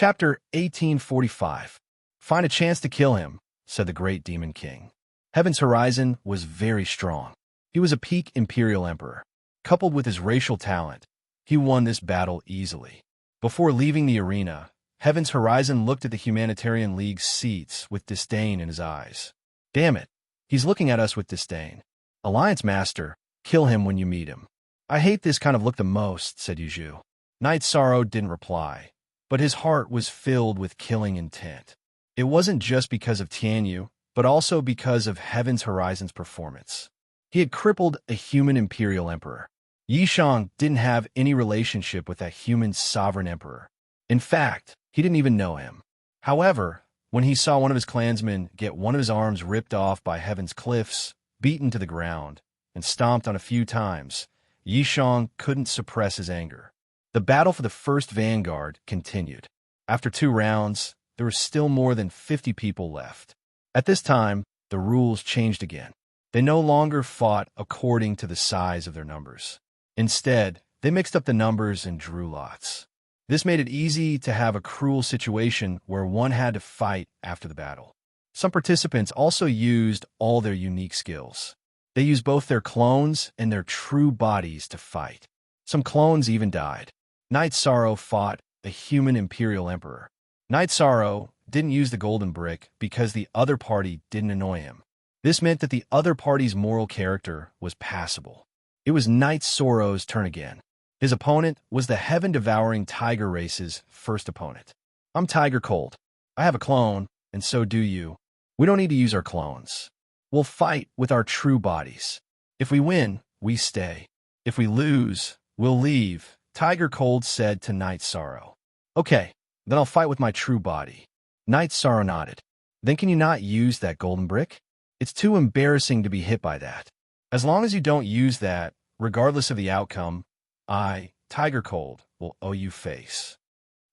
Chapter 1845. Find a chance to kill him, said the great demon king. Heaven's Horizon was very strong. He was a peak imperial emperor. Coupled with his racial talent, he won this battle easily. Before leaving the arena, Heaven's Horizon looked at the Humanitarian League's seats with disdain in his eyes. Damn it, he's looking at us with disdain. Alliance Master, kill him when you meet him. I hate this kind of look the most, said Yuju. Knight Sorrow didn't reply, but his heart was filled with killing intent. It wasn't just because of Tianyu, but also because of Heaven's Horizon's performance. He had crippled a human imperial emperor. Yishang didn't have any relationship with that human sovereign emperor. In fact, he didn't even know him. However, when he saw one of his clansmen get one of his arms ripped off by Heaven's cliffs, beaten to the ground, and stomped on a few times, Yishang couldn't suppress his anger. The battle for the first vanguard continued. After 2 rounds, there were still more than 50 people left. At this time, the rules changed again. They no longer fought according to the size of their numbers. Instead, they mixed up the numbers and drew lots. This made it easy to have a cruel situation where one had to fight after the battle. Some participants also used all their unique skills. They used both their clones and their true bodies to fight. Some clones even died. Knight Sorrow fought a human imperial emperor. Knight Sorrow didn't use the golden brick because the other party didn't annoy him. This meant that the other party's moral character was passable. It was Knight Sorrow's turn again. His opponent was the heaven-devouring tiger race's first opponent. I'm Tiger Cold. I have a clone, and so do you. We don't need to use our clones. We'll fight with our true bodies. If we win, we stay. If we lose, we'll leave, Tiger Cold said to Knight Sorrow. Okay, then I'll fight with my true body. Knight Sorrow nodded. Then can you not use that golden brick? It's too embarrassing to be hit by that. As long as you don't use that, regardless of the outcome, I, Tiger Cold, will owe you face.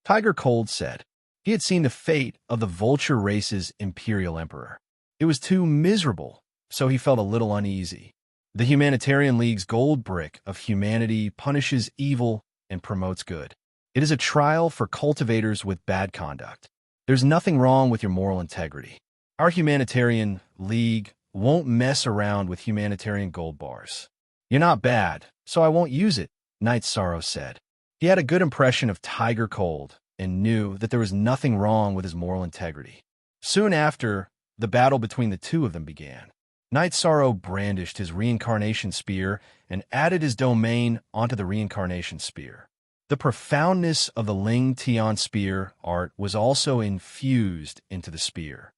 Tiger Cold said. He had seen the fate of the vulture race's imperial emperor. It was too miserable, so he felt a little uneasy. The Humanitarian League's gold brick of humanity punishes evil and promotes good. It is a trial for cultivators with bad conduct. There's nothing wrong with your moral integrity. Our Humanitarian League won't mess around with humanitarian gold bars. You're not bad, so I won't use it, Knight Sorrow said. He had a good impression of Tiger Cold and knew that there was nothing wrong with his moral integrity. Soon after, the battle between the two of them began. Knight Sorrow brandished his reincarnation spear and added his domain onto the reincarnation spear. The profoundness of the Ling Tian spear art was also infused into the spear.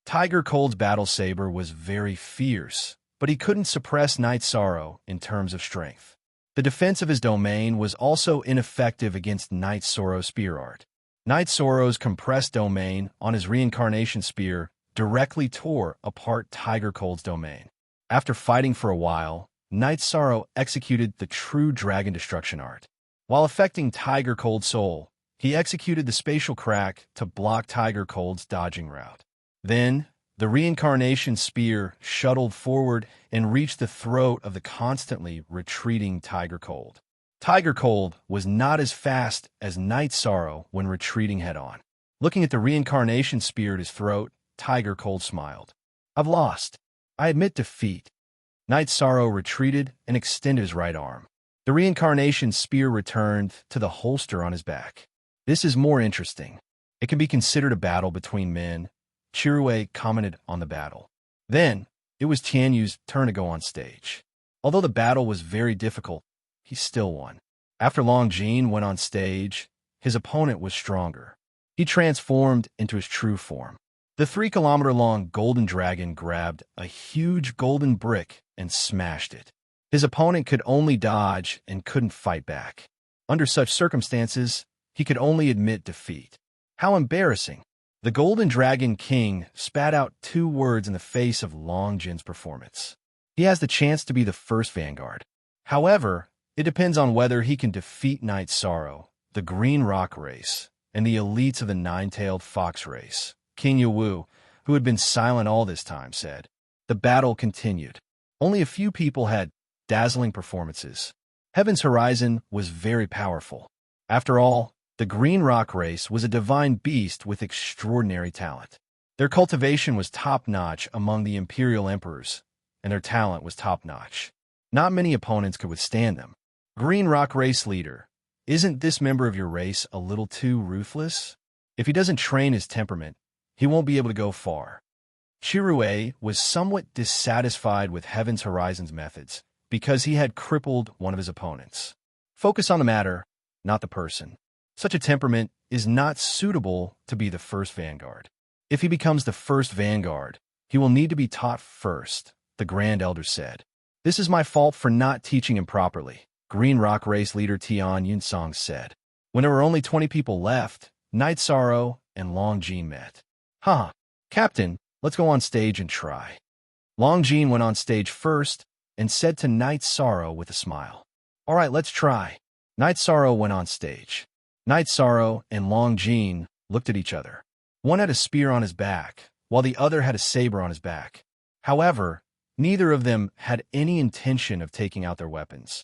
Tiger Cold's battle saber was very fierce, but he couldn't suppress Knight Sorrow in terms of strength. The defense of his domain was also ineffective against Knight Sorrow's spear art. Knight Sorrow's compressed domain on his reincarnation spear directly tore apart Tiger Cold's domain. After fighting for a while, Knight Sorrow executed the true dragon destruction art. While affecting Tiger Cold's soul, he executed the spatial crack to block Tiger Cold's dodging route. Then, the reincarnation spear shuttled forward and reached the throat of the constantly retreating Tiger Cold. Tiger Cold was not as fast as Knight Sorrow when retreating head-on. Looking at the reincarnation spear at his throat, Tiger Cold smiled. I've lost. I admit defeat. Knight Sorrow retreated and extended his right arm. The reincarnation spear returned to the holster on his back. This is more interesting. It can be considered a battle between men. Chirue commented on the battle. Then, it was Tianyu's turn to go on stage. Although the battle was very difficult, he still won. After Long Jin went on stage, his opponent was stronger. He transformed into his true form. The 3-kilometer-long golden dragon grabbed a huge golden brick and smashed it. His opponent could only dodge and couldn't fight back. Under such circumstances, he could only admit defeat. How embarrassing! The Golden Dragon King spat out 2 words in the face of Long Jin's performance. He has the chance to be the first vanguard. However, it depends on whether he can defeat Knight Sorrow, the Green Rock race, and the elites of the Nine-Tailed Fox race. King Yuwu, who had been silent all this time, said. The battle continued. Only a few people had dazzling performances. Heaven's Horizon was very powerful. After all, The Green Rock race was a divine beast with extraordinary talent. Their cultivation was top-notch among the Imperial Emperors, and their talent was top-notch. Not many opponents could withstand them. Green Rock race leader, isn't this member of your race a little too ruthless? If he doesn't train his temperament, he won't be able to go far. Chirue was somewhat dissatisfied with Heaven's Horizon's methods because he had crippled one of his opponents. Focus on the matter, not the person. Such a temperament is not suitable to be the first vanguard. If he becomes the first vanguard, he will need to be taught first, the Grand Elder said. This is my fault for not teaching him properly, Green Rock race leader Tian Yunsong said. When there were only 20 people left, Night Sorrow and Long Jean met. Captain, let's go on stage and try. Long Jean went on stage first and said to Night Sorrow with a smile. All right, let's try. Night Sorrow went on stage. Night Sorrow and Long Jean looked at each other. One had a spear on his back, while the other had a saber on his back. However, neither of them had any intention of taking out their weapons.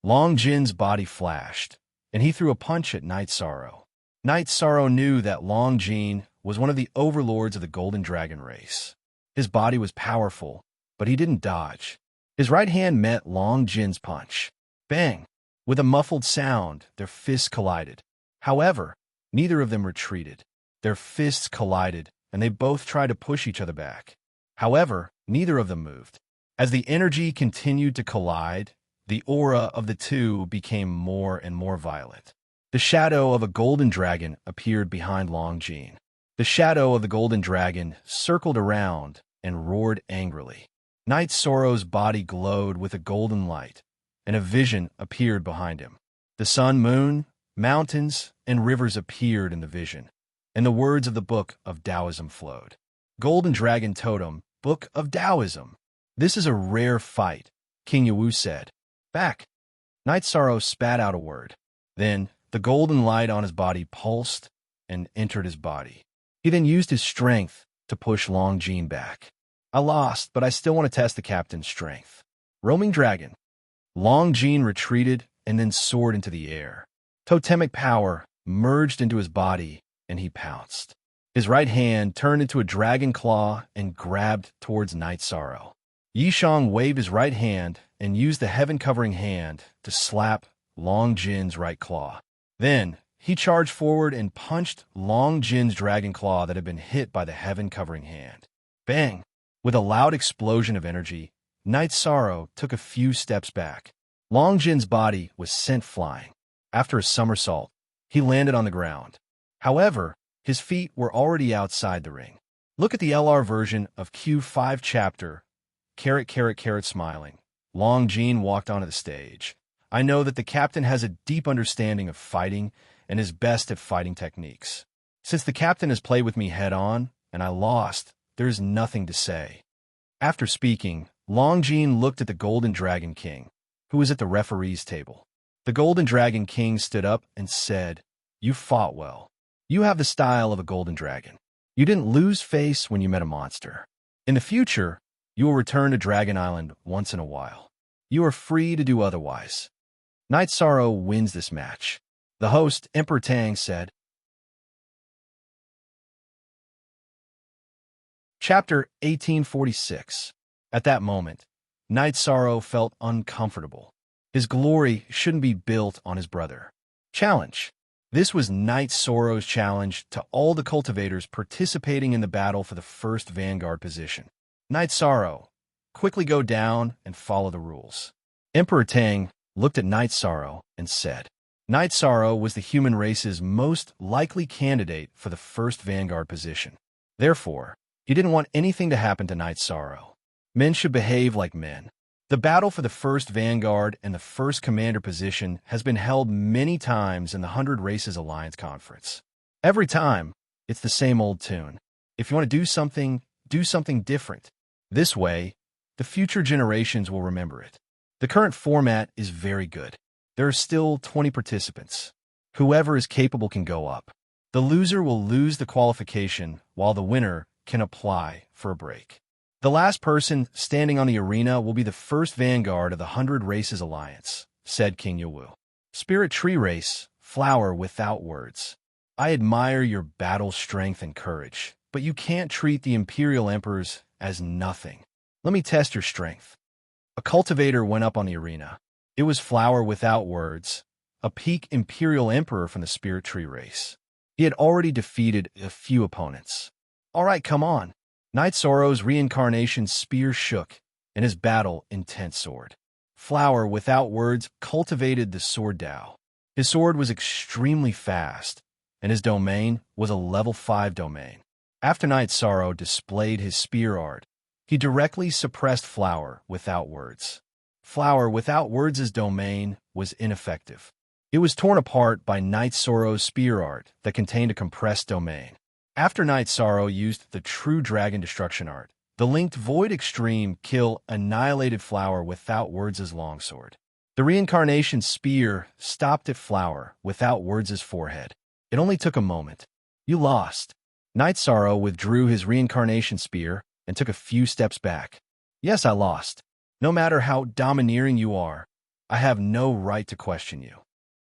Long Jin's body flashed, and he threw a punch at Night Sorrow. Night Sorrow knew that Long Jin was one of the overlords of the Golden Dragon race. His body was powerful, but he didn't dodge. His right hand met Long Jin's punch. Bang! With a muffled sound, their fists collided. However, neither of them retreated. Their fists collided, and they both tried to push each other back. However, neither of them moved. As the energy continued to collide, the aura of the two became more and more violent. The shadow of a golden dragon appeared behind Long Jin. The shadow of the golden dragon circled around and roared angrily. Night Sorrow's body glowed with a golden light, and a vision appeared behind him. The sun, moon, mountains, and rivers appeared in the vision, and the words of the Book of Taoism flowed. Golden Dragon Totem, Book of Taoism. This is a rare fight, King Yawu said. Back. Night Sorrow spat out a word. Then, the golden light on his body pulsed and entered his body. He then used his strength to push Long Jin back. I lost, but I still want to test the captain's strength. Roaming Dragon. Long Jin retreated and then soared into the air. Totemic power merged into his body, and he pounced. His right hand turned into a dragon claw and grabbed towards Night Sorrow. Yishang waved his right hand and used the heaven-covering hand to slap Long Jin's right claw. Then, he charged forward and punched Long Jin's dragon claw that had been hit by the heaven-covering hand. Bang! With a loud explosion of energy, Night Sorrow took a few steps back. Long Jin's body was sent flying. After a somersault, he landed on the ground. However, his feet were already outside the ring. Look at the LR version of Q5 chapter, smiling. Long Jin walked onto the stage. I know that the captain has a deep understanding of fighting and is best at fighting techniques. Since the captain has played with me head-on, and I lost, there is nothing to say. After speaking, Long Jin looked at the Golden Dragon King, who was at the referee's table. The Golden Dragon King stood up and said, You fought well. You have the style of a golden dragon. You didn't lose face when you met a monster. In the future, you will return to Dragon Island once in a while. You are free to do otherwise. Night Sorrow wins this match. The host, Emperor Tang, said. Chapter 1846. At that moment, Night Sorrow felt uncomfortable. His glory shouldn't be built on his brother. Challenge. This was Night Sorrow's challenge to all the cultivators participating in the battle for the first vanguard position. Night Sorrow, quickly go down and follow the rules. Emperor Tang looked at Night Sorrow and said, Night Sorrow was the human race's most likely candidate for the first vanguard position. Therefore, he didn't want anything to happen to Night Sorrow. Men should behave like men. The battle for the first vanguard and the first commander position has been held many times in the 100 Races Alliance Conference. Every time, it's the same old tune. If you want to do something different. This way, the future generations will remember it. The current format is very good. There are still 20 participants. Whoever is capable can go up. The loser will lose the qualification, while the winner can apply for a break. The last person standing on the arena will be the first vanguard of the 100 Races Alliance, said King Yawu. Spirit Tree Race, Flower without words. I admire your battle strength and courage, but you can't treat the Imperial Emperors as nothing. Let me test your strength. A cultivator went up on the arena. It was Flower without words, a peak Imperial Emperor from the Spirit Tree race. He had already defeated a few opponents. All right, come on. Knight Sorrow's reincarnation spear shook, and his battle intense sword. Flower without words cultivated the sword Dao. His sword was extremely fast, and his domain was a level 5 domain. After Knight Sorrow displayed his spear art, he directly suppressed Flower without words. Flower without words' domain was ineffective. It was torn apart by Knight Sorrow's spear art that contained a compressed domain. After Knight Sorrow used the True Dragon Destruction art, the linked Void Extreme kill annihilated Flower without words' longsword. The reincarnation spear stopped at Flower without words' forehead. It only took a moment. You lost. Knight Sorrow withdrew his reincarnation spear and took a few steps back. Yes, I lost. No matter how domineering you are, I have no right to question you.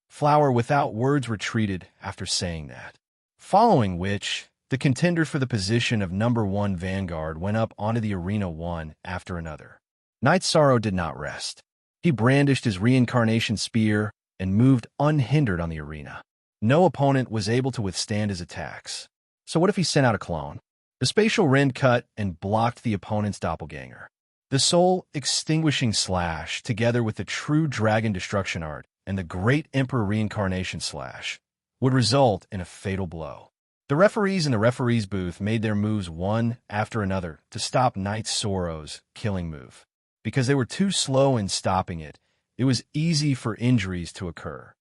Flower without words retreated after saying that. Following which, the contender for the position of number 1 Vanguard went up onto the arena one after another. Knight Sorrow did not rest. He brandished his reincarnation spear and moved unhindered on the arena. No opponent was able to withstand his attacks. So what if he sent out a clone? The spatial rend cut and blocked the opponent's doppelganger. The soul extinguishing slash, together with the True Dragon Destruction art and the Great Emperor reincarnation slash, would result in a fatal blow. The referees in the referee's booth made their moves one after another to stop Knight Sorrow's killing move. Because they were too slow in stopping it, it was easy for injuries to occur.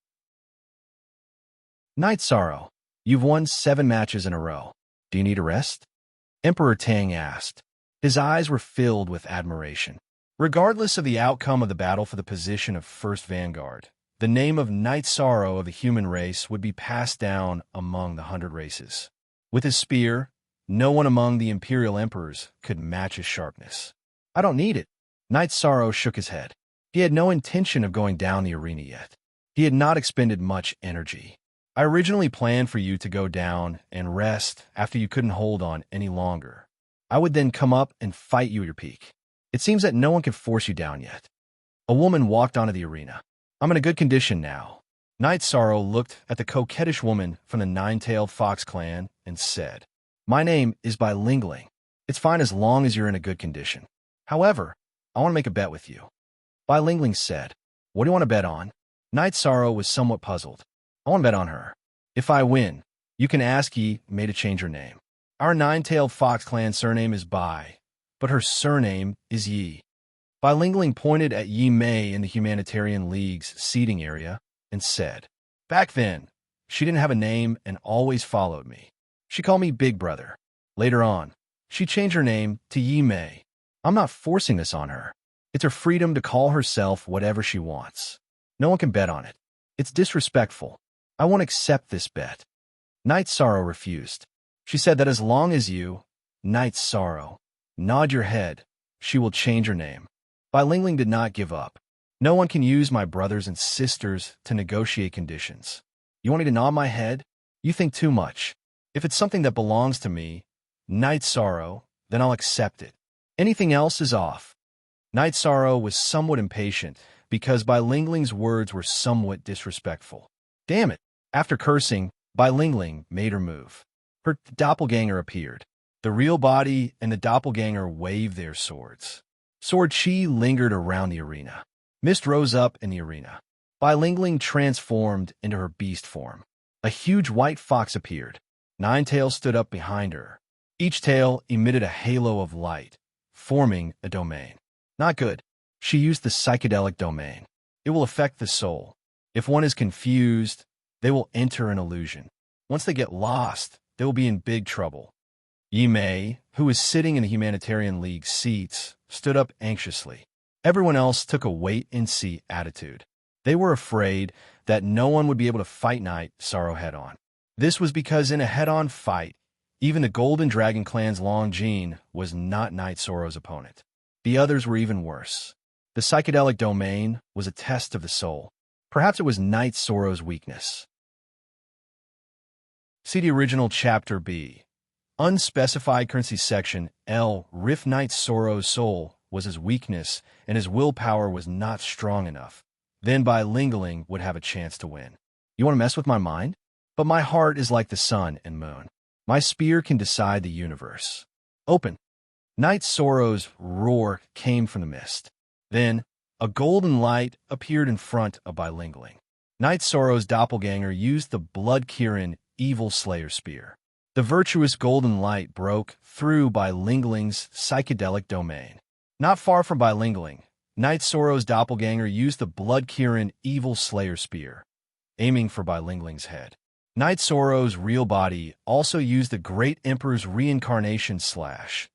Knight Sorrow, you've won 7 matches in a row. Do you need a rest? Emperor Tang asked. His eyes were filled with admiration. Regardless of the outcome of the battle for the position of First Vanguard, the name of Knight Sorrow of the human race would be passed down among the 100 races. With his spear, no one among the Imperial Emperors could match his sharpness. I don't need it. Knight Sorrow shook his head. He had no intention of going down the arena yet. He had not expended much energy. I originally planned for you to go down and rest after you couldn't hold on any longer. I would then come up and fight you at your peak. It seems that no one can force you down yet. A woman walked onto the arena. I'm in a good condition now. Knight Sorrow looked at the coquettish woman from the Nine-Tailed Fox clan and said, My name is Bai Lingling. It's fine as long as you're in a good condition. However, I want to make a bet with you. Bai Lingling said, What do you want to bet on? Knight Sorrow was somewhat puzzled. I want to bet on her. If I win, you can ask Yi Mei to change her name. Our Nine-Tailed Fox clan surname is Bai, but her surname is Yi. Bai Lingling pointed at Yi Mei in the Humanitarian League's seating area and said, Back then, she didn't have a name and always followed me. She called me Big Brother. Later on, she changed her name to Yi Mei. I'm not forcing this on her. It's her freedom to call herself whatever she wants. No one can bet on it. It's disrespectful. I won't accept this bet. Knight Sorrow refused. She said that as long as you, Knight Sorrow, nod your head, she will change her name. Bai Lingling did not give up. No one can use my brothers and sisters to negotiate conditions. You want me to nod my head? You think too much. If it's something that belongs to me, Knight Sorrow, then I'll accept it. Anything else is off. Knight Sorrow was somewhat impatient because Bai Lingling's words were somewhat disrespectful. Damn it. After cursing, Bai Lingling made her move. Her doppelganger appeared. The real body and the doppelganger waved their swords. Sword Chi lingered around the arena. Mist rose up in the arena. Bai Lingling transformed into her beast form. A huge white fox appeared. 9 tails stood up behind her. Each tail emitted a halo of light, forming a domain. Not good. She used the psychedelic domain. It will affect the soul. If one is confused, they will enter an illusion. Once they get lost, they will be in big trouble. Yi Mei, who was sitting in the Humanitarian League seats, stood up anxiously. Everyone else took a wait-and-see attitude. They were afraid that no one would be able to fight Knight Sorrow head-on. This was because in a head-on fight, even the Golden Dragon clan's Long Jin was not Knight Sorrow's opponent. The others were even worse. The psychedelic domain was a test of the soul. Perhaps it was Knight Sorrow's weakness. See the original Chapter B. Unspecified currency section L. Riff Knight Sorrow's soul was his weakness, and his willpower was not strong enough. Then bilingling would have a chance to win. You want to mess with my mind? But my heart is like the sun and moon. My spear can decide the universe. Open. Knight Sorrow's roar came from the mist. Then, a golden light appeared in front of bilingling. Knight Sorrow's doppelganger used the blood-Kirin evil slayer spear. The virtuous golden light broke through bilingling's psychedelic domain. Not far from bilingling, Knight Sorrow's doppelganger used the blood-Kirin evil slayer spear, aiming for bilingling's head. Knight Sorrow's real body also used the Great Emperor's reincarnation slash,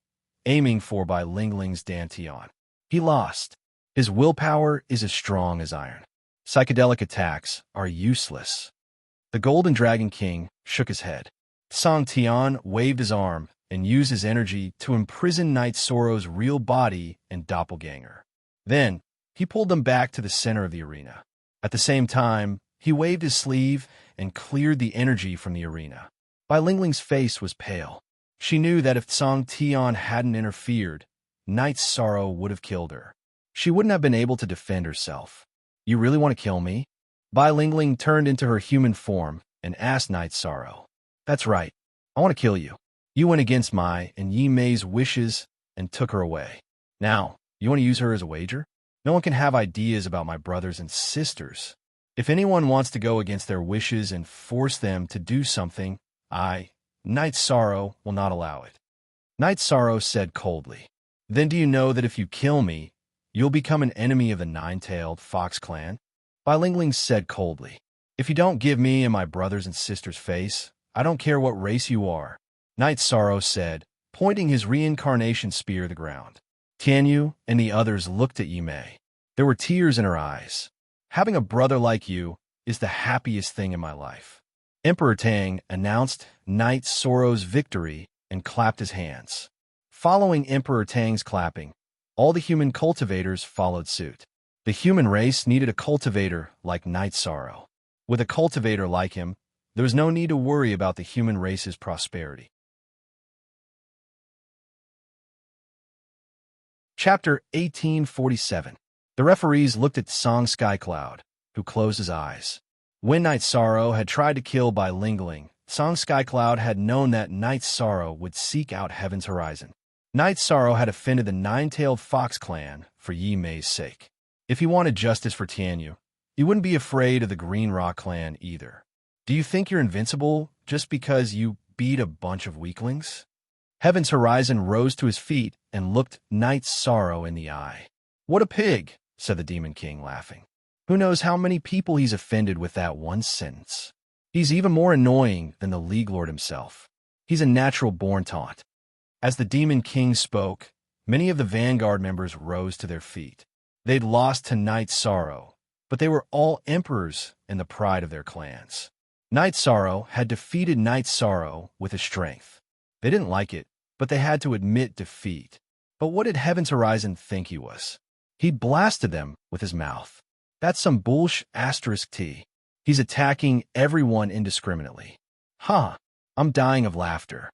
aiming for bilingling's dantian. He lost. His willpower is as strong as iron. Psychedelic attacks are useless. The Golden Dragon King shook his head. Song Tian waved his arm and used his energy to imprison Knight Sorrow's real body and doppelganger. Then, he pulled them back to the center of the arena. At the same time, he waved his sleeve and cleared the energy from the arena. Bilingling's face was pale. She knew that if Song Tian hadn't interfered, Knight Sorrow would have killed her. She wouldn't have been able to defend herself. You really want to kill me? Bilingling turned into her human form and asked Knight Sorrow. That's right. I want to kill you. You went against my and Yi Mei's wishes and took her away. Now, you want to use her as a wager? No one can have ideas about my brothers and sisters. If anyone wants to go against their wishes and force them to do something, Knight Sorrow, will not allow it. Knight Sorrow said coldly. Then do you know that if you kill me, you'll become an enemy of the Nine-Tailed Fox clan? Bilingling said coldly. If you don't give me and my brothers and sisters face, I don't care what race you are. Knight Sorrow said, pointing his reincarnation spear to the ground. Tianyu and the others looked at Yi Mei. There were tears in her eyes. Having a brother like you is the happiest thing in my life. Emperor Tang announced Knight Sorrow's victory and clapped his hands. Following Emperor Tang's clapping, all the human cultivators followed suit. The human race needed a cultivator like Knight Sorrow. With a cultivator like him, there was no need to worry about the human race's prosperity. Chapter 1847. The referees looked at Song Skycloud, who closed his eyes. When Knight Sorrow had tried to kill bilingling, Song Skycloud had known that Knight Sorrow would seek out Heaven's Horizon. Knight Sorrow had offended the Nine-Tailed Fox clan for Yi Mei's sake. If he wanted justice for Tianyu, he wouldn't be afraid of the Green Rock clan either. Do you think you're invincible just because you beat a bunch of weaklings? Heaven's Horizon rose to his feet and looked Knight Sorrow in the eye. What a pig, said the Demon King, laughing. Who knows how many people he's offended with that one sentence? He's even more annoying than the League Lord himself. He's a natural-born taunt. As the Demon King spoke, many of the Vanguard members rose to their feet. They'd lost to Knight Sorrow, but they were all emperors and the pride of their clans. Knight Sorrow had defeated Knight Sorrow with his strength. They didn't like it, but they had to admit defeat. But what did Heaven's Horizon think he was? He blasted them with his mouth. That's some bullsh asterisk T. He's attacking everyone indiscriminately. Huh, I'm dying of laughter.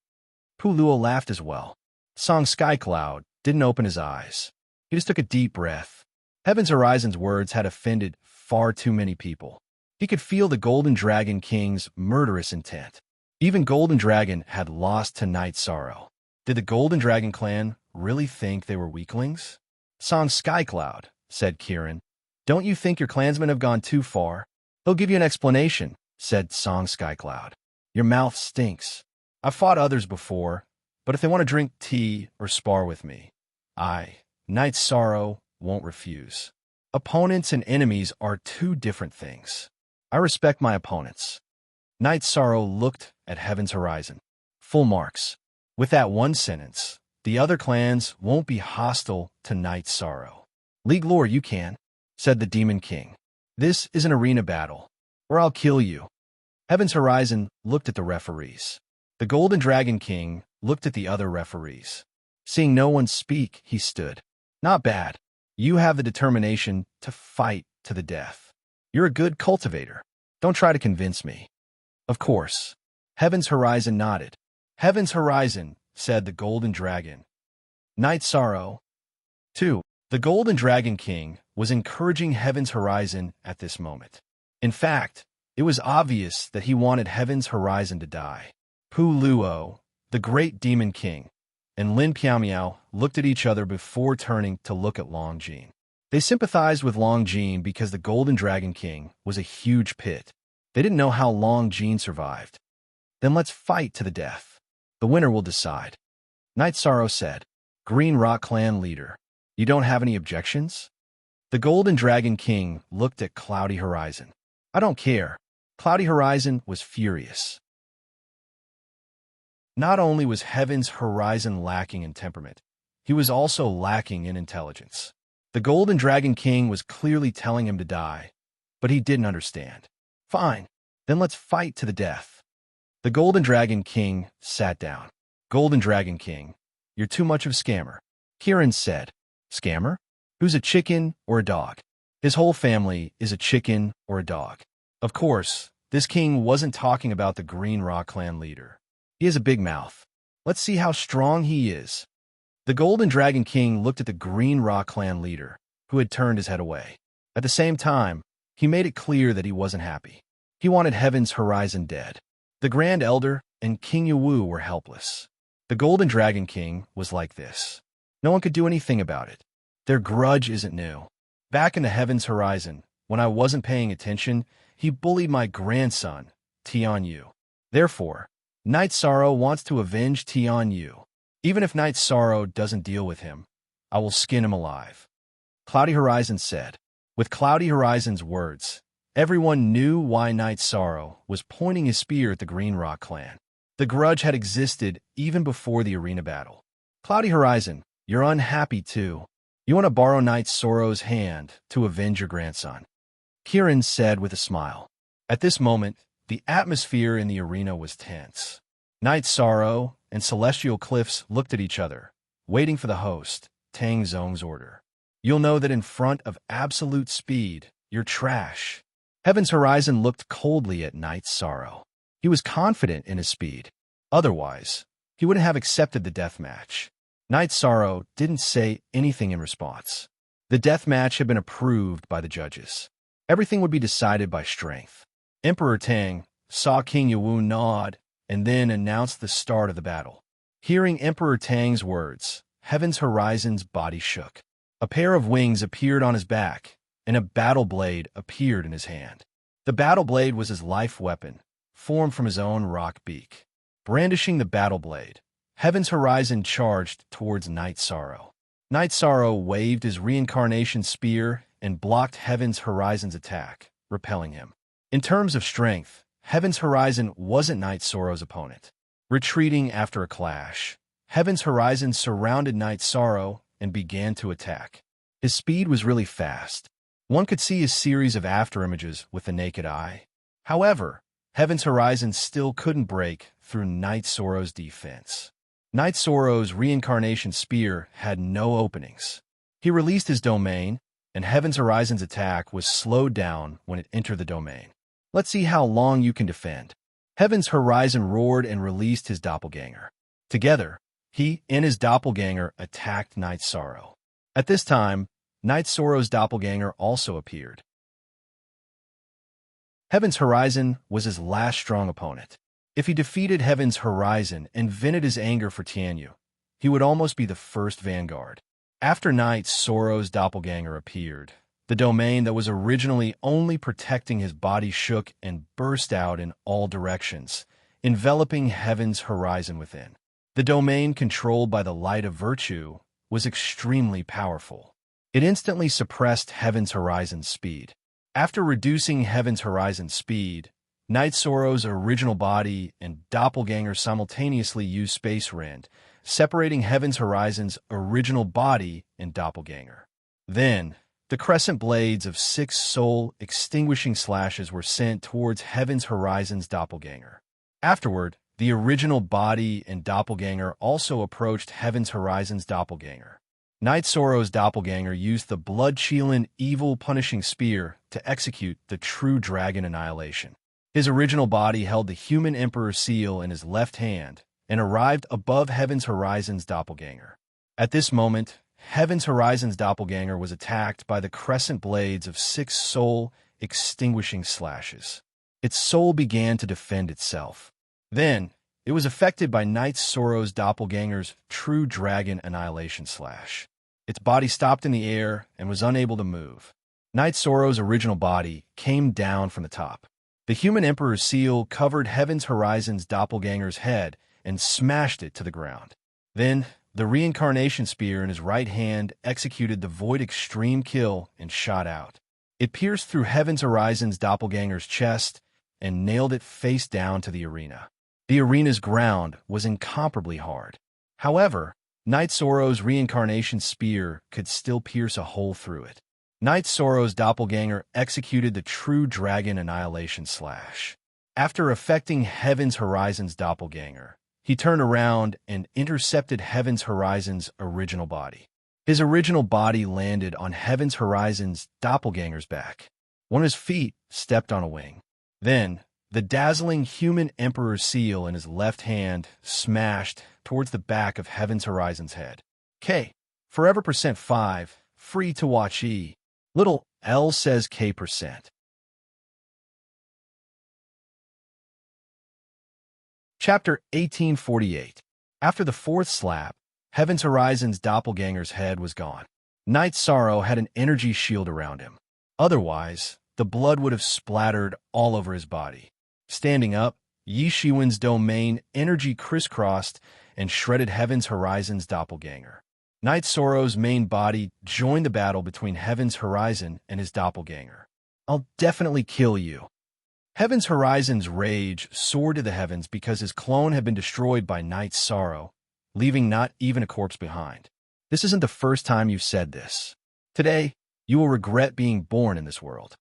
Puluo laughed as well. Song Skycloud didn't open his eyes. He just took a deep breath. Heaven's Horizon's words had offended far too many people. He could feel the Golden Dragon King's murderous intent. Even Golden Dragon had lost to Knight Sorrow. Did the Golden Dragon clan really think they were weaklings? Song Skycloud, said Kirin. Don't you think your clansmen have gone too far? They'll give you an explanation, said Song Skycloud. Your mouth stinks. I've fought others before, but if they want to drink tea or spar with me, Knight Sorrow, won't refuse. Opponents and enemies are two different things. I respect my opponents. Knight Sorrow looked at Heaven's Horizon. Full marks. With that one sentence, the other clans won't be hostile to Knight Sorrow. League Lord, you can, said the Demon King. This is an arena battle, or I'll kill you. Heaven's Horizon looked at the referees. The Golden Dragon King looked at the other referees. Seeing no one speak, he stood. Not bad. You have the determination to fight to the death. You're a good cultivator. Don't try to convince me. Of course. Heaven's Horizon nodded. Heaven's Horizon, said the Golden Dragon. Night Sorrow. 2. The Golden Dragon King was encouraging Heaven's Horizon at this moment. In fact, it was obvious that he wanted Heaven's Horizon to die. Pu Luo, the Great Demon King, and Lin Piaomiao looked at each other before turning to look at Long Jin. They sympathized with Long Jin because the Golden Dragon King was a huge pit. They didn't know how Long Jin survived. Then let's fight to the death. The winner will decide. Night Sorrow said. Green Rock Clan leader, you don't have any objections? The Golden Dragon King looked at Cloudy Horizon. I don't care. Cloudy Horizon was furious. Not only was Heaven's Horizon lacking in temperament, he was also lacking in intelligence. The Golden Dragon King was clearly telling him to die, but he didn't understand. Fine, then let's fight to the death. The Golden Dragon King sat down. Golden Dragon King, you're too much of a scammer. Kirin said. Scammer? Who's a chicken or a dog? His whole family is a chicken or a dog. Of course, this king wasn't talking about the Green Rock Clan leader. He has a big mouth. Let's see how strong he is. The Golden Dragon King looked at the Green Rock Clan leader, who had turned his head away. At the same time, he made it clear that he wasn't happy. He wanted Heaven's Horizon dead. The Grand Elder and King Yuwu were helpless. The Golden Dragon King was like this. No one could do anything about it. Their grudge isn't new. Back in the Heaven's Horizon, when I wasn't paying attention, he bullied my grandson, Tian Yu. Therefore, Night Sorrow wants to avenge Tian Yu. Even if Night Sorrow doesn't deal with him, I will skin him alive. Cloudy Horizon said. With Cloudy Horizon's words, everyone knew why Night Sorrow was pointing his spear at the Green Rock Clan. The grudge had existed even before the arena battle. Cloudy Horizon, you're unhappy too. You want to borrow Night Sorrow's hand to avenge your grandson. Kirin said with a smile. At this moment, the atmosphere in the arena was tense. Night Sorrow and Celestial Cliffs looked at each other, waiting for the host, Tang Zong's order. You'll know that in front of absolute speed, you're trash. Heaven's Horizon looked coldly at Night Sorrow. He was confident in his speed. Otherwise, he wouldn't have accepted the death match. Night Sorrow didn't say anything in response. The death match had been approved by the judges. Everything would be decided by strength. Emperor Tang saw King Yuwu nod and then announced the start of the battle. Hearing Emperor Tang's words, Heaven's Horizon's body shook. A pair of wings appeared on his back, and a battle blade appeared in his hand. The battle blade was his life weapon, formed from his own rock beak. Brandishing the battle blade, Heaven's Horizon charged towards Night Sorrow. Night Sorrow waved his reincarnation spear and blocked Heaven's Horizon's attack, repelling him. In terms of strength, Heaven's Horizon wasn't Night Sorrow's opponent. Retreating after a clash, Heaven's Horizon surrounded Night Sorrow and began to attack. His speed was really fast. One could see a series of afterimages with the naked eye. However, Heaven's Horizon still couldn't break through Night Sorrow's defense. Night Sorrow's reincarnation spear had no openings. He released his domain, and Heaven's Horizon's attack was slowed down when it entered the domain. Let's see how long you can defend. Heaven's Horizon roared and released his doppelganger. Together, he and his doppelganger attacked Night Sorrow. At this time, Night Sorrow's doppelganger also appeared. Heaven's Horizon was his last strong opponent. If he defeated Heaven's Horizon and vented his anger for Tianyu, he would almost be the first vanguard. After Night Sorrow's doppelganger appeared, the domain that was originally only protecting his body shook and burst out in all directions, enveloping Heaven's Horizon within. The domain controlled by the light of virtue was extremely powerful. It instantly suppressed Heaven's Horizon's speed. After reducing Heaven's Horizon's speed, Night Sorrow's original body and doppelganger simultaneously used Space Rend, separating Heaven's Horizon's original body and doppelganger. Then, the crescent blades of 6 soul extinguishing slashes were sent towards Heaven's Horizon's doppelganger. Afterward, the original body and doppelganger also approached Heaven's Horizon's doppelganger. Night Sorrow's doppelganger used the blood-chilling, evil punishing spear to execute the true dragon annihilation. His original body held the human emperor's seal in his left hand and arrived above Heaven's Horizon's doppelganger. At this moment, Heaven's Horizon's doppelganger was attacked by the crescent blades of 6 soul-extinguishing slashes. Its soul began to defend itself. Then, it was affected by Knight Sorrow's doppelganger's true dragon annihilation slash. Its body stopped in the air and was unable to move. Knight Sorrow's original body came down from the top. The human emperor's seal covered Heaven's Horizon's doppelganger's head and smashed it to the ground. Then, the reincarnation spear in his right hand executed the void extreme kill and shot out. It pierced through Heaven's Horizon's doppelganger's chest and nailed it face down to the arena. The arena's ground was incomparably hard. However, Knight Sorrow's reincarnation spear could still pierce a hole through it. Knight Sorrow's doppelganger executed the true dragon annihilation slash. After affecting Heaven's Horizon's doppelganger, he turned around and intercepted Heaven's Horizon's original body. His original body landed on Heaven's Horizon's doppelganger's back. One of his feet stepped on a wing. Then, the dazzling human emperor's seal in his left hand smashed towards the back of Heaven's Horizon's head. K. Forever %5. Free to watch E. Little L says K%. Chapter 1848. After the 4th slap, Heaven's Horizon's doppelganger's head was gone. Knight Sorrow had an energy shield around him. Otherwise, the blood would have splattered all over his body. Standing up, Yi Shiwen's domain energy crisscrossed and shredded Heaven's Horizon's doppelganger. Knight Sorrow's main body joined the battle between Heaven's Horizon and his doppelganger. I'll definitely kill you. Heaven's Horizon's rage soared to the heavens because his clone had been destroyed by Knight Sorrow, leaving not even a corpse behind. This isn't the first time you've said this. Today, you will regret being born in this world.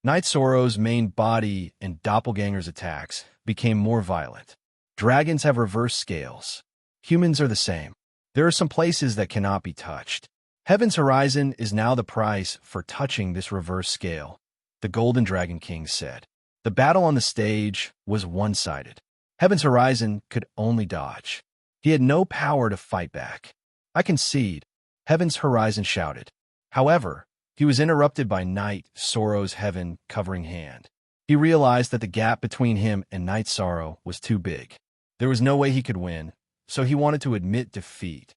Knight Sorrow's main body and doppelganger's attacks became more violent. Dragons have reverse scales. Humans are the same. There are some places that cannot be touched. Heaven's Horizon is now the price for touching this reverse scale, the Golden Dragon King said. The battle on the stage was one-sided. Heaven's Horizon could only dodge. He had no power to fight back. I concede, Heaven's Horizon shouted. However, he was interrupted by Knight Sorrow's heaven-covering hand. He realized that the gap between him and Knight Sorrow was too big. There was no way he could win, so he wanted to admit defeat.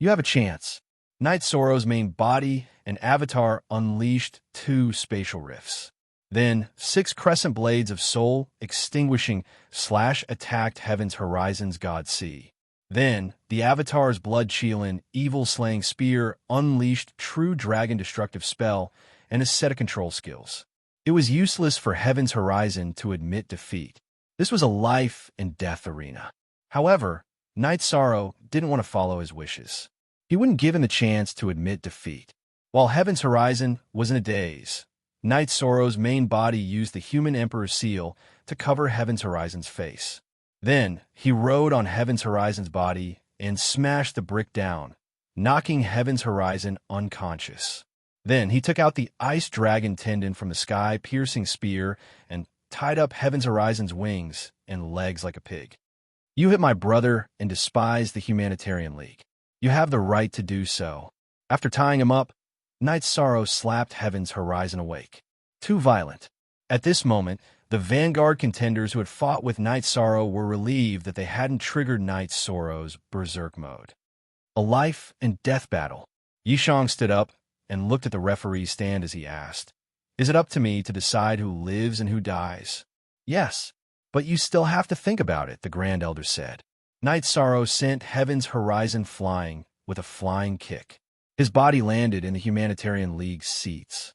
You have a chance. Knight Sorrow's main body and avatar unleashed 2 spatial rifts. Then, 6 crescent blades of soul-extinguishing slash attacked Heaven's Horizon's God Sea. Then, the Avatar's blood-chilling, evil-slaying spear unleashed true dragon destructive spell and a set of control skills. It was useless for Heaven's Horizon to admit defeat. This was a life-and-death arena. However, Knight Sorrow didn't want to follow his wishes. He wouldn't give him the chance to admit defeat. While Heaven's Horizon was in a daze, Knight Sorrow's main body used the human emperor's seal to cover Heaven's Horizon's face. Then, he rode on Heaven's Horizon's body and smashed the brick down, knocking Heaven's Horizon unconscious. Then, he took out the ice dragon tendon from the sky-piercing spear and tied up Heaven's Horizon's wings and legs like a pig. You hit my brother and despise the Humanitarian League. You have the right to do so. After tying him up, Knight Sorrow slapped Heaven's Horizon awake. Too violent. At this moment, the Vanguard contenders who had fought with Knight Sorrow were relieved that they hadn't triggered Knight Sorrow's berserk mode. A life-and-death battle. Yishang stood up and looked at the referee's stand as he asked, "Is it up to me to decide who lives and who dies?" "Yes, but you still have to think about it," the Grand Elder said. Knight Sorrow sent Heaven's Horizon flying with a flying kick. His body landed in the Humanitarian League's seats.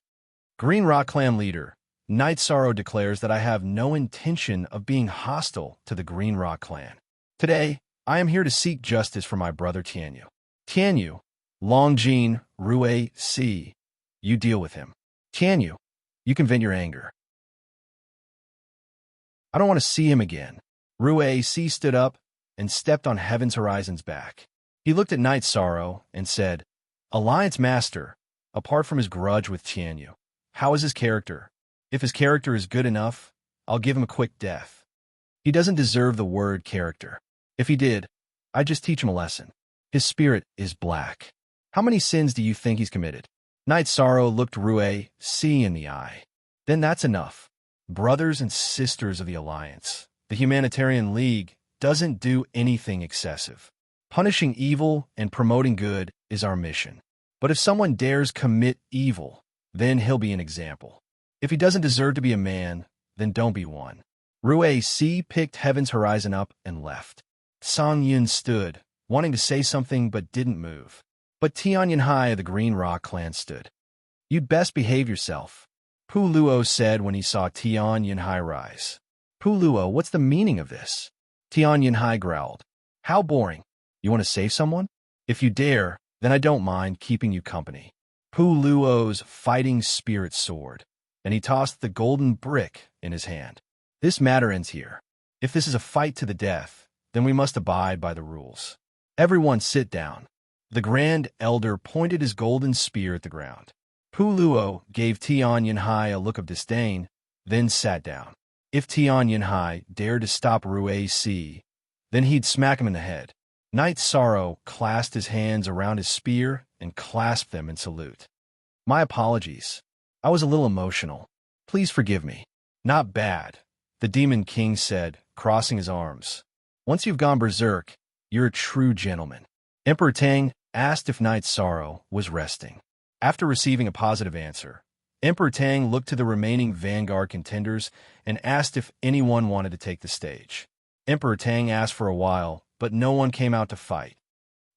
Green Rock Clan leader, Knight Sorrow declares that I have no intention of being hostile to the Green Rock Clan. Today, I am here to seek justice for my brother Tianyu. Tianyu, Longjin, Rue, Si, you deal with him. Tianyu, you can vent your anger. I don't want to see him again. Rue, Si stood up and stepped on Heaven's Horizon's back. He looked at Knight Sorrow and said, "Alliance Master, apart from his grudge with Tianyu, how is his character? If his character is good enough, I'll give him a quick death. He doesn't deserve the word character. If he did, I'd just teach him a lesson. His spirit is black. How many sins do you think he's committed? Knight Sorrow looked Rue C in the eye. Then that's enough. Brothers and sisters of the Alliance, the Humanitarian League doesn't do anything excessive. Punishing evil and promoting good is our mission. But if someone dares commit evil, then he'll be an example. If he doesn't deserve to be a man, then don't be one. Rue C picked Heaven's Horizon up and left. Song Yun stood, wanting to say something but didn't move. But Tianyan Hai of the Green Rock clan stood. You'd best behave yourself, Pu Luo said when he saw Tianyan Hai rise. Pu Luo, what's the meaning of this? Tianyan Hai growled. How boring. You want to save someone? If you dare, then I don't mind keeping you company. Pu Luo's fighting spirit soared, and he tossed the golden brick in his hand. This matter ends here. If this is a fight to the death, then we must abide by the rules. Everyone sit down. The Grand Elder pointed his golden spear at the ground. Pu Luo gave Tianyan Hai a look of disdain, then sat down. If Tianyan Hai dared to stop Rue C, then he'd smack him in the head. Knight Sorrow clasped his hands around his spear and clasped them in salute. My apologies. I was a little emotional. Please forgive me. Not bad, the Demon King said, crossing his arms. Once you've gone berserk, you're a true gentleman. Emperor Tang asked if Knight Sorrow was resting. After receiving a positive answer, Emperor Tang looked to the remaining Vanguard contenders and asked if anyone wanted to take the stage. Emperor Tang asked for a while, but no one came out to fight.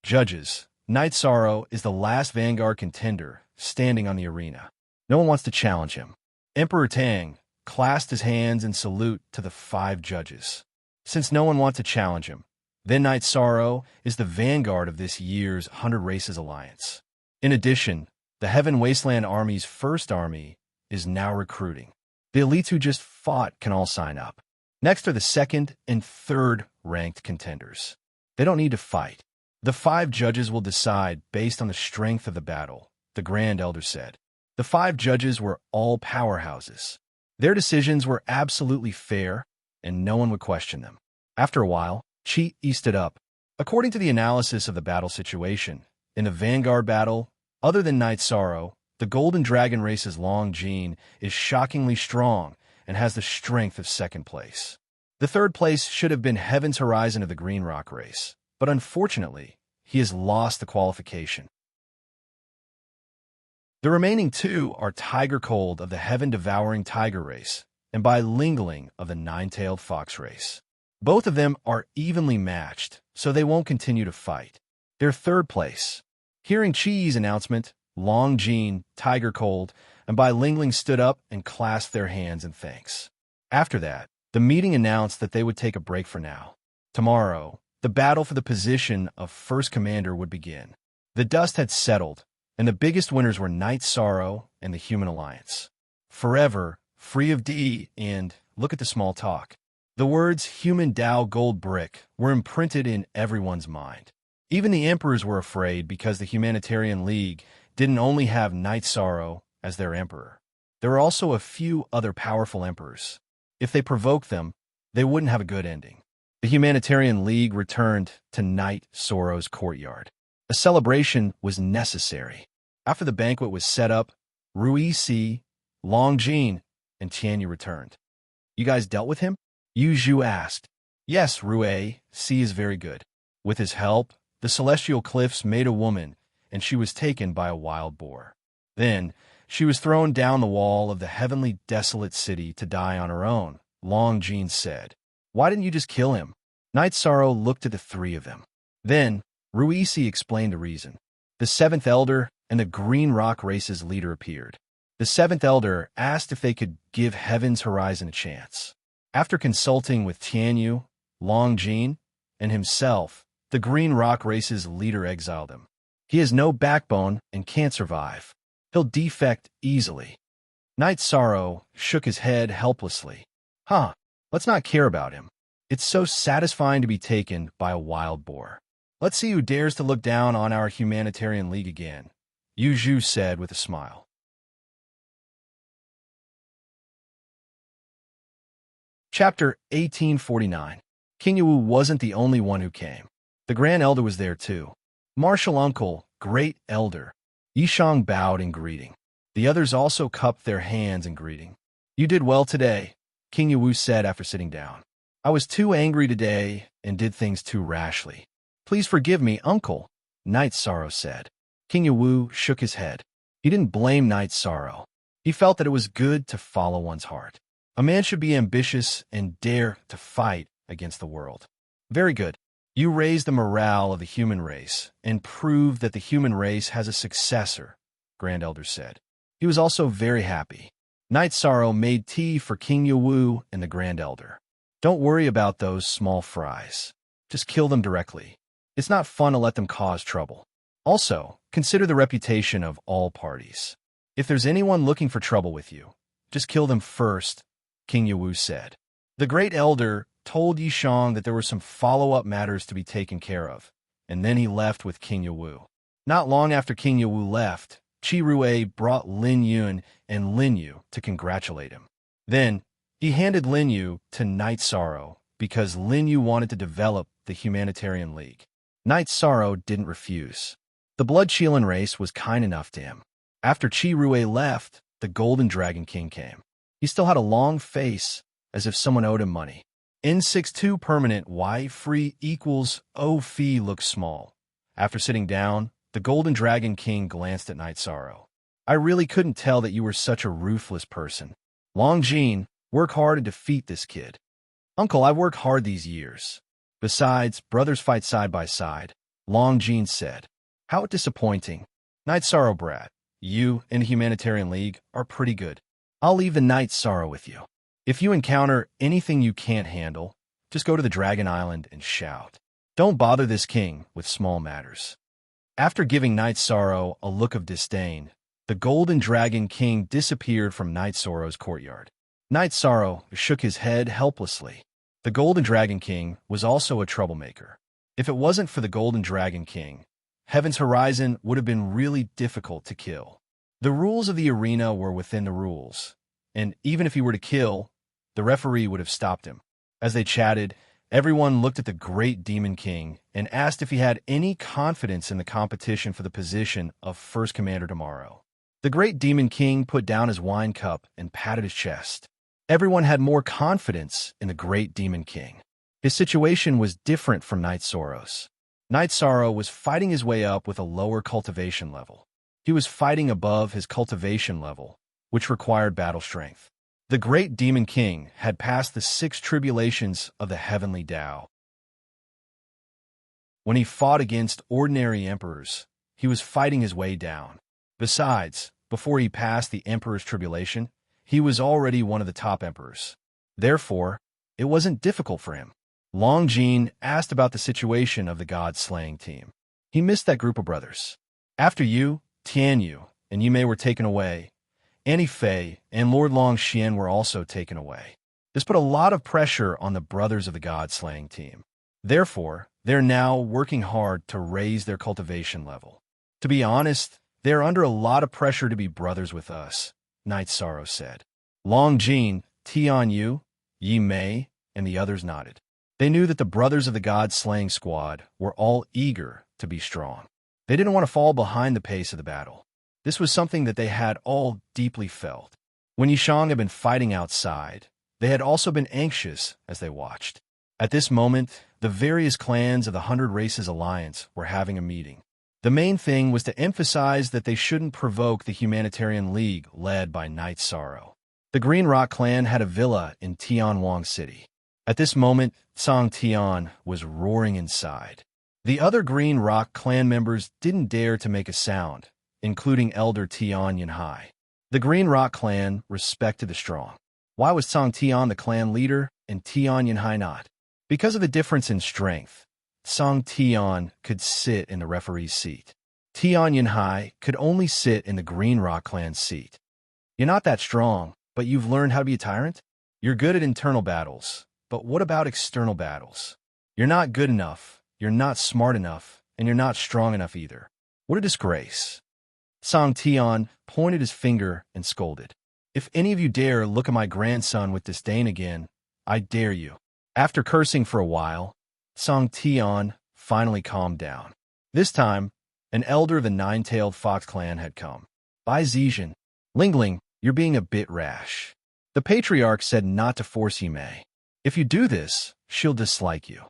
Judges, Knight Sorrow is the last Vanguard contender standing on the arena. No one wants to challenge him. Emperor Tang clasped his hands in salute to the 5 judges. Since no one wants to challenge him, then Knight Sorrow is the vanguard of this year's 100 Races Alliance. In addition, the Heaven Wasteland Army's first army is now recruiting. The elites who just fought can all sign up. Next are the 2nd and 3rd ranked contenders. They don't need to fight. The 5 judges will decide based on the strength of the battle, the Grand Elder said. The 5 judges were all powerhouses. Their decisions were absolutely fair, and no one would question them. After a while, Chi stood up. According to the analysis of the battle situation, in the Vanguard battle, other than Knight Sorrow, the Golden Dragon race's Long Jean is shockingly strong and has the strength of 2nd place. The 3rd place should have been Heaven's Horizon of the Green Rock race, but unfortunately, he has lost the qualification. The remaining 2 are Tiger Cold of the Heaven-Devouring Tiger race and Bai Lingling of the Nine-Tailed Fox race. Both of them are evenly matched, so they won't continue to fight. They're 3rd place. Hearing Chi's announcement, Long Jean, Tiger Cold, and Bai Lingling stood up and clasped their hands in thanks. After that, the meeting announced that they would take a break for now. Tomorrow, the battle for the position of First Commander would begin. The dust had settled, and the biggest winners were Knight Sorrow and the Human Alliance. Forever, free of D, and look at the small talk. The words Human Dao Gold Brick were imprinted in everyone's mind. Even the emperors were afraid because the Humanitarian League didn't only have Knight Sorrow as their emperor. There were also a few other powerful emperors. If they provoked them, they wouldn't have a good ending. The Humanitarian League returned to Knight Sorrow's courtyard. A celebration was necessary. After the banquet was set up, Rui Si, Long Jean, and Tianyu returned. You guys dealt with him? Yu Zhu asked. Yes, Rue Si is very good. With his help, the Celestial Cliffs made a woman, and she was taken by a wild boar. Then, she was thrown down the wall of the heavenly desolate city to die on her own, Long Jean said. Why didn't you just kill him? Knight Sorrow looked at the 3 of them. Then, Ruisi explained the reason. The 7th Elder and the Green Rock race's leader appeared. The 7th Elder asked if they could give Heaven's Horizon a chance. After consulting with Tianyu, Long Jean, and himself, the Green Rock race's leader exiled him. He has no backbone and can't survive. He'll defect easily. Knight Sorrow shook his head helplessly. Let's not care about him. It's so satisfying to be taken by a wild boar. Let's see who dares to look down on our Humanitarian League again, Yu Zhu said with a smile. Chapter 1849. King Yu wasn't the only one who came. The Grand Elder was there too. Martial Uncle, Great Elder. Yishang bowed in greeting. The others also cupped their hands in greeting. You did well today, King Yu said after sitting down. I was too angry today and did things too rashly. Please forgive me, Uncle, Night Sorrow said. King Yu shook his head. He didn't blame Night Sorrow. He felt that it was good to follow one's heart. A man should be ambitious and dare to fight against the world. Very good. You raised the morale of the human race and proved that the human race has a successor, Grand Elder said. He was also very happy. Night Sorrow made tea for King Yu and the Grand Elder. Don't worry about those small fries. Just kill them directly. It's not fun to let them cause trouble. Also, consider the reputation of all parties. If there's anyone looking for trouble with you, just kill them first, King Yu said. The Great Elder told Yishang that there were some follow-up matters to be taken care of, and then he left with King Yu. Not long after King Yu left, Qi Rui brought Lin Yun and Lin Yu to congratulate him. Then, he handed Lin Yu to Night Sorrow because Lin Yu wanted to develop the Humanitarian League. Night Sorrow didn't refuse. The Blood Shielan race was kind enough to him. After Qi Rui left, the Golden Dragon King came. He still had a long face, as if someone owed him money. N62 permanent Y free equals O fee looks small. After sitting down, the Golden Dragon King glanced at Night Sorrow. I really couldn't tell that you were such a ruthless person. Long Jean, work hard and defeat this kid. Uncle, I've worked hard these years. Besides, brothers fight side by side, Long Jean said. How disappointing. Night Sorrow brat, you and the Humanitarian League are pretty good. I'll leave the Night Sorrow with you. If you encounter anything you can't handle, just go to the Dragon Island and shout. Don't bother this king with small matters. After giving Night Sorrow a look of disdain, the Golden Dragon King disappeared from Night Sorrow's courtyard. Night Sorrow shook his head helplessly. The Golden Dragon King was also a troublemaker. If it wasn't for the Golden Dragon King, Heaven's Horizon would have been really difficult to kill. The rules of the arena were within the rules, and even if he were to kill, the referee would have stopped him. As they chatted, everyone looked at the Great Demon King and asked if he had any confidence in the competition for the position of First Commander tomorrow. The Great Demon King put down his wine cup and patted his chest. Everyone had more confidence in the Great Demon King. His situation was different from Night Sorrow's. Night Sorrow was fighting his way up with a lower cultivation level. He was fighting above his cultivation level, which required battle strength. The Great Demon King had passed the 6 tribulations of the Heavenly Tao. When he fought against ordinary emperors, he was fighting his way down. Besides, before he passed the Emperor's Tribulation, he was already one of the top emperors. Therefore, it wasn't difficult for him. Long Jean asked about the situation of the God-slaying team. He missed that group of brothers. After you, Tian Yu, and Yimei were taken away, Annie Fei and Lord Long Xian were also taken away. This put a lot of pressure on the brothers of the God-slaying team. Therefore, they're now working hard to raise their cultivation level. To be honest, they're under a lot of pressure to be brothers with us, Night Sorrow said. Long Jean, Tian Yu, Yi Mei, and the others nodded. They knew that the brothers of the God-slaying squad were all eager to be strong. They didn't want to fall behind the pace of the battle. This was something that they had all deeply felt. When Yishang had been fighting outside, they had also been anxious as they watched. At this moment, the various clans of the 100 Races Alliance were having a meeting. The main thing was to emphasize that they shouldn't provoke the Humanitarian League led by Night Sorrow. The Green Rock clan had a villa in Tianwang City. At this moment, Song Tian was roaring inside. The other Green Rock clan members didn't dare to make a sound, including Elder Tian Yunhai. The Green Rock clan respected the strong. Why was Song Tian the clan leader and Tian Yunhai not? Because of the difference in strength, Song Tian could sit in the referee's seat. Tian Yunhai could only sit in the Green Rock clan's seat. You're not that strong, but you've learned how to be a tyrant? You're good at internal battles, but what about external battles? You're not good enough, you're not smart enough, and you're not strong enough either. What a disgrace. Song Tian pointed his finger and scolded. If any of you dare look at my grandson with disdain again, I dare you. After cursing for a while, Song Tian finally calmed down. This time, an elder of the Nine-Tailed Fox clan had come. Bai Zizhen, Lingling, you're being a bit rash. The patriarch said not to force Yimei. If you do this, she'll dislike you.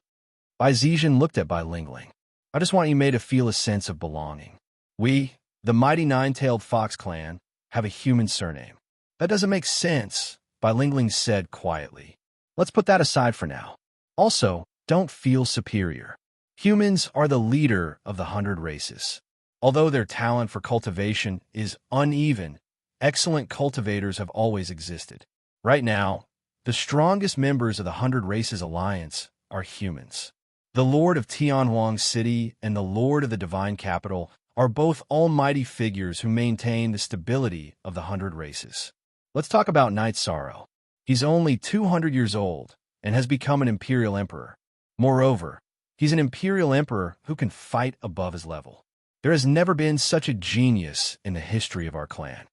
Bai Zizhen looked at Bai Lingling. I just want Yimei to feel a sense of belonging. We, the mighty Nine-Tailed Fox clan, have a human surname. That doesn't make sense, Bai Lingling said quietly. Let's put that aside for now. Also, don't feel superior. Humans are the leader of the 100 races. Although their talent for cultivation is uneven, excellent cultivators have always existed. Right now, the strongest members of the 100 Races Alliance are humans. The Lord of Tianhuang City and the Lord of the Divine Capital are both almighty figures who maintain the stability of the 100 races. Let's talk about Knight Sorrow. He's only 200 years old and has become an Imperial Emperor. Moreover, he's an Imperial Emperor who can fight above his level. There has never been such a genius in the history of our clan.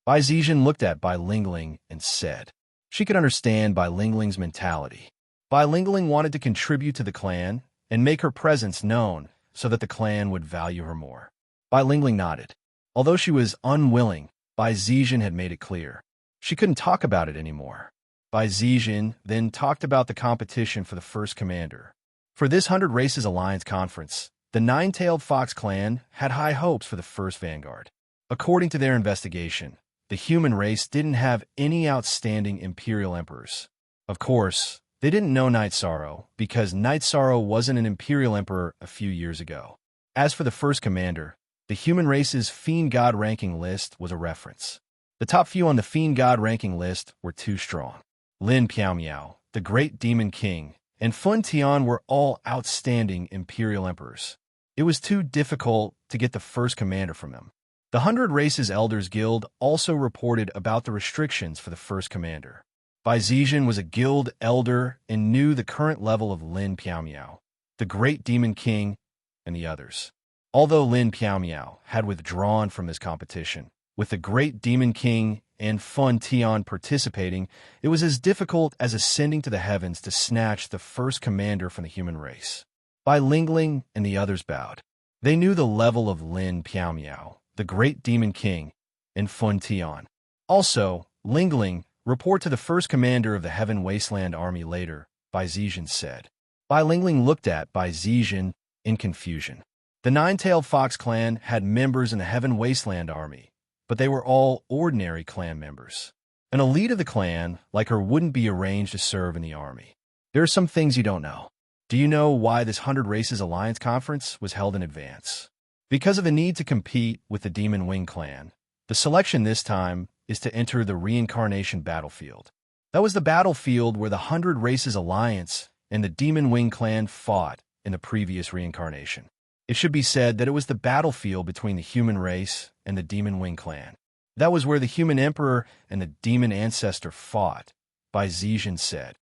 Bai Zizhen looked at Bai Lingling and said, she could understand Bai Lingling's mentality. Bai Lingling wanted to contribute to the clan and make her presence known so that the clan would value her more. Bai Lingling nodded. Although she was unwilling, Bai Zizhen had made it clear. She couldn't talk about it anymore. Bai Zizhen then talked about the competition for the first commander. For this 100 Races Alliance conference, the Nine-Tailed Fox clan had high hopes for the first vanguard. According to their investigation, the human race didn't have any outstanding Imperial Emperors. Of course, they didn't know Knight Sorrow because Knight Sorrow wasn't an Imperial Emperor a few years ago. As for the first commander, the human race's Fiend God ranking list was a reference. The top few on the Fiend God ranking list were too strong. Lin Piaomiao, the Great Demon King, and Fun Tian were all outstanding Imperial Emperors. It was too difficult to get the first commander from them. The 100 Races Elders Guild also reported about the restrictions for the first commander. Bai Zizhen was a guild elder and knew the current level of Lin Piaomiao, the Great Demon King, and the others. Although Lin Piaomiao had withdrawn from this competition, with the Great Demon King and Fun Tian participating, it was as difficult as ascending to the heavens to snatch the first commander from the human race. Bai Lingling and the others bowed. They knew the level of Lin Piaomiao, the Great Demon King, and Fun Tian. Also, Lingling, report to the first commander of the Heaven Wasteland Army later, Bai Zizhen said. Bai Lingling looked at Bai Zizhen in confusion. The Nine-Tailed Fox clan had members in the Heaven Wasteland Army, but they were all ordinary clan members. An elite of the clan, like her, wouldn't be arranged to serve in the army. There are some things you don't know. Do you know why this 100 Races Alliance conference was held in advance? Because of the need to compete with the Demon Wing clan. The selection this time is to enter the Reincarnation Battlefield. That was the battlefield where the 100 Races Alliance and the Demon Wing clan fought in the previous reincarnation. It should be said that it was the battlefield between the human race and the Demon Wing clan. That was where the human emperor and the demon ancestor fought, Bai Zizhen said.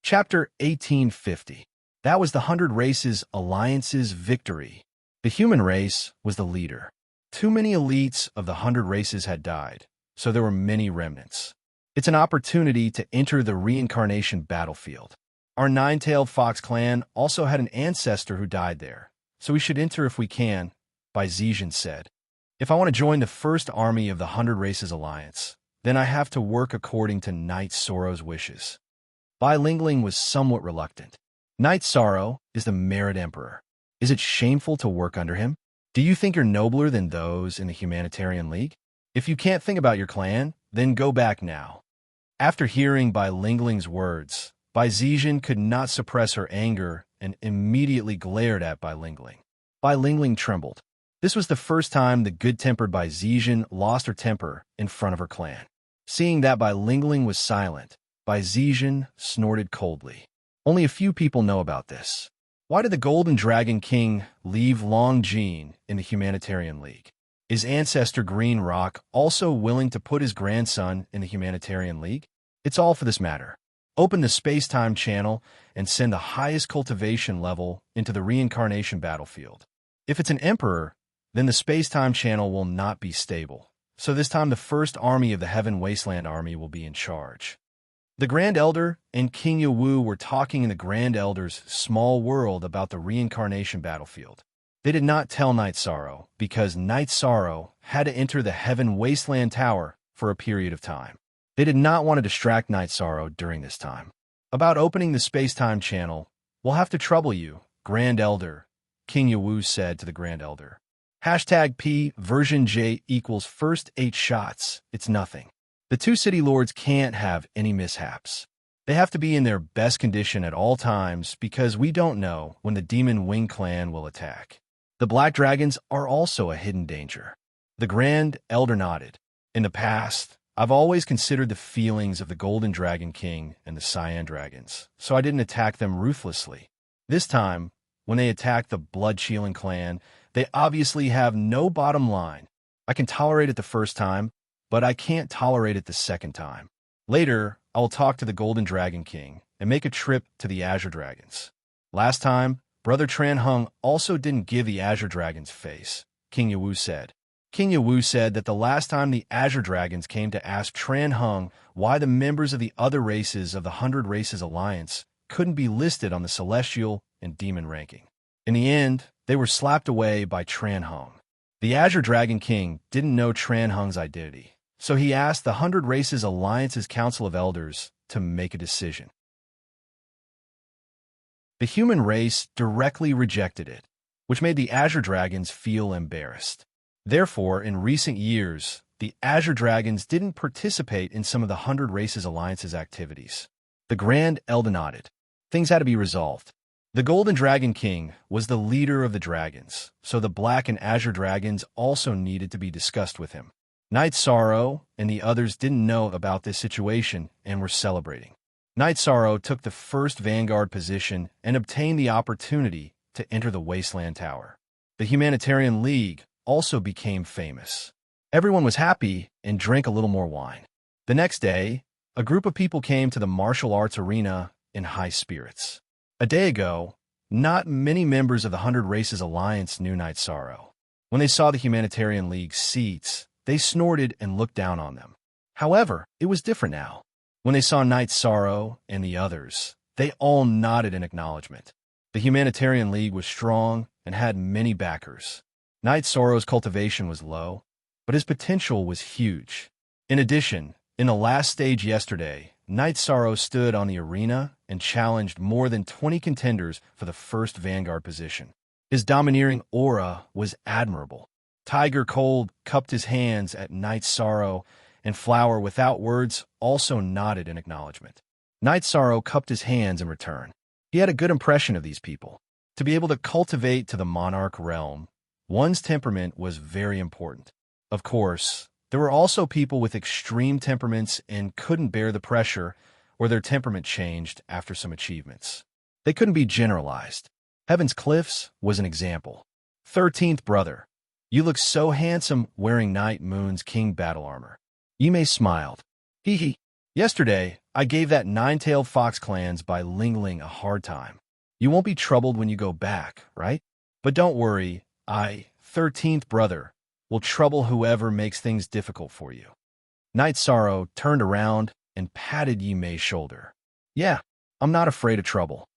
Chapter 1850. That was the 100 Races Alliance's victory. The human race was the leader. Too many elites of the 100 races had died, so there were many remnants. It's an opportunity to enter the reincarnation battlefield. Our Nine-Tailed Fox clan also had an ancestor who died there, so we should enter if we can, Bai Zizhen said. If I want to join the first army of the 100 Races Alliance, then I have to work according to Knight Sorrow's wishes. Bai Lingling was somewhat reluctant. Knight Sorrow is the Myriad Emperor. Is it shameful to work under him? Do you think you're nobler than those in the Humanitarian League? If you can't think about your clan, then go back now. After hearing Bai Lingling's words, Bai Zizhen could not suppress her anger and immediately glared at Bai Lingling. Bai Lingling trembled. This was the first time the good-tempered Bai Zizhen lost her temper in front of her clan. Seeing that Bai Lingling was silent, Bai Zizhen snorted coldly. Only a few people know about this. Why did the Golden Dragon King leave Long Jean in the Humanitarian League? Is Ancestor Green Rock also willing to put his grandson in the Humanitarian League? It's all for this matter. Open the space-time channel and send the highest cultivation level into the reincarnation battlefield. If it's an emperor, then the space-time channel will not be stable. So this time the first army of the Heaven Wasteland Army will be in charge. The Grand Elder and King Yawu were talking in the Grand Elder's small world about the reincarnation battlefield. They did not tell Night Sorrow because Night Sorrow had to enter the Heaven Wasteland Tower for a period of time. They did not want to distract Night Sorrow during this time. About opening the space-time channel, we'll have to trouble you, Grand Elder, King Yawu said to the Grand Elder. #P version J equals first 8 shots, it's nothing. The two city lords can't have any mishaps. They have to be in their best condition at all times because we don't know when the Demon Wing clan will attack. The Black Dragons are also a hidden danger. The Grand Elder nodded. In the past, I've always considered the feelings of the Golden Dragon King and the Cyan Dragons, so I didn't attack them ruthlessly. This time, when they attack the Blood-Shielding clan, they obviously have no bottom line. I can tolerate it the first time, but I can't tolerate it the second time. Later, I will talk to the Golden Dragon King and make a trip to the Azure Dragons. Last time, Brother Tran Hung also didn't give the Azure Dragons face, King Yawu said. King Yawu said that the last time the Azure Dragons came to ask Tran Hung why the members of the other races of the 100 Races Alliance couldn't be listed on the Celestial and Demon ranking. In the end, they were slapped away by Tran Hung. The Azure Dragon King didn't know Tran Hung's identity, so he asked the 100 Races Alliance's Council of Elders to make a decision. The human race directly rejected it, which made the Azure Dragons feel embarrassed. Therefore, in recent years, the Azure Dragons didn't participate in some of the 100 Races Alliance's activities. The Grand Elder nodded. Things had to be resolved. The Golden Dragon King was the leader of the dragons, so the Black and Azure Dragons also needed to be discussed with him. Night Sorrow and the others didn't know about this situation and were celebrating. Night Sorrow took the first vanguard position and obtained the opportunity to enter the Wasteland Tower. The Humanitarian League also became famous. Everyone was happy and drank a little more wine. The next day, a group of people came to the martial arts arena in high spirits. A day ago, not many members of the 100 Races Alliance knew Night Sorrow. When they saw the Humanitarian League's seats, they snorted and looked down on them. However, it was different now. When they saw Night Sorrow and the others, they all nodded in acknowledgement. The Humanitarian League was strong and had many backers. Night Sorrow's cultivation was low, but his potential was huge. In addition, in the last stage yesterday, Night Sorrow stood on the arena and challenged more than 20 contenders for the first vanguard position. His domineering aura was admirable. Tiger Cold cupped his hands at Night Sorrow, and Flower Without Words also nodded in acknowledgement. Night Sorrow cupped his hands in return. He had a good impression of these people. To be able to cultivate to the monarch realm, one's temperament was very important. Of course, there were also people with extreme temperaments and couldn't bear the pressure, or their temperament changed after some achievements. They couldn't be generalized. Heaven's Cliffs was an example. 13th brother, you look so handsome wearing Night Moon's king battle armor. Yimei smiled. Hee hee. Yesterday, I gave that nine-tailed fox clans by Ling Ling a hard time. You won't be troubled when you go back, right? But don't worry, 13th brother, will trouble whoever makes things difficult for you. Night Sorrow turned around and patted Yimei's shoulder. Yeah, I'm not afraid of trouble.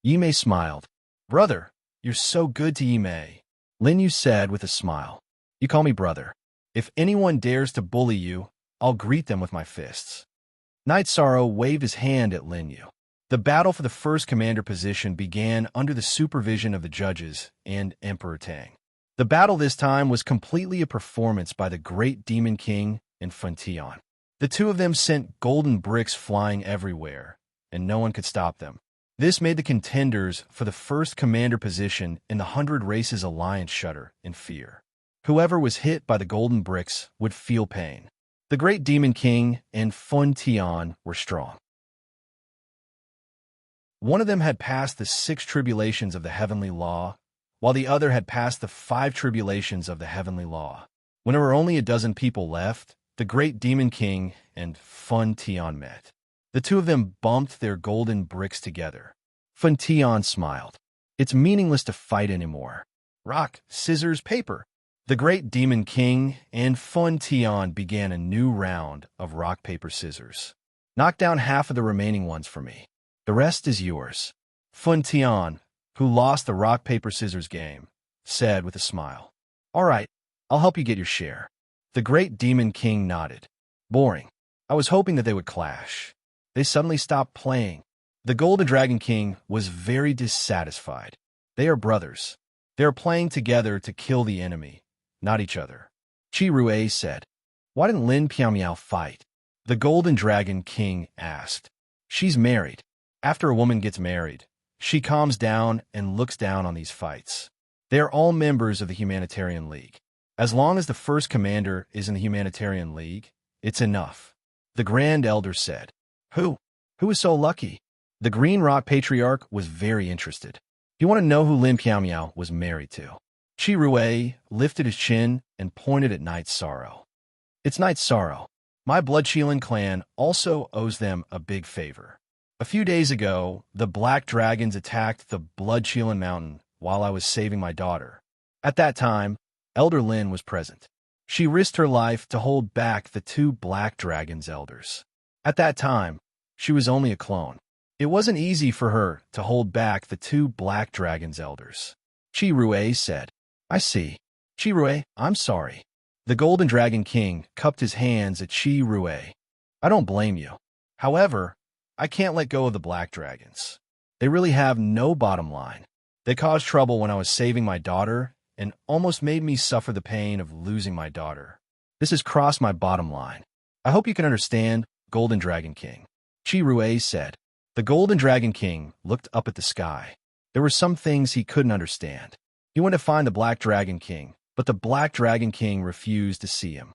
Yimei smiled. Brother, you're so good to Yimei, Lin Yu said with a smile. You call me brother. If anyone dares to bully you, I'll greet them with my fists. Night Sorrow waved his hand at Lin Yu. The battle for the first commander position began under the supervision of the judges and Emperor Tang. The battle this time was completely a performance by the Great Demon King and Funtion. The two of them sent golden bricks flying everywhere, and no one could stop them. This made the contenders for the first commander position in the 100 Races Alliance shudder in fear. Whoever was hit by the golden bricks would feel pain. The Great Demon King and Funtion were strong. One of them had passed the 6 tribulations of the heavenly law, while the other had passed the 5 tribulations of the heavenly law. When there were only a dozen people left, the Great Demon King and Funtion met. The two of them bumped their golden bricks together. Funtion smiled. It's meaningless to fight anymore. Rock, scissors, paper. The great demon king and Fun Tian began a new round of rock, paper, scissors. Knock down half of the remaining ones for me. The rest is yours. Fun Tian, who lost the rock, paper, scissors game, said with a smile. All right, I'll help you get your share. The great demon king nodded. Boring. I was hoping that they would clash. They suddenly stopped playing. The Golden Dragon King was very dissatisfied. They are brothers. They are playing together to kill the enemy, not each other. Chi Rui said. Why didn't Lin Piao fight? The Golden Dragon King asked. She's married. After a woman gets married, she calms down and looks down on these fights. They are all members of the Humanitarian League. As long as the first commander is in the Humanitarian League, it's enough. The Grand Elder said. Who? Who is so lucky? The Green Rock Patriarch was very interested. He wanted to know who Lin Piao was married to. Chi Rui lifted his chin and pointed at Night Sorrow. It's Night Sorrow. My Bloodshielan clan also owes them a big favor. A few days ago, the Black Dragons attacked the Bloodshielan Mountain while I was saving my daughter. At that time, Elder Lin was present. She risked her life to hold back the two Black Dragons' elders. At that time, she was only a clone. It wasn't easy for her to hold back the two Black Dragons' elders. Chi Rui said. I see. Chi Rui, I'm sorry. The Golden Dragon King cupped his hands at Chi Rui. I don't blame you. However, I can't let go of the Black Dragons. They really have no bottom line. They caused trouble when I was saving my daughter and almost made me suffer the pain of losing my daughter. This has crossed my bottom line. I hope you can understand, Golden Dragon King. Chi Rui said. The Golden Dragon King looked up at the sky. There were some things he couldn't understand. He went to find the Black Dragon King, but the Black Dragon King refused to see him.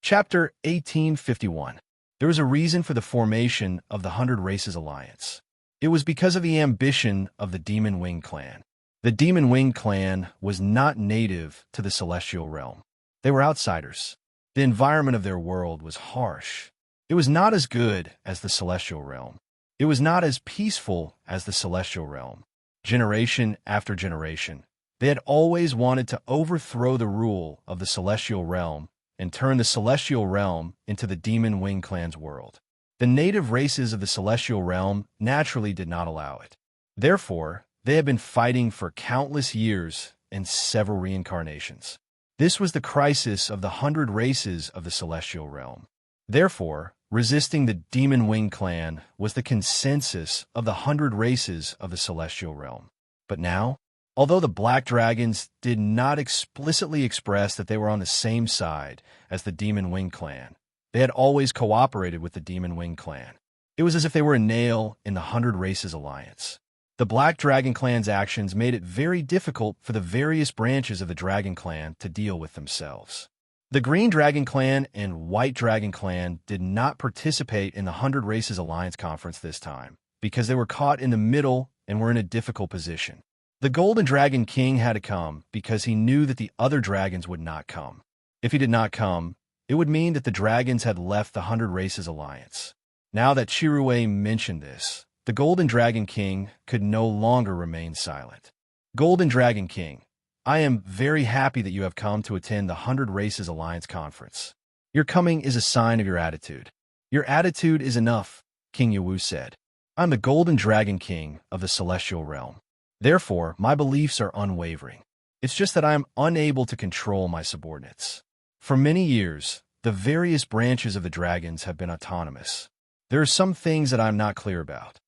Chapter 1851. There was a reason for the formation of the 100 Races Alliance. It was because of the ambition of the Demon Wing clan. The Demon Wing clan was not native to the Celestial Realm. They were outsiders. The environment of their world was harsh. It was not as good as the Celestial Realm. It was not as peaceful as the Celestial Realm. Generation after generation, they had always wanted to overthrow the rule of the Celestial Realm and turn the Celestial Realm into the Demon Wing clan's world. The native races of the Celestial Realm naturally did not allow it. Therefore, they had been fighting for countless years and several reincarnations. This was the crisis of the 100 races of the Celestial Realm. Therefore, resisting the Demon Wing clan was the consensus of the 100 races of the Celestial Realm. But now, although the Black Dragons did not explicitly express that they were on the same side as the Demon Wing clan, they had always cooperated with the Demon Wing clan. It was as if they were a nail in the 100 Races Alliance. The Black Dragon clan's actions made it very difficult for the various branches of the Dragon clan to deal with themselves. The Green Dragon clan and White Dragon clan did not participate in the 100 Races Alliance conference this time because they were caught in the middle and were in a difficult position. The Golden Dragon King had to come because he knew that the other dragons would not come. If he did not come, it would mean that the dragons had left the 100 Races Alliance. Now that Chi Rui mentioned this, the Golden Dragon King could no longer remain silent. Golden Dragon King, I am very happy that you have come to attend the 100 Races Alliance conference. Your coming is a sign of your attitude. Your attitude is enough, King Yawu said. I'm the Golden Dragon King of the Celestial Realm. Therefore, my beliefs are unwavering. It's just that I am unable to control my subordinates. For many years, the various branches of the dragons have been autonomous. There are some things that I'm not clear about.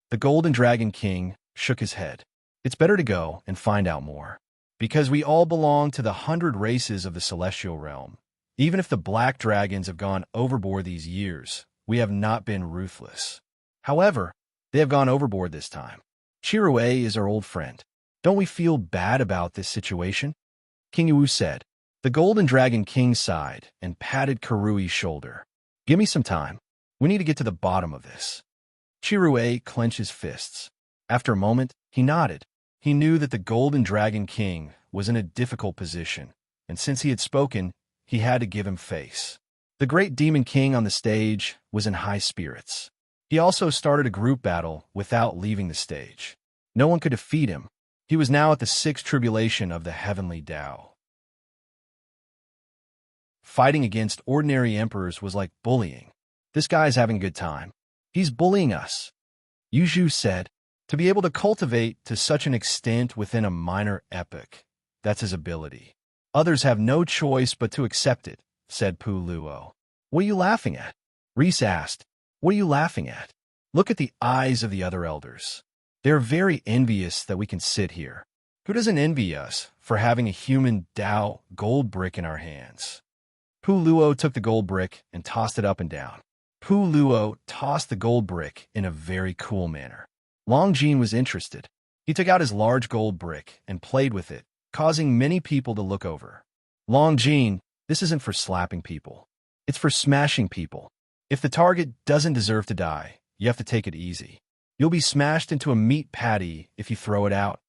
The Golden Dragon King shook his head. It's better to go and find out more. Because we all belong to the 100 races of the Celestial Realm. Even if the Black Dragons have gone overboard these years, we have not been ruthless. However, they have gone overboard this time. Chi Rui is our old friend. Don't we feel bad about this situation? King Yawu said. The Golden Dragon King sighed and patted Karui's shoulder. Give me some time. We need to get to the bottom of this. Chi Rui clenched his fists. After a moment, he nodded. He knew that the Golden Dragon King was in a difficult position, and since he had spoken, he had to give him face. The great Demon King on the stage was in high spirits. He also started a group battle without leaving the stage. No one could defeat him. He was now at the sixth tribulation of the heavenly Tao. Fighting against ordinary emperors was like bullying. This guy's having a good time. He's bullying us, Yu Zhu said. To be able to cultivate to such an extent within a minor epoch, that's his ability. Others have no choice but to accept it, said Pu Luo. What are you laughing at? Reese asked. What are you laughing at? Look at the eyes of the other elders. They're very envious that we can sit here. Who doesn't envy us for having a human Tao gold brick in our hands? Pu Luo took the gold brick and tossed it up and down. Pu Luo tossed the gold brick in a very cool manner. Long Jin was interested. He took out his large gold brick and played with it, causing many people to look over. Long Jin, this isn't for slapping people. It's for smashing people. If the target doesn't deserve to die, you have to take it easy. You'll be smashed into a meat patty if you throw it out,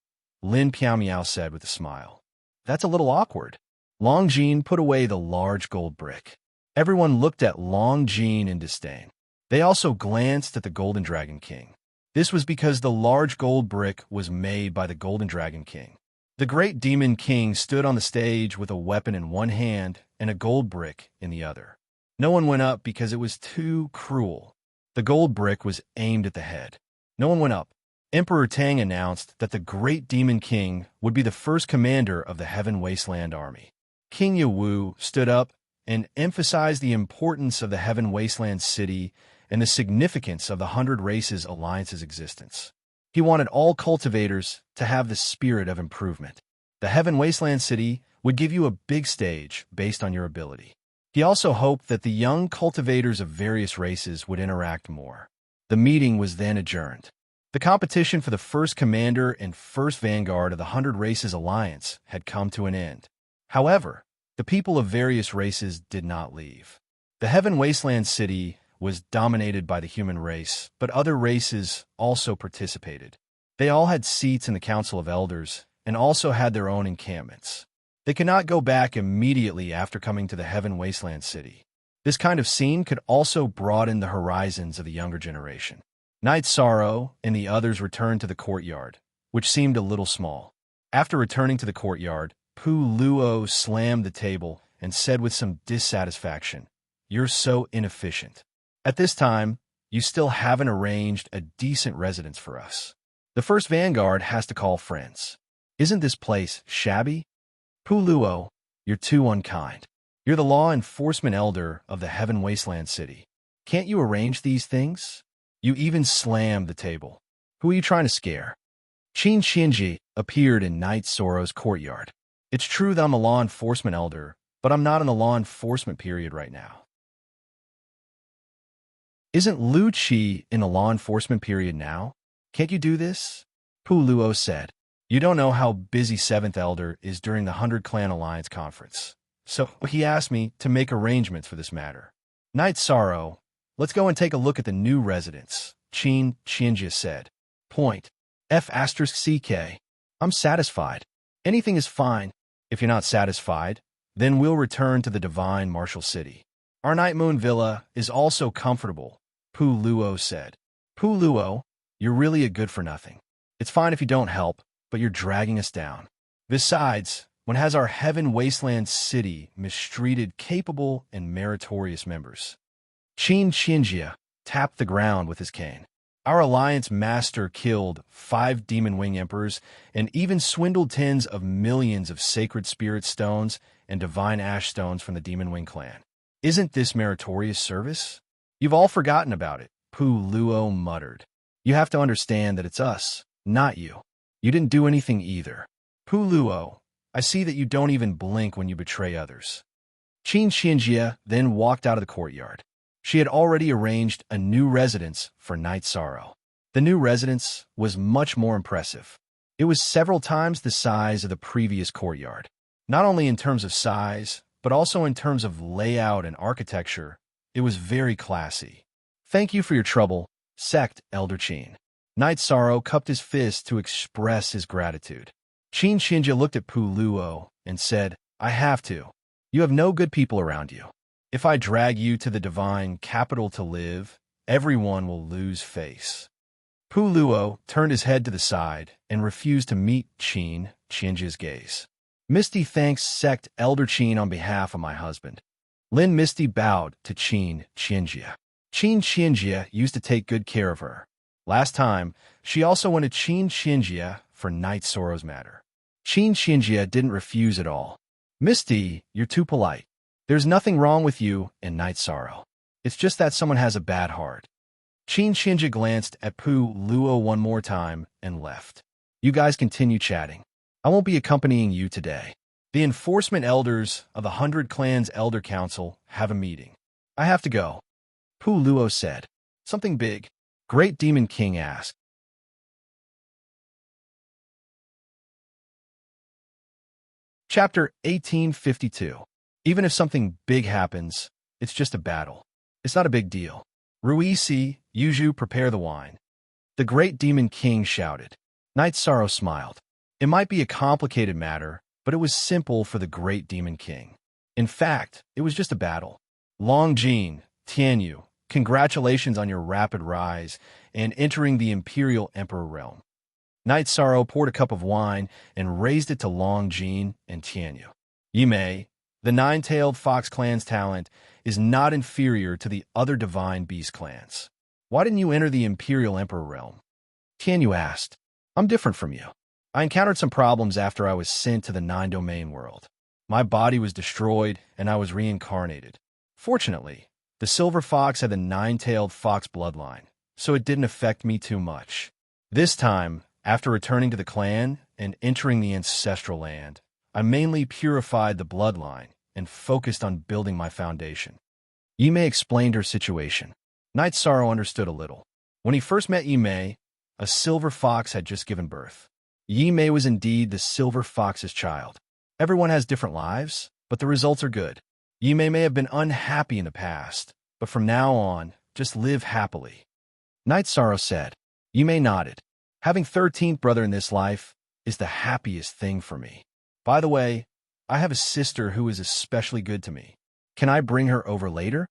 Lin Piao said with a smile. That's a little awkward. Long Jin put away the large gold brick. Everyone looked at Long Jin in disdain. They also glanced at the Golden Dragon King. This was because the large gold brick was made by the Golden Dragon King. The great demon king stood on the stage with a weapon in one hand and a gold brick in the other. No one went up because it was too cruel. The gold brick was aimed at the head. No one went up. Emperor Tang announced that the great demon king would be the first commander of the Heaven Wasteland army. King Yawu stood up and emphasized the importance of the Heaven Wasteland city and the significance of the 100 Races Alliance's existence. He wanted all cultivators to have the spirit of improvement. The Heaven Wasteland city would give you a big stage based on your ability. He also hoped that the young cultivators of various races would interact more. The meeting was then adjourned. The competition for the first commander and first vanguard of the 100 Races Alliance had come to an end. However, the people of various races did not leave. The Heaven Wasteland city was dominated by the human race, but other races also participated. They all had seats in the Council of Elders and also had their own encampments. They could not go back immediately after coming to the Heaven Wasteland city. This kind of scene could also broaden the horizons of the younger generation. Night Sorrow and the others returned to the courtyard, which seemed a little small. After returning to the courtyard, Pu Luo slammed the table and said with some dissatisfaction, "You're so inefficient. At this time, you still haven't arranged a decent residence for us. The first vanguard has to call friends. Isn't this place shabby? Pu Luo, you're too unkind. You're the law enforcement elder of the Heaven Wasteland city. Can't you arrange these things? You even slammed the table. Who are you trying to scare?" Qin Xinji appeared in Night Sorrow's courtyard. "It's true that I'm a law enforcement elder, but I'm not in the law enforcement period right now." "Isn't Lu Qi in the law enforcement period now? Can't you do this?" Pu Luo said. "You don't know how busy 7th Elder is during the 100 Clan Alliance conference. So he asked me to make arrangements for this matter." "Night Sorrow, let's go and take a look at the new residence," Qin Xinji said. Point. F*CK. I'm satisfied. Anything is fine. If you're not satisfied, then we'll return to the Divine Martial City. Our Night Moon Villa is also comfortable, Pu Luo said. "Pu Luo, you're really a good-for-nothing. It's fine if you don't help, but you're dragging us down. Besides, one has our Heaven Wasteland city mistreated capable and meritorious members." Qin Xinjia tapped the ground with his cane. "Our Alliance Master killed 5 Demon Wing Emperors and even swindled tens of millions of Sacred Spirit Stones and Divine Ash Stones from the Demon Wing clan. Isn't this meritorious service? You've all forgotten about it," Pu Luo muttered. "You have to understand that it's us, not you. You didn't do anything either. Pu Luo, I see that you don't even blink when you betray others." Qin Xinjia then walked out of the courtyard. She had already arranged a new residence for Night Sorrow. The new residence was much more impressive. It was several times the size of the previous courtyard. Not only in terms of size, but also in terms of layout and architecture, it was very classy. "Thank you for your trouble, Sect Elder Qin." Night Sorrow cupped his fist to express his gratitude. Qin Xinjia looked at Pu Luo and said, "I have to. You have no good people around you. If I drag you to the divine capital to live, everyone will lose face." Luo turned his head to the side and refused to meet Qianjia's gaze. Misty thanks sect Elder Qin on behalf of my husband. Lin Misty bowed to Qianjia. Qianjia used to take good care of her. Last time, she also went to Qianjia for Night Sorrow's matter. Qianjia didn't refuse at all. Misty, you're too polite. There's nothing wrong with you and Night Sorrow. It's just that someone has a bad heart. Qianjia glanced at Luo one more time and left. You guys continue chatting. I won't be accompanying you today. The enforcement elders of the 100 Clans Elder Council have a meeting. I have to go. Luo said. Something big? Great Demon King asked. Chapter 1852. Even if something big happens, it's just a battle. It's not a big deal. Ruisi, Yuju, prepare the wine. The Great Demon King shouted. Night Sorrow smiled. It might be a complicated matter, but it was simple for the Great Demon King. In fact, it was just a battle. Longjin, Tianyu, congratulations on your rapid rise and entering the Imperial Emperor realm. Night Sorrow poured a cup of wine and raised it to Longjin and Tianyu. Yimei, the Nine-Tailed Fox clan's talent is not inferior to the other Divine Beast clans. Why didn't you enter the Imperial Emperor realm? Tianyu asked. I'm different from you. I encountered some problems after I was sent to the Nine-Domain world. My body was destroyed and I was reincarnated. Fortunately, the Silver Fox had the Nine-Tailed Fox bloodline, so it didn't affect me too much. This time, after returning to the clan and entering the ancestral land, I mainly purified the bloodline and focused on building my foundation. Yimei explained her situation. Night Sorrow understood a little. When he first met Yimei, a silver fox had just given birth. Yimei was indeed the silver fox's child. Everyone has different lives, but the results are good. Yimei may have been unhappy in the past, but from now on, just live happily. Night Sorrow said. Yimei nodded. Having 13th brother in this life is the happiest thing for me. By the way, I have a sister who is especially good to me. Can I bring her over later?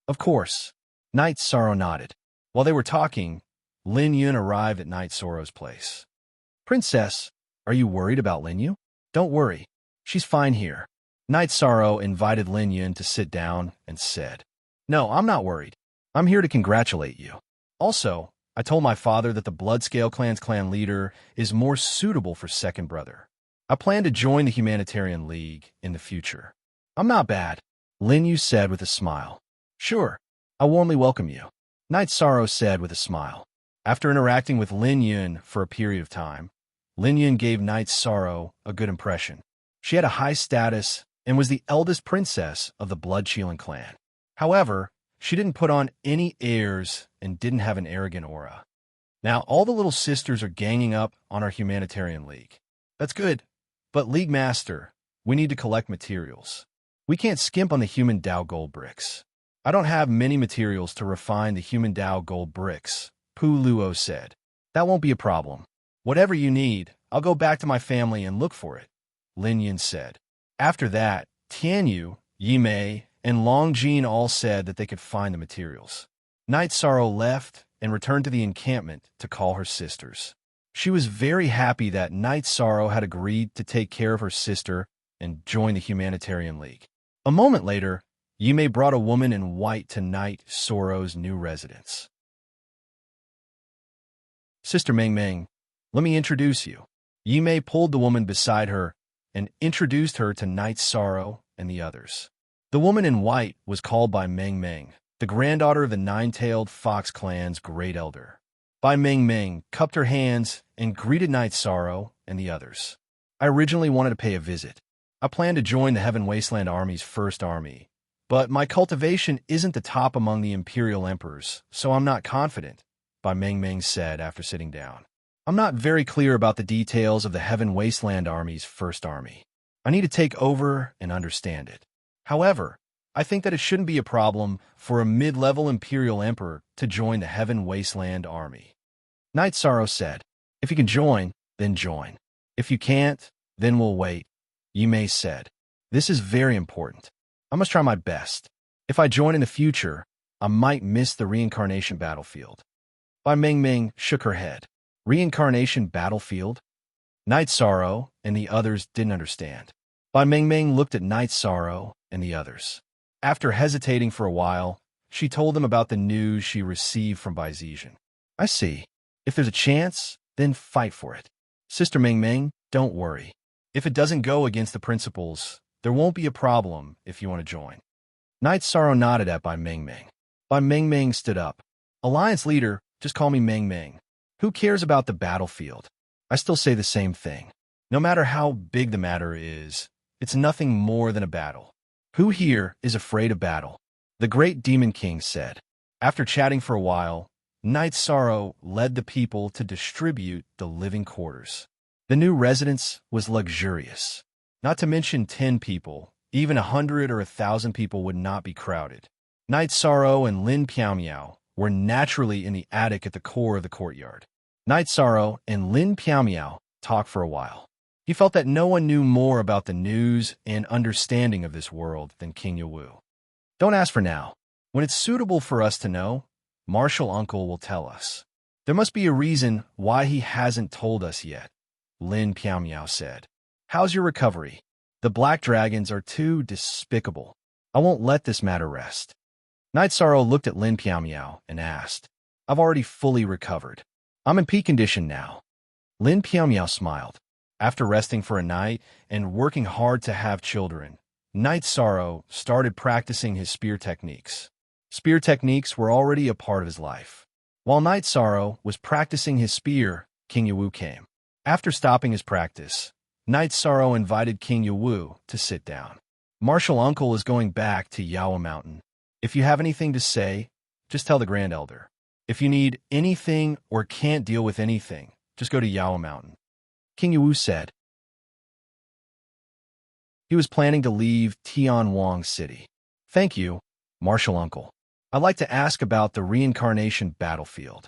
Of course. Night Sorrow nodded. While they were talking, Lin Yun arrived at Night Sorrow's place. Princess, are you worried about Lin Yun? Don't worry. She's fine here. Night Sorrow invited Lin Yun to sit down and said, No, I'm not worried. I'm here to congratulate you. Also, I told my father that the Bloodscale Clan's clan leader is more suitable for second brother. I plan to join the Humanitarian League in the future. I'm not bad, Lin Yun said with a smile. Sure, I warmly welcome you, Night Sorrow said with a smile. After interacting with Lin Yun for a period of time, Lin Yun gave Night Sorrow a good impression. She had a high status and was the eldest princess of the Bloodshielding clan. However, she didn't put on any airs and didn't have an arrogant aura. Now, all the little sisters are ganging up on our Humanitarian League. That's good, but League Master, we need to collect materials. We can't skimp on the human Dao gold bricks. I don't have many materials to refine the human Dao gold bricks, Luo said. That won't be a problem. Whatever you need, I'll go back to my family and look for it, Lin Yun said. After that, Tianyu, Yimei, and Longjin all said that they could find the materials. Night Sorrow left and returned to the encampment to call her sisters. She was very happy that Night Sorrow had agreed to take care of her sister and join the Humanitarian League. A moment later, Yimei brought a woman in white to Night Sorrow's new residence. Sister Meng Meng, let me introduce you. Yimei pulled the woman beside her and introduced her to Night Sorrow and the others. The woman in white was called by Meng Meng, the granddaughter of the Nine-Tailed Fox clan's great elder. Bai Meng Meng cupped her hands and greeted Night Sorrow and the others. I originally wanted to pay a visit. I planned to join the Heaven Wasteland Army's first army, but my cultivation isn't the top among the Imperial Emperors, so I'm not confident, Bai Meng Meng said after sitting down. I'm not very clear about the details of the Heaven Wasteland Army's first army. I need to take over and understand it. However, I think that it shouldn't be a problem for a mid-level Imperial Emperor to join the Heaven Wasteland Army. Night Sorrow said, If you can join, then join. If you can't, then we'll wait, Yimei said. This is very important. I must try my best. If I join in the future, I might miss the reincarnation battlefield. Bai Mingming shook her head. Reincarnation battlefield? Night Sorrow and the others didn't understand. Bai Mingming looked at Night Sorrow and the others. After hesitating for a while, she told them about the news she received from Bai Zijian. I see. If there's a chance, then fight for it. Sister Mingming, don't worry. If it doesn't go against the principles, there won't be a problem if you want to join. Night Sorrow nodded at Bai Mingming. Bai Mingming stood up. Alliance leader, just call me Mingming. Who cares about the battlefield? I still say the same thing. No matter how big the matter is, it's nothing more than a battle. Who here is afraid of battle? The great Demon King said. After chatting for a while, Night Sorrow led the people to distribute the living quarters. The new residence was luxurious. Not to mention 10 people, even 100 or 1,000 people would not be crowded. Night Sorrow and Lin Piaomiao were naturally in the attic at the core of the courtyard. Night Sorrow and Lin Piaomiao talked for a while. He felt that no one knew more about the news and understanding of this world than King Yawu. Don't ask for now. When it's suitable for us to know, Martial Uncle will tell us. There must be a reason why he hasn't told us yet, Lin Piaomiao said. How's your recovery? The Black Dragons are too despicable. I won't let this matter rest. Night Sorrow looked at Lin Piaomiao and asked, I've already fully recovered. I'm in peak condition now. Lin Piaomiao smiled. After resting for a night and working hard to have children, Night Sorrow started practicing his spear techniques. Spear techniques were already a part of his life. While Night Sorrow was practicing his spear, King Yawu came. After stopping his practice, Night Sorrow invited King Yawu to sit down. Martial Uncle is going back to Yawa Mountain. If you have anything to say, just tell the Grand Elder. If you need anything or can't deal with anything, just go to Yawa Mountain. King Yawu said. He was planning to leave Tianwang City. Thank you, Martial Uncle. I'd like to ask about the reincarnation battlefield.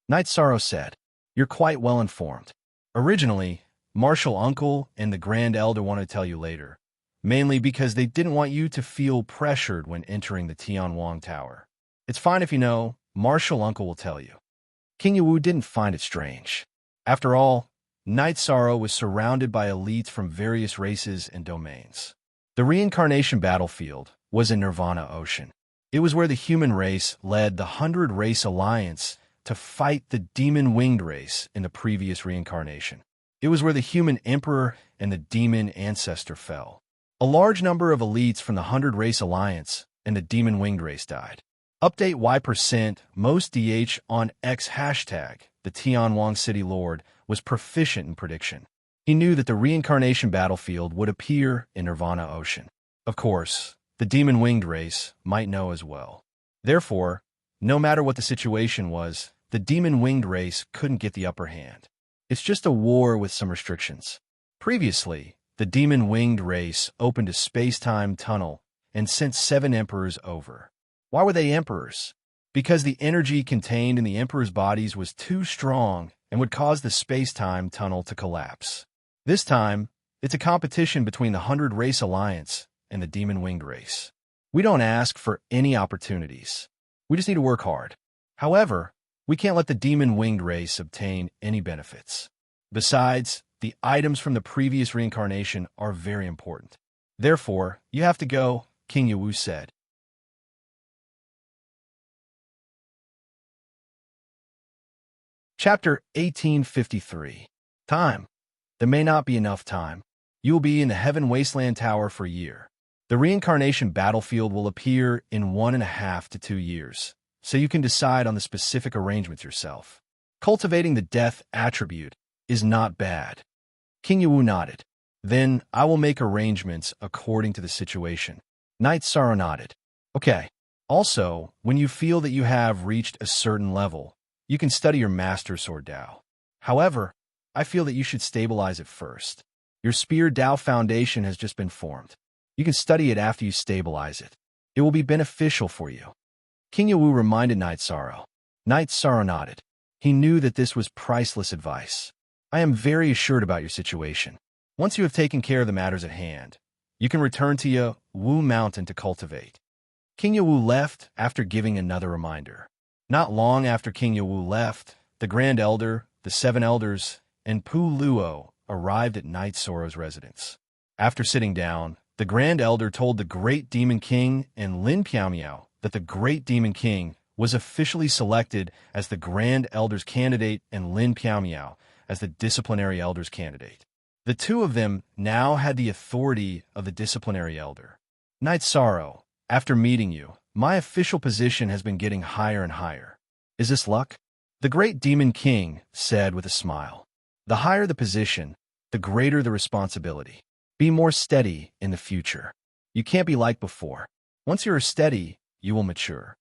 Night Sorrow said, You're quite well informed. Originally, Martial Uncle and the Grand Elder wanted to tell you later, mainly because they didn't want you to feel pressured when entering the Tianwang Tower. It's fine if you know, Martial Uncle will tell you. King Yawu didn't find it strange. After all, Night Sorrow was surrounded by elites from various races and domains. The reincarnation battlefield was in Nirvana Ocean. It was where the human race led the 100 Race Alliance to fight the demon-winged race in the previous reincarnation. It was where the human emperor and the demon ancestor fell. A large number of elites from the 100 Race Alliance and the demon-winged race died. Update Y% most DH on X hashtag. The Tianwang City Lord was proficient in prediction. He knew that the reincarnation battlefield would appear in Nirvana Ocean. Of course, the demon-winged race might know as well. Therefore, no matter what the situation was, the demon-winged race couldn't get the upper hand. It's just a war with some restrictions. Previously, the demon-winged race opened a space-time tunnel and sent 7 emperors over. Why were they emperors? Because the energy contained in the emperors' bodies was too strong and would cause the space-time tunnel to collapse. This time, it's a competition between the 100 Race Alliance and the demon-winged race. We don't ask for any opportunities. We just need to work hard. However, we can't let the demon-winged race obtain any benefits. Besides, the items from the previous reincarnation are very important. Therefore, you have to go, King Yawu said. Chapter 1853. Time. There may not be enough time. You will be in the Heaven Wasteland Tower for a year. The reincarnation battlefield will appear in 1.5 to 2 years, so you can decide on the specific arrangements yourself. Cultivating the death attribute is not bad. King Yawu nodded. Then I will make arrangements according to the situation. Night Sorrow nodded. Okay. Also, when you feel that you have reached a certain level, you can study your Master Sword Dao. However, I feel that you should stabilize it first. Your Spear Dao Foundation has just been formed. You can study it after you stabilize it. It will be beneficial for you. King Yawu reminded Night Sorrow. Night Sorrow nodded. He knew that this was priceless advice. I am very assured about your situation. Once you have taken care of the matters at hand, you can return to Yawu Mountain to cultivate. King Yawu left after giving another reminder. Not long after King Yawu left, the Grand Elder, the Seven Elders, and Pu Luo arrived at Night Sorrow's residence. After sitting down, the Grand Elder told the Great Demon King and Lin Piao that the Great Demon King was officially selected as the Grand Elder's candidate and Lin Piao as the Disciplinary Elder's candidate. The two of them now had the authority of the Disciplinary Elder. Night Sorrow, after meeting you, my official position has been getting higher and higher. Is this luck? The Great Demon King said with a smile. The higher the position, the greater the responsibility. Be more steady in the future. You can't be like before. Once you are steady, you will mature.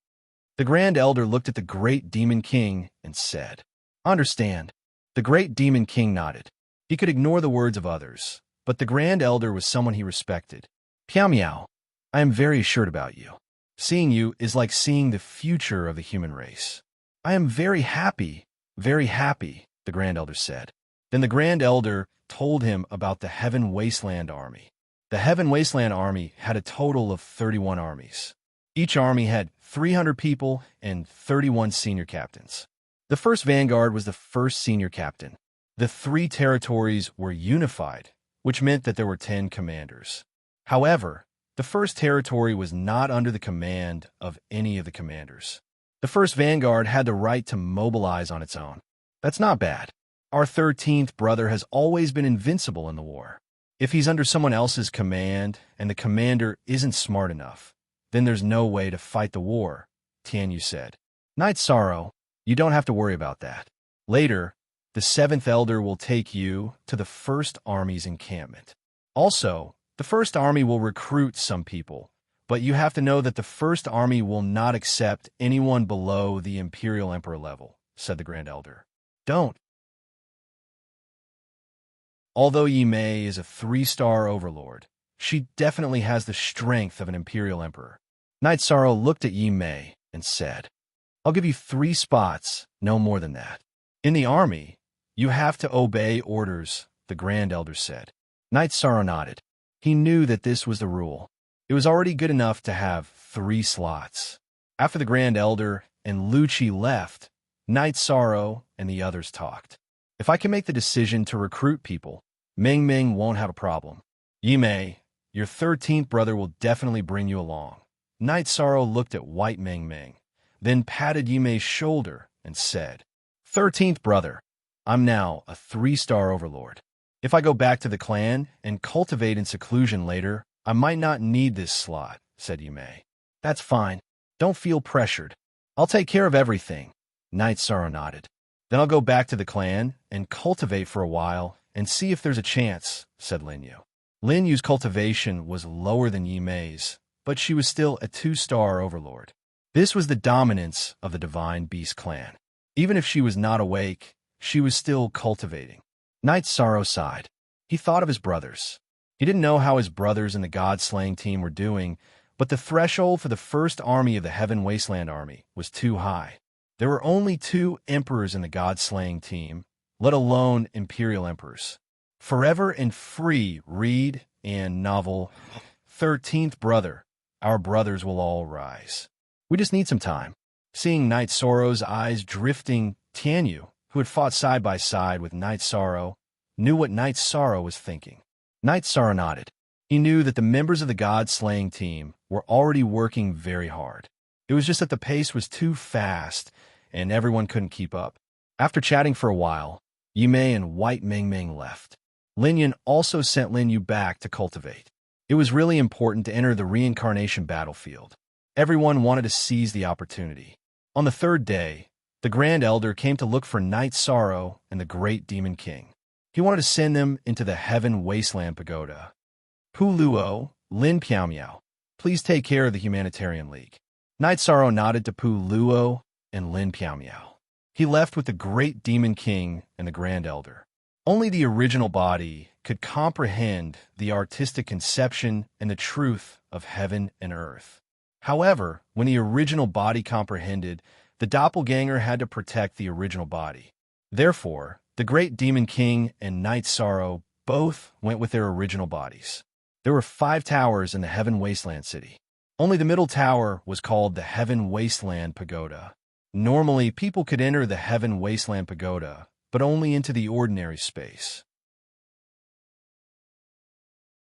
The Grand Elder looked at the Great Demon King and said, Understand. The Great Demon King nodded. He could ignore the words of others, but the Grand Elder was someone he respected. Piao Miao, I am very assured about you. Seeing you is like seeing the future of the human race. I am very happy, the Grand Elder said. Then the Grand Elder told him about the Heaven Wasteland Army. The Heaven Wasteland Army had a total of 31 armies. Each army had 300 people and 31 senior captains. The first vanguard was the first senior captain. The 3 territories were unified, which meant that there were 10 commanders. However, the first territory was not under the command of any of the commanders. The first vanguard had the right to mobilize on its own. That's not bad. Our 13th brother has always been invincible in the war. If he's under someone else's command and the commander isn't smart enough, then there's no way to fight the war, Tianyu said. Night Sorrow, you don't have to worry about that. Later, the 7th Elder will take you to the First Army's encampment. Also, the First Army will recruit some people, but you have to know that the First Army will not accept anyone below the Imperial Emperor level, said the Grand Elder. Don't. Although Yi Mei is a 3-star overlord, she definitely has the strength of an Imperial Emperor. Night Sorrow looked at Yi Mei and said, I'll give you 3 spots, no more than that. In the army, you have to obey orders, the Grand Elder said. Night Sorrow nodded. He knew that this was the rule. It was already good enough to have 3 slots. After the Grand Elder and Lu Qi left, Night Sorrow and the others talked. If I can make the decision to recruit people, Ming Ming won't have a problem. Yi Mei, your 13th brother will definitely bring you along. Night Sorrow looked at White Ming Ming, then patted Yi Mei's shoulder and said, 13th brother, I'm now a 3-star overlord. If I go back to the clan and cultivate in seclusion later, I might not need this slot, said Yi Mei. That's fine. Don't feel pressured. I'll take care of everything. Night Sorrow nodded. Then I'll go back to the clan and cultivate for a while and see if there's a chance, said Lin Yu. Lin Yu's cultivation was lower than Yi Mei's, but she was still a 2-star overlord. This was the dominance of the Divine Beast clan. Even if she was not awake, she was still cultivating. Night Sorrow sighed. He thought of his brothers. He didn't know how his brothers in the God-slaying team were doing, but the threshold for the first army of the Heaven Wasteland Army was too high. There were only 2 emperors in the God-slaying team, let alone Imperial Emperors. Forever and Free read and novel 13th Brother, Our Brothers Will All Rise. We just need some time. Seeing Night Sorrow's eyes drifting, Tianyu, who had fought side by side with Night Sorrow, knew what Night Sorrow was thinking. Night Sorrow nodded. He knew that the members of the God-slaying team were already working very hard. It was just that the pace was too fast, and everyone couldn't keep up. After chatting for a while, Yi Mei and White Ming Ming left. Lin Yun also sent Lin Yu back to cultivate. It was really important to enter the reincarnation battlefield. Everyone wanted to seize the opportunity. On the 3rd day, the Grand Elder came to look for Night Sorrow and the Great Demon King. He wanted to send them into the Heaven Wasteland Pagoda. Pu Luo, Lin Piao Miao, please take care of the Humanitarian League. Night Sorrow nodded to Pu Luo and Lin Piao Miao. He left with the Great Demon King and the Grand Elder. Only the original body could comprehend the artistic conception and the truth of heaven and earth. However, when the original body comprehended, the doppelganger had to protect the original body. Therefore, the Great Demon King and Night Sorrow both went with their original bodies. There were 5 towers in the Heaven Wasteland City. Only the middle tower was called the Heaven Wasteland Pagoda. Normally, people could enter the Heaven Wasteland Pagoda, but only into the ordinary space.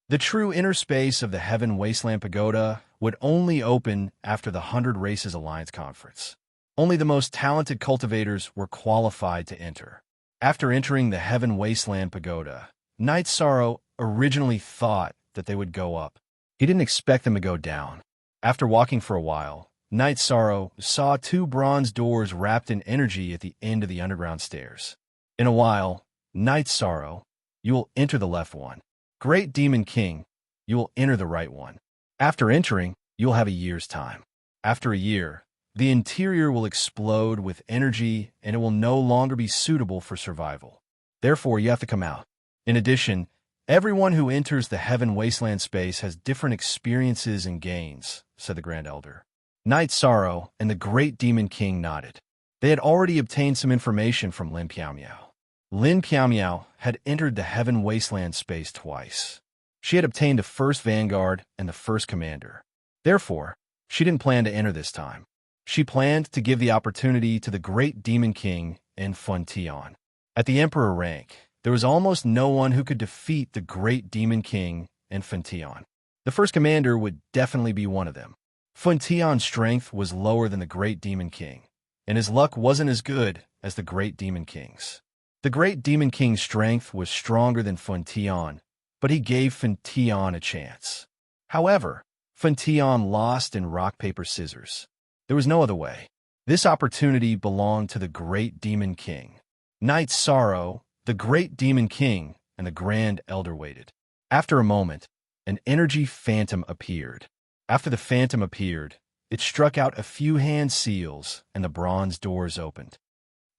The true inner space of the Heaven Wasteland Pagoda would only open after the 100 Races Alliance Conference. Only the most talented cultivators were qualified to enter. After entering the Heaven Wasteland Pagoda, Knight Sorrow originally thought that they would go up. He didn't expect them to go down. After walking for a while, Knight Sorrow saw 2 bronze doors wrapped in energy at the end of the underground stairs. In a while, Knight Sorrow, you will enter the left one. Great Demon King, you will enter the right one. After entering, you'll have a year's time. After a year, the interior will explode with energy and it will no longer be suitable for survival. Therefore, you have to come out. In addition, everyone who enters the Heaven Wasteland space has different experiences and gains, said the Grand Elder. Knight Sorrow and the Great Demon King nodded. They had already obtained some information from Lin Piao Miao. Lin Piao Miao had entered the Heaven Wasteland space twice. She had obtained the first Vanguard and the first Commander. Therefore, she didn't plan to enter this time. She planned to give the opportunity to the Great Demon King and Fun Tian. At the Emperor rank, there was almost no one who could defeat the Great Demon King and Fun Tian. The first Commander would definitely be one of them. Fun Tian's strength was lower than the Great Demon King, and his luck wasn't as good as the Great Demon King's. The Great Demon King's strength was stronger than Fun Tian, but he gave Fun Tian a chance. However, Fun Tian lost in rock, paper, scissors. There was no other way. This opportunity belonged to the Great Demon King. Knight Sorrow, the Great Demon King, and the Grand Elder waited. After a moment, an energy phantom appeared. After the phantom appeared, it struck out a few hand seals and the bronze doors opened.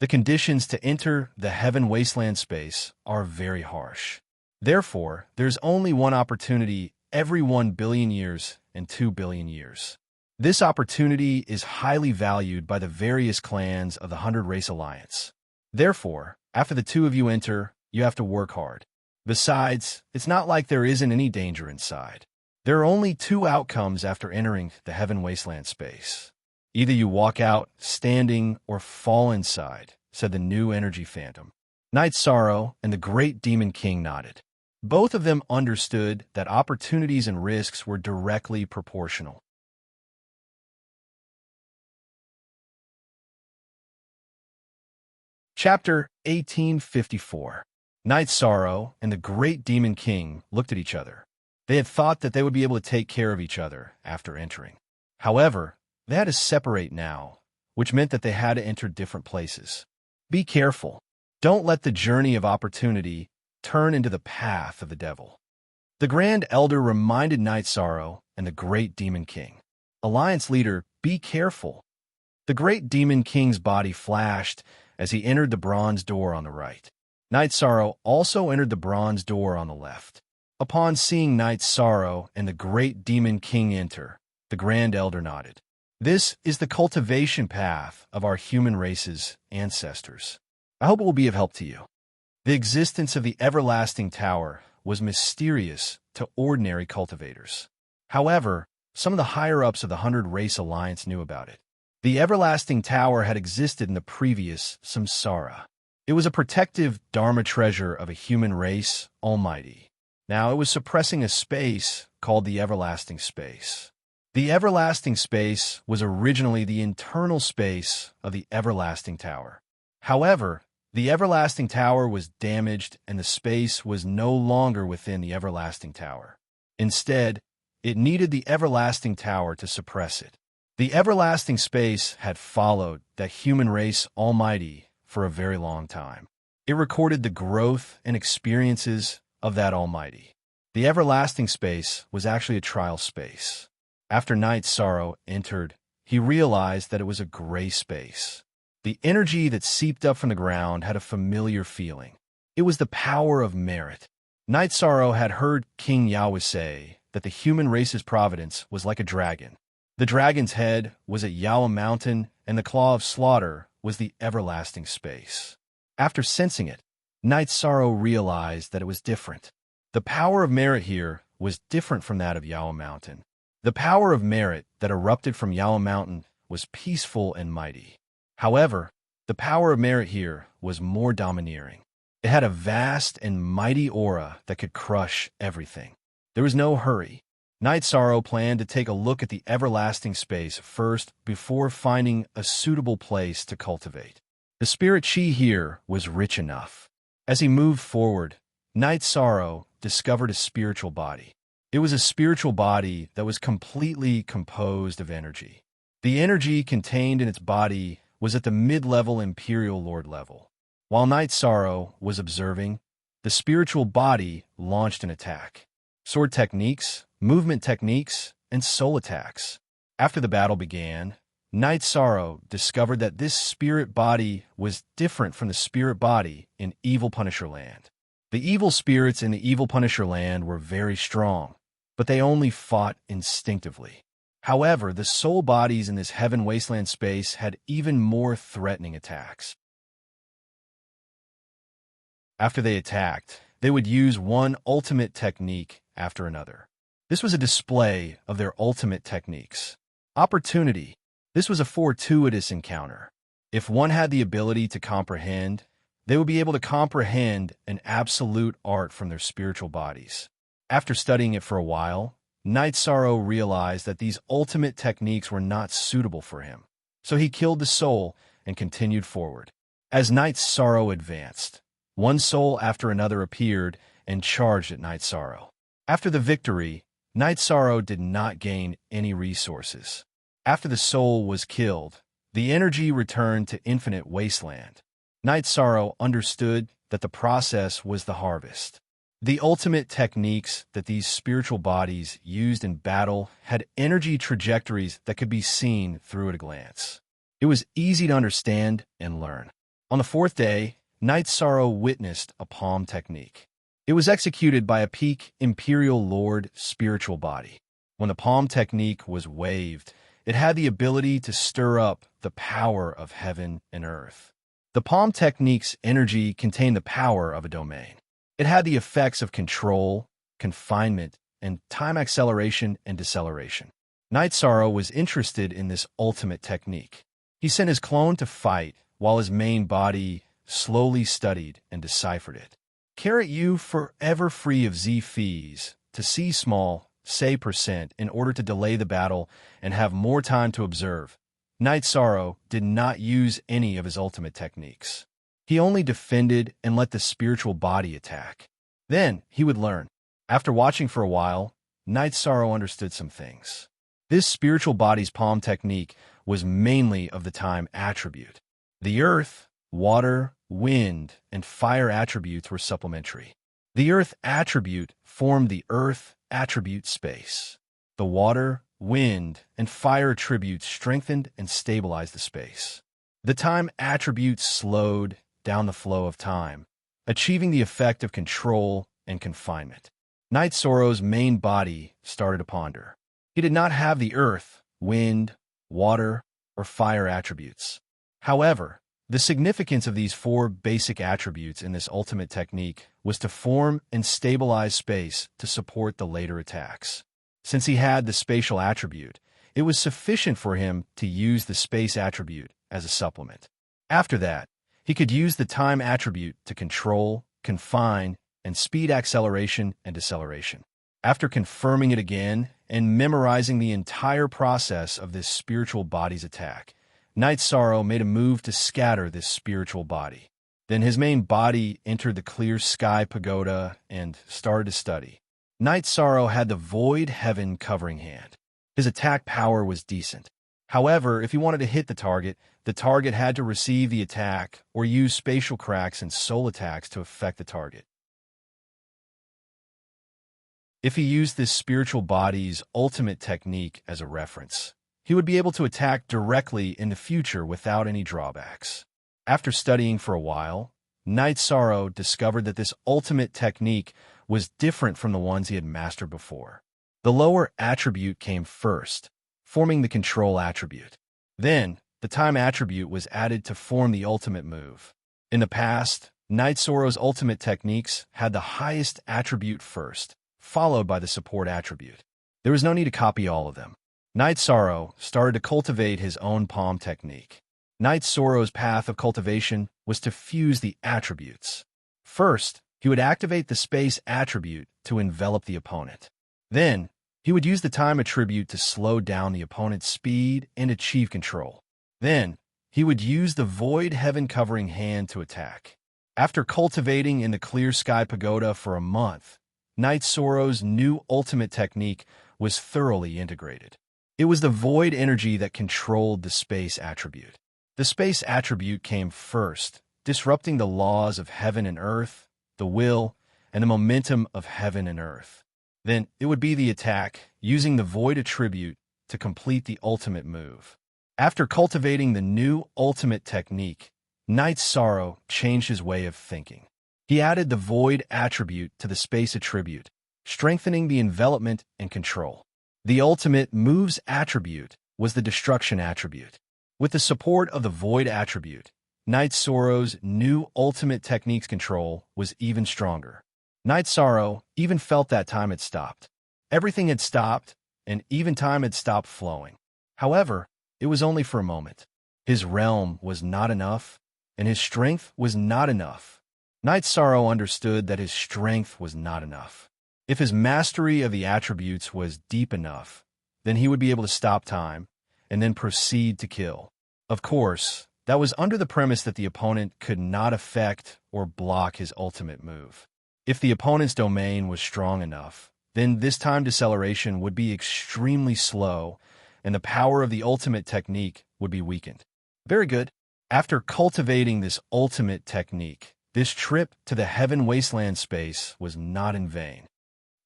The conditions to enter the Heaven Wasteland space are very harsh. Therefore, there's only one opportunity every 1 billion years and 2 billion years. This opportunity is highly valued by the various clans of the 100 Race Alliance. Therefore, after the 2 of you enter, you have to work hard. Besides, it's not like there isn't any danger inside. There are only 2 outcomes after entering the Heaven Wasteland space. Either you walk out standing or fall inside, said the new energy phantom. Knight Sorrow and the Great Demon King nodded. Both of them understood that opportunities and risks were directly proportional. Chapter 1854. Knight Sorrow and the Great Demon King looked at each other. They had thought that they would be able to take care of each other after entering. However, they had to separate now, which meant that they had to enter different places. Be careful. Don't let the journey of opportunity turn into the path of the devil. The Grand Elder reminded Knight Sorrow and the Great Demon King. Alliance leader, be careful. The Great Demon King's body flashed as he entered the bronze door on the right. Knight Sorrow also entered the bronze door on the left. Upon seeing Knight Sorrow and the Great Demon King enter, the Grand Elder nodded. This is the cultivation path of our human race's ancestors. I hope it will be of help to you. The existence of the Everlasting Tower was mysterious to ordinary cultivators. However, some of the higher-ups of the 100 Race Alliance knew about it. The Everlasting Tower had existed in the previous samsara. It was a protective Dharma treasure of a human race, almighty. Now it was suppressing a space called the Everlasting Space. The Everlasting Space was originally the internal space of the Everlasting Tower. However, the Everlasting Tower was damaged and the space was no longer within the Everlasting Tower. Instead, it needed the Everlasting Tower to suppress it. The Everlasting Space had followed that human race almighty for a very long time. It recorded the growth and experiences of that almighty. The Everlasting Space was actually a trial space. After Knight Sorrow entered, he realized that it was a gray space. The energy that seeped up from the ground had a familiar feeling. It was the power of merit. Knight Sorrow had heard King Yahweh say that the human race's providence was like a dragon. The dragon's head was at Yahweh Mountain, and the claw of slaughter was the Everlasting Space. After sensing it, Knight Sorrow realized that it was different. The power of merit here was different from that of Yahweh Mountain. The power of merit that erupted from Yahweh Mountain was peaceful and mighty. However, the power of Merit here was more domineering. It had a vast and mighty aura that could crush everything. There was no hurry. Night Sorrow planned to take a look at the everlasting space first before finding a suitable place to cultivate. The spirit chi here was rich enough. As he moved forward, Night Sorrow discovered a spiritual body. It was a spiritual body that was completely composed of energy. The energy contained in its body was at the mid-level Imperial Lord level. While Night Sorrow was observing, the spiritual body launched an attack. Sword techniques, movement techniques, and soul attacks. After the battle began, Night Sorrow discovered that this spirit body was different from the spirit body in Evil Punisher Land. The evil spirits in the Evil Punisher Land were very strong, but they only fought instinctively. However, the soul bodies in this Heaven Wasteland space had even more threatening attacks. After they attacked, they would use one ultimate technique after another. This was a display of their ultimate techniques. Opportunity. This was a fortuitous encounter. If one had the ability to comprehend, they would be able to comprehend an absolute art from their spiritual bodies. After studying it for a while, Night Sorrow realized that these ultimate techniques were not suitable for him. So he killed the soul and continued forward. As Night Sorrow advanced, one soul after another appeared and charged at Night Sorrow. After the victory, Night Sorrow did not gain any resources. After the soul was killed, the energy returned to Infinite Wasteland. Night Sorrow understood that the process was the harvest. The ultimate techniques that these spiritual bodies used in battle had energy trajectories that could be seen through at a glance. It was easy to understand and learn. On the fourth day, Night Sorrow witnessed a palm technique. It was executed by a peak Imperial Lord spiritual body. When the palm technique was waved, it had the ability to stir up the power of heaven and earth. The palm technique's energy contained the power of a domain. It had the effects of control, confinement, and time acceleration and deceleration. Night Sorrow was interested in this ultimate technique. He sent his clone to fight while his main body slowly studied and deciphered it. Caret U forever free of Z fees to C small, say % in order to delay the battle and have more time to observe. Night Sorrow did not use any of his ultimate techniques. He only defended and let the spiritual body attack. Then he would learn. After watching for a while, Night Sorrow understood some things. This spiritual body's palm technique was mainly of the time attribute. The earth, water, wind, and fire attributes were supplementary. The earth attribute formed the earth attribute space. The water, wind, and fire attributes strengthened and stabilized the space. The time attributes slowed down the flow of time, achieving the effect of control and confinement. Night Sorrow's main body started to ponder. He did not have the earth, wind, water, or fire attributes. However, the significance of these four basic attributes in this ultimate technique was to form and stabilize space to support the later attacks. Since he had the spatial attribute, it was sufficient for him to use the space attribute as a supplement. After that, he could use the time attribute to control, confine, and speed acceleration and deceleration. After confirming it again and memorizing the entire process of this spiritual body's attack, Night Sorrow made a move to scatter this spiritual body. Then his main body entered the clear sky pagoda and started to study. Night Sorrow had the void heaven covering hand. His attack power was decent. However, if he wanted to hit the target had to receive the attack or use spatial cracks and soul attacks to affect the target. If he used this spiritual body's ultimate technique as a reference, he would be able to attack directly in the future without any drawbacks. After studying for a while, Night Sorrow discovered that this ultimate technique was different from the ones he had mastered before. The lower attribute came first, forming the control attribute. Then, the time attribute was added to form the ultimate move. In the past, Night Sorrow's ultimate techniques had the highest attribute first, followed by the support attribute. There was no need to copy all of them. Night Sorrow started to cultivate his own palm technique. Knight Sorrow's path of cultivation was to fuse the attributes. First, he would activate the space attribute to envelop the opponent. Then, he would use the time attribute to slow down the opponent's speed and achieve control. Then, he would use the void heaven-covering hand to attack. After cultivating in the Clear Sky Pagoda for a month, Knight Sorrow's new ultimate technique was thoroughly integrated. It was the void energy that controlled the space attribute. The space attribute came first, disrupting the laws of heaven and earth, the will, and the momentum of heaven and earth. Then it would be the attack, using the void attribute to complete the ultimate move. After cultivating the new ultimate technique, Knight Sorrow changed his way of thinking. He added the void attribute to the space attribute, strengthening the envelopment and control. The ultimate move's attribute was the destruction attribute. With the support of the void attribute, Knight Sorrow's new ultimate technique's control was even stronger. Knight Sorrow even felt that time had stopped. Everything had stopped, and even time had stopped flowing. However, it was only for a moment. His realm was not enough, and his strength was not enough. Knight Sorrow understood that his strength was not enough. If his mastery of the attributes was deep enough, then he would be able to stop time, and then proceed to kill. Of course, that was under the premise that the opponent could not affect or block his ultimate move. If the opponent's domain was strong enough, then this time deceleration would be extremely slow, and the power of the ultimate technique would be weakened. Very good. After cultivating this ultimate technique, this trip to the Heaven Wasteland space was not in vain.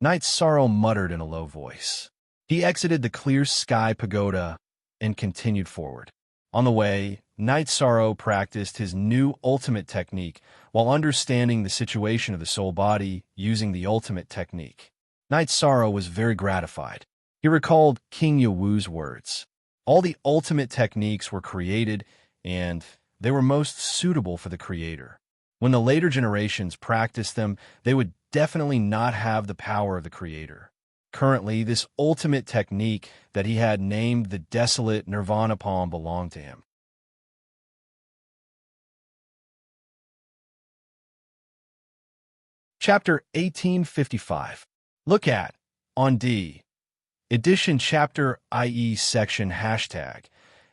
Knight Sorrow muttered in a low voice. He exited the Clear Sky Pagoda and continued forward. On the way, Knight Sorrow practiced his new ultimate technique while understanding the situation of the soul body using the ultimate technique. Knight Sorrow was very gratified. He recalled King Yawu's words. All the ultimate techniques were created, and they were most suitable for the creator. When the later generations practiced them, they would definitely not have the power of the creator. Currently, this ultimate technique that he had named the Desolate Nirvana Palm belonged to him. Chapter 1855. Look at, on D. Edition Chapter IE Section Hashtag.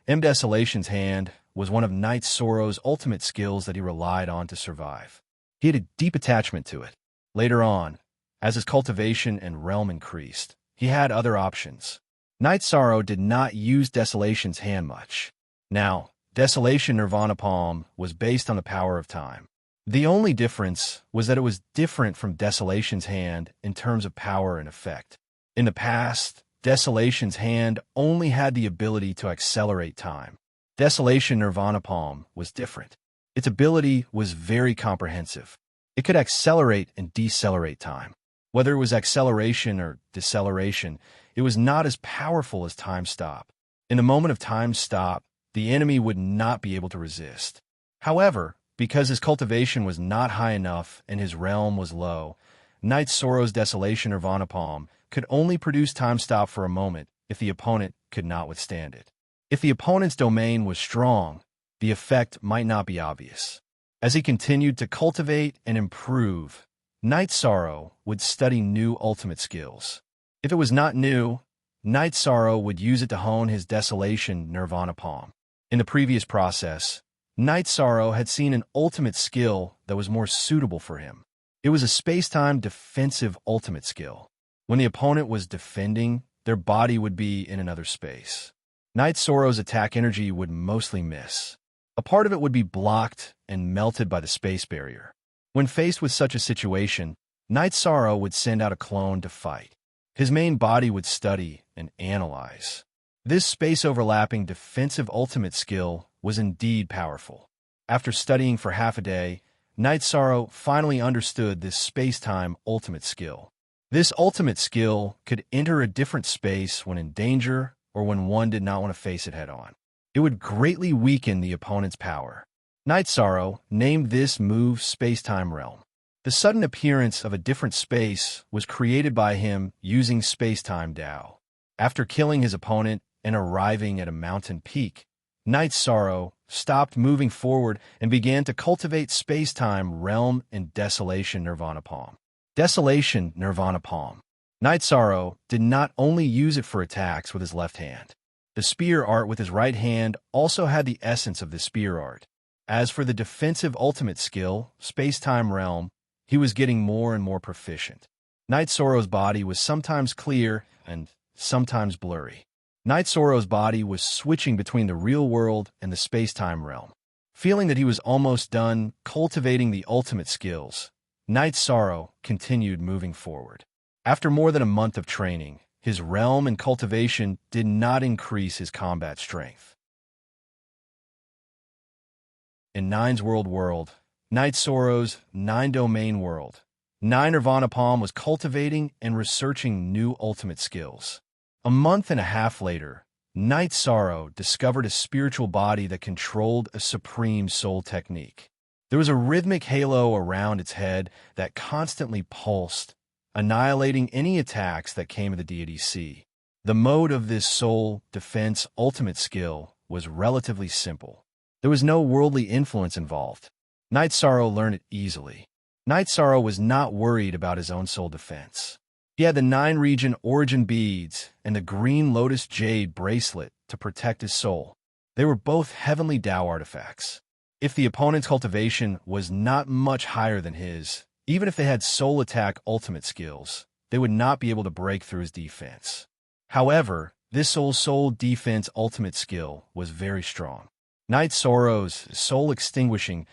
Desolation's Hand was one of Knight Sorrow's ultimate skills that he relied on to survive. He had a deep attachment to it. Later on, as his cultivation and realm increased, he had other options. Knight Sorrow did not use Desolation's Hand much. Now, Desolation Nirvana Palm was based on the power of time. The only difference was that it was different from Desolation's Hand in terms of power and effect. In the past, Desolation's Hand only had the ability to accelerate time. Desolation Nirvana Palm was different. Its ability was very comprehensive. It could accelerate and decelerate time. Whether it was acceleration or deceleration, it was not as powerful as time stop. In the moment of time stop, the enemy would not be able to resist. However, because his cultivation was not high enough and his realm was low, Knight Sorrow's Desolation Nirvana Palm could only produce time stop for a moment if the opponent could not withstand it. If the opponent's domain was strong, the effect might not be obvious. As he continued to cultivate and improve, Knight Sorrow would study new ultimate skills. If it was not new, Knight Sorrow would use it to hone his Desolation Nirvana Palm. In the previous process, Knight Sorrow had seen an ultimate skill that was more suitable for him. It was a space-time defensive ultimate skill. When the opponent was defending, their body would be in another space. Knight Sorrow's attack energy would mostly miss. A part of it would be blocked and melted by the space barrier. When faced with such a situation, Knight Sorrow would send out a clone to fight. His main body would study and analyze. This space-overlapping defensive ultimate skill was indeed powerful. After studying for half a day, Knight Sorrow finally understood this space-time ultimate skill. This ultimate skill could enter a different space when in danger or when one did not want to face it head-on. It would greatly weaken the opponent's power. Knight Sorrow named this move Space-Time Realm. The sudden appearance of a different space was created by him using Space-Time Tao. After killing his opponent and arriving at a mountain peak, Knight Sorrow stopped moving forward and began to cultivate space-time realm and Desolation Nirvana Palm. Desolation Nirvana Palm. Night Sorrow did not only use it for attacks with his left hand. The spear art with his right hand also had the essence of the spear art. As for the defensive ultimate skill, Space-Time Realm, he was getting more and more proficient. Night Sorrow's body was sometimes clear and sometimes blurry. Night Sorrow's body was switching between the real world and the space-time realm. Feeling that he was almost done cultivating the ultimate skills, Night Sorrow continued moving forward. After more than a month of training, his realm and cultivation did not increase his combat strength. In Nine's world, Night Sorrow's nine-domain world, Nine Nirvana Palm was cultivating and researching new ultimate skills. A month and a half later, Night Sorrow discovered a spiritual body that controlled a supreme soul technique. There was a rhythmic halo around its head that constantly pulsed, annihilating any attacks that came of the deity's sea. The mode of this soul defense ultimate skill was relatively simple. There was no worldly influence involved. Night Sorrow learned it easily. Night Sorrow was not worried about his own soul defense. He had the 9-region origin beads and the green lotus jade bracelet to protect his soul. They were both heavenly Tao artifacts. If the opponent's cultivation was not much higher than his, even if they had soul attack ultimate skills, they would not be able to break through his defense. However, this soul defense ultimate skill was very strong. Night Sorrow's soul extinguishing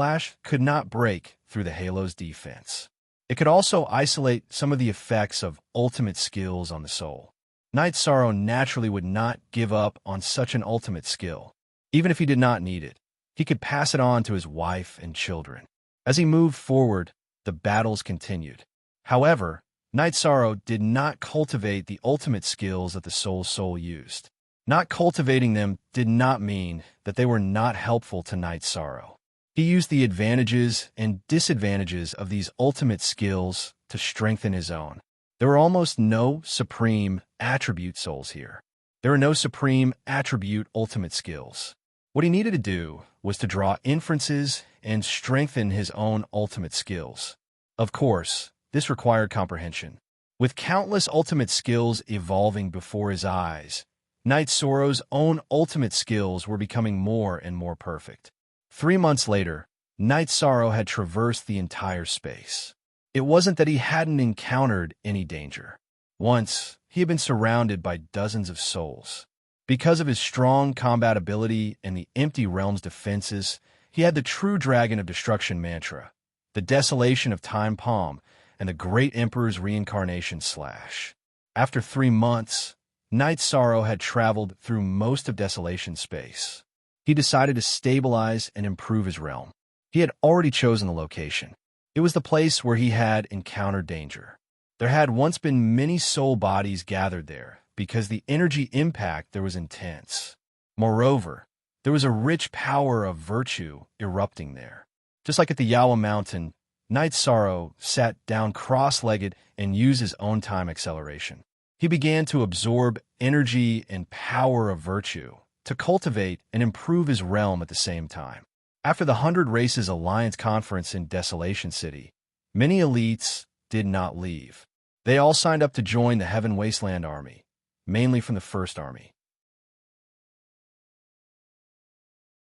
/ could not break through the halo's defense. It could also isolate some of the effects of ultimate skills on the soul. Night Sorrow naturally would not give up on such an ultimate skill. Even if he did not need it, he could pass it on to his wife and children. As he moved forward, the battles continued. However, Night Sorrow did not cultivate the ultimate skills that the soul used. Not cultivating them did not mean that they were not helpful to Night Sorrow. He used the advantages and disadvantages of these ultimate skills to strengthen his own. There were almost no supreme attribute souls here. There were no supreme attribute ultimate skills. What he needed to do was to draw inferences and strengthen his own ultimate skills. Of course, this required comprehension. With countless ultimate skills evolving before his eyes, Night Sorrow's own ultimate skills were becoming more and more perfect. 3 months later, Night Sorrow had traversed the entire space. It wasn't that he hadn't encountered any danger. Once, he had been surrounded by dozens of souls. Because of his strong combat ability and the empty realm's defenses, he had the true Dragon of Destruction mantra, the Desolation of Time Palm, and the Great Emperor's Reincarnation /. After 3 months, Night Sorrow had traveled through most of Desolation space. He decided to stabilize and improve his realm. He had already chosen the location. It was the place where he had encountered danger. There had once been many soul bodies gathered there because the energy impact there was intense. Moreover, there was a rich power of virtue erupting there. Just like at the Yawa Mountain, Night Sorrow sat down cross-legged and used his own time acceleration. He began to absorb energy and power of virtue to cultivate and improve his realm at the same time. After the 100 Races Alliance Conference in Desolation City, many elites did not leave. They all signed up to join the Heaven Wasteland Army, mainly from the First Army.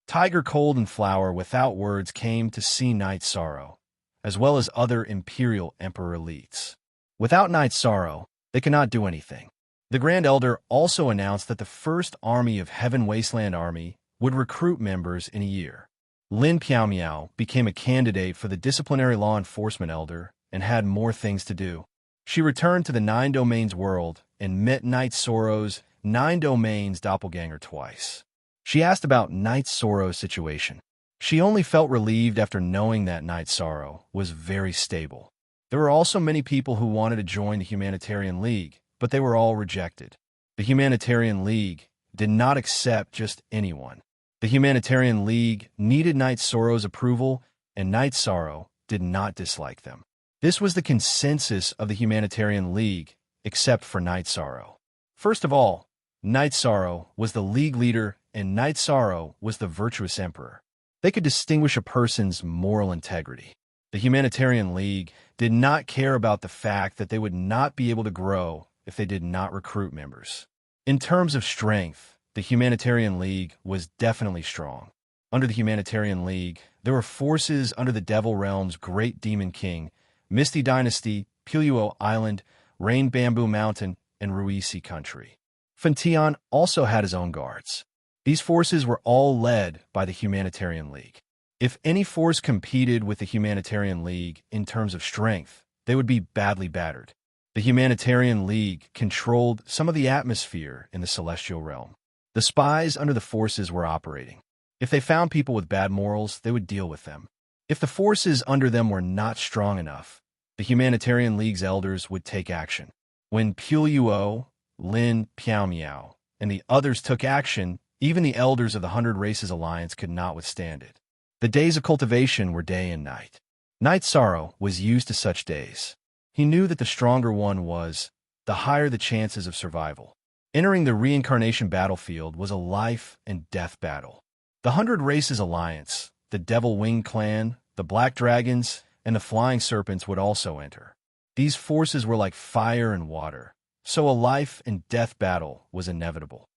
Tiger Cold and Flower without words came to see Night Sorrow, as well as other Imperial Emperor elites. Without Night Sorrow, they could not do anything. The Grand Elder also announced that the First Army of Heaven Wasteland Army would recruit members in a year. Lin Piao became a candidate for the Disciplinary Law Enforcement Elder and had more things to do. She returned to the Nine Domains world and met Night Sorrow's Nine Domains doppelganger twice. She asked about Night Sorrow's situation. She only felt relieved after knowing that Night Sorrow was very stable. There were also many people who wanted to join the Humanitarian League, but they were all rejected. The Humanitarian League did not accept just anyone. The Humanitarian League needed Night Sorrow's approval, and Night Sorrow did not dislike them. This was the consensus of the Humanitarian League, except for Night Sorrow. First of all, Night Sorrow was the League leader and Night Sorrow was the virtuous emperor. They could distinguish a person's moral integrity. The Humanitarian League did not care about the fact that they would not be able to grow if they did not recruit members. In terms of strength, the Humanitarian League was definitely strong. Under the Humanitarian League, there were forces under the Devil Realm's Great Demon King, Misty Dynasty, Puluo Island, Rain Bamboo Mountain, and Ruisi Country. Fantion also had his own guards. These forces were all led by the Humanitarian League. If any force competed with the Humanitarian League in terms of strength, they would be badly battered. The Humanitarian League controlled some of the atmosphere in the Celestial Realm. The spies under the forces were operating. If they found people with bad morals, they would deal with them. If the forces under them were not strong enough, the Humanitarian League's elders would take action. When Puluo, Lin Piao and the others took action, even the elders of the 100 Races Alliance could not withstand it. The days of cultivation were day and night. Night Sorrow was used to such days. He knew that the stronger one was, the higher the chances of survival. Entering the reincarnation battlefield was a life and death battle. The 100 Races Alliance, the Devil Wing Clan, the Black Dragons, and the Flying Serpents would also enter. These forces were like fire and water, so a life and death battle was inevitable.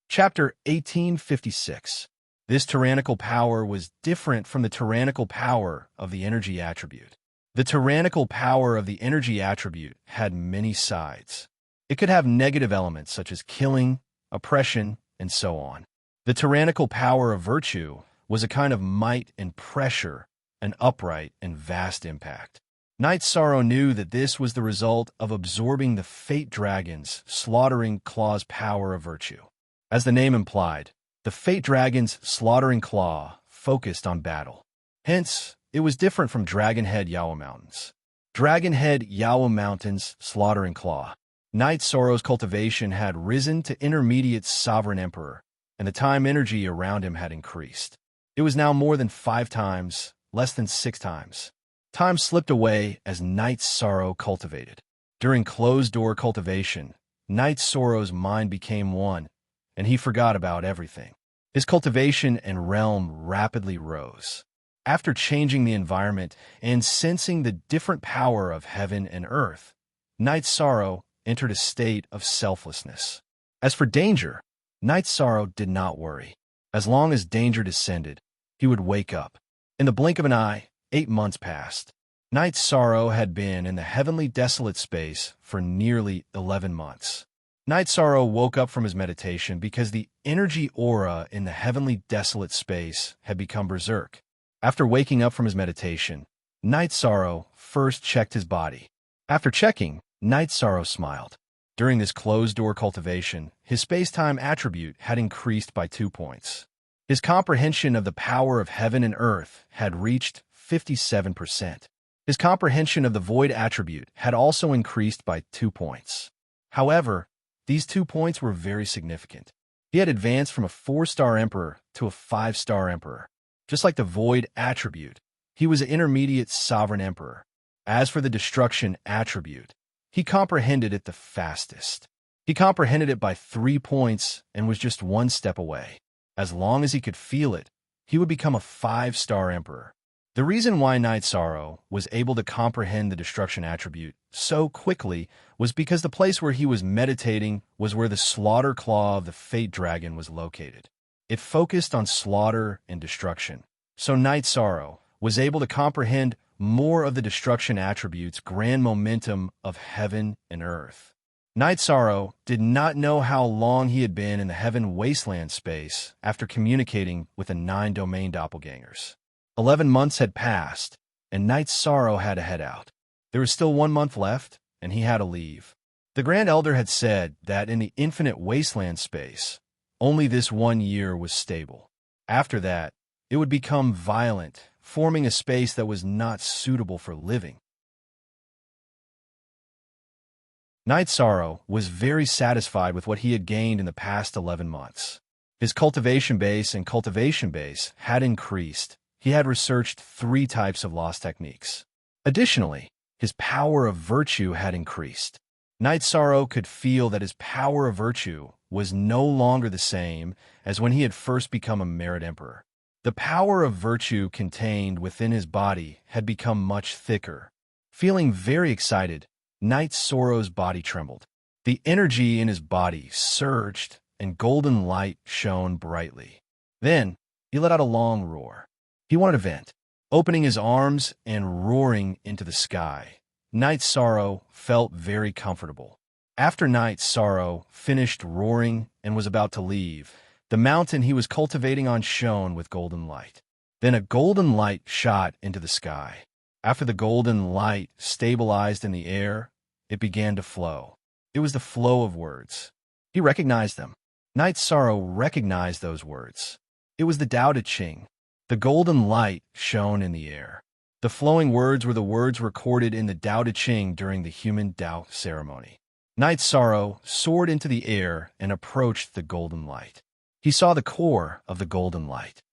Chapter 1856. This tyrannical power was different from the tyrannical power of the energy attribute. The tyrannical power of the energy attribute had many sides. It could have negative elements such as killing, oppression, and so on. The tyrannical power of virtue was a kind of might and pressure, an upright and vast impact. Night Sorrow knew that this was the result of absorbing the Fate Dragon's slaughtering claw's power of virtue. As the name implied, the Fate Dragon's slaughtering claw focused on battle. Hence, it was different from Dragonhead Yawa Mountains. Dragonhead Yawa Mountains' slaughtering claw. Night Sorrow's cultivation had risen to intermediate sovereign emperor, and the time energy around him had increased. It was now more than 5 times, less than 6 times. Time slipped away as Night Sorrow cultivated. During closed-door cultivation, Night Sorrow's mind became one, and he forgot about everything. His cultivation and realm rapidly rose. After changing the environment and sensing the different power of heaven and earth, Night Sorrow entered a state of selflessness. As for danger, Night Sorrow did not worry. As long as danger descended, he would wake up. In the blink of an eye, 8 months passed. Night Sorrow had been in the heavenly desolate space for nearly 11 months. Night Sorrow woke up from his meditation because the energy aura in the heavenly desolate space had become berserk. After waking up from his meditation, Night Sorrow first checked his body. After checking, Night Sorrow smiled. During this closed-door cultivation, his space-time attribute had increased by 2 points. His comprehension of the power of heaven and earth had reached 57%. His comprehension of the void attribute had also increased by 2 points. However, these 2 points were very significant. He had advanced from a 4-star emperor to a 5-star emperor. Just like the void attribute, he was an intermediate sovereign emperor. As for the destruction attribute, he comprehended it the fastest. He comprehended it by 3 points and was just 1 step away. As long as he could feel it, he would become a 5-star emperor. The reason why Night Sorrow was able to comprehend the destruction attribute so quickly was because the place where he was meditating was where the slaughter claw of the Fate Dragon was located. It focused on slaughter and destruction. So Night Sorrow was able to comprehend more of the destruction attribute's grand momentum of heaven and earth. Night Sorrow did not know how long he had been in the heaven wasteland space after communicating with the 9 domain doppelgangers. 11 months had passed, and Night Sorrow had to head out. There was still 1 month left, and he had to leave. The Grand Elder had said that in the infinite wasteland space, only this 1 year was stable. After that, it would become violent, forming a space that was not suitable for living. Night Sorrow was very satisfied with what he had gained in the past 11 months. His cultivation base and cultivation base had increased. He had researched 3 types of lost techniques. Additionally, His power of virtue had increased. Night Sorrow could feel that his power of virtue was no longer the same as when he had first become a Merit Emperor. The power of virtue contained within his body had become much thicker. Feeling very excited, Night Sorrow's body trembled. The energy in his body surged, and golden light shone brightly. Then, he let out a long roar. He wanted to vent. Opening his arms and roaring into the sky, Night Sorrow felt very comfortable. After Night Sorrow finished roaring and was about to leave, the mountain he was cultivating on shone with golden light. Then a golden light shot into the sky. After the golden light stabilized in the air, it began to flow. It was the flow of words. He recognized them. Night Sorrow recognized those words. It was the Tao Te Ching. The golden light shone in the air. The flowing words were the words recorded in the Tao Te Ching during the human Tao ceremony. Night Sorrow soared into the air and approached the golden light. He saw the core of the golden light.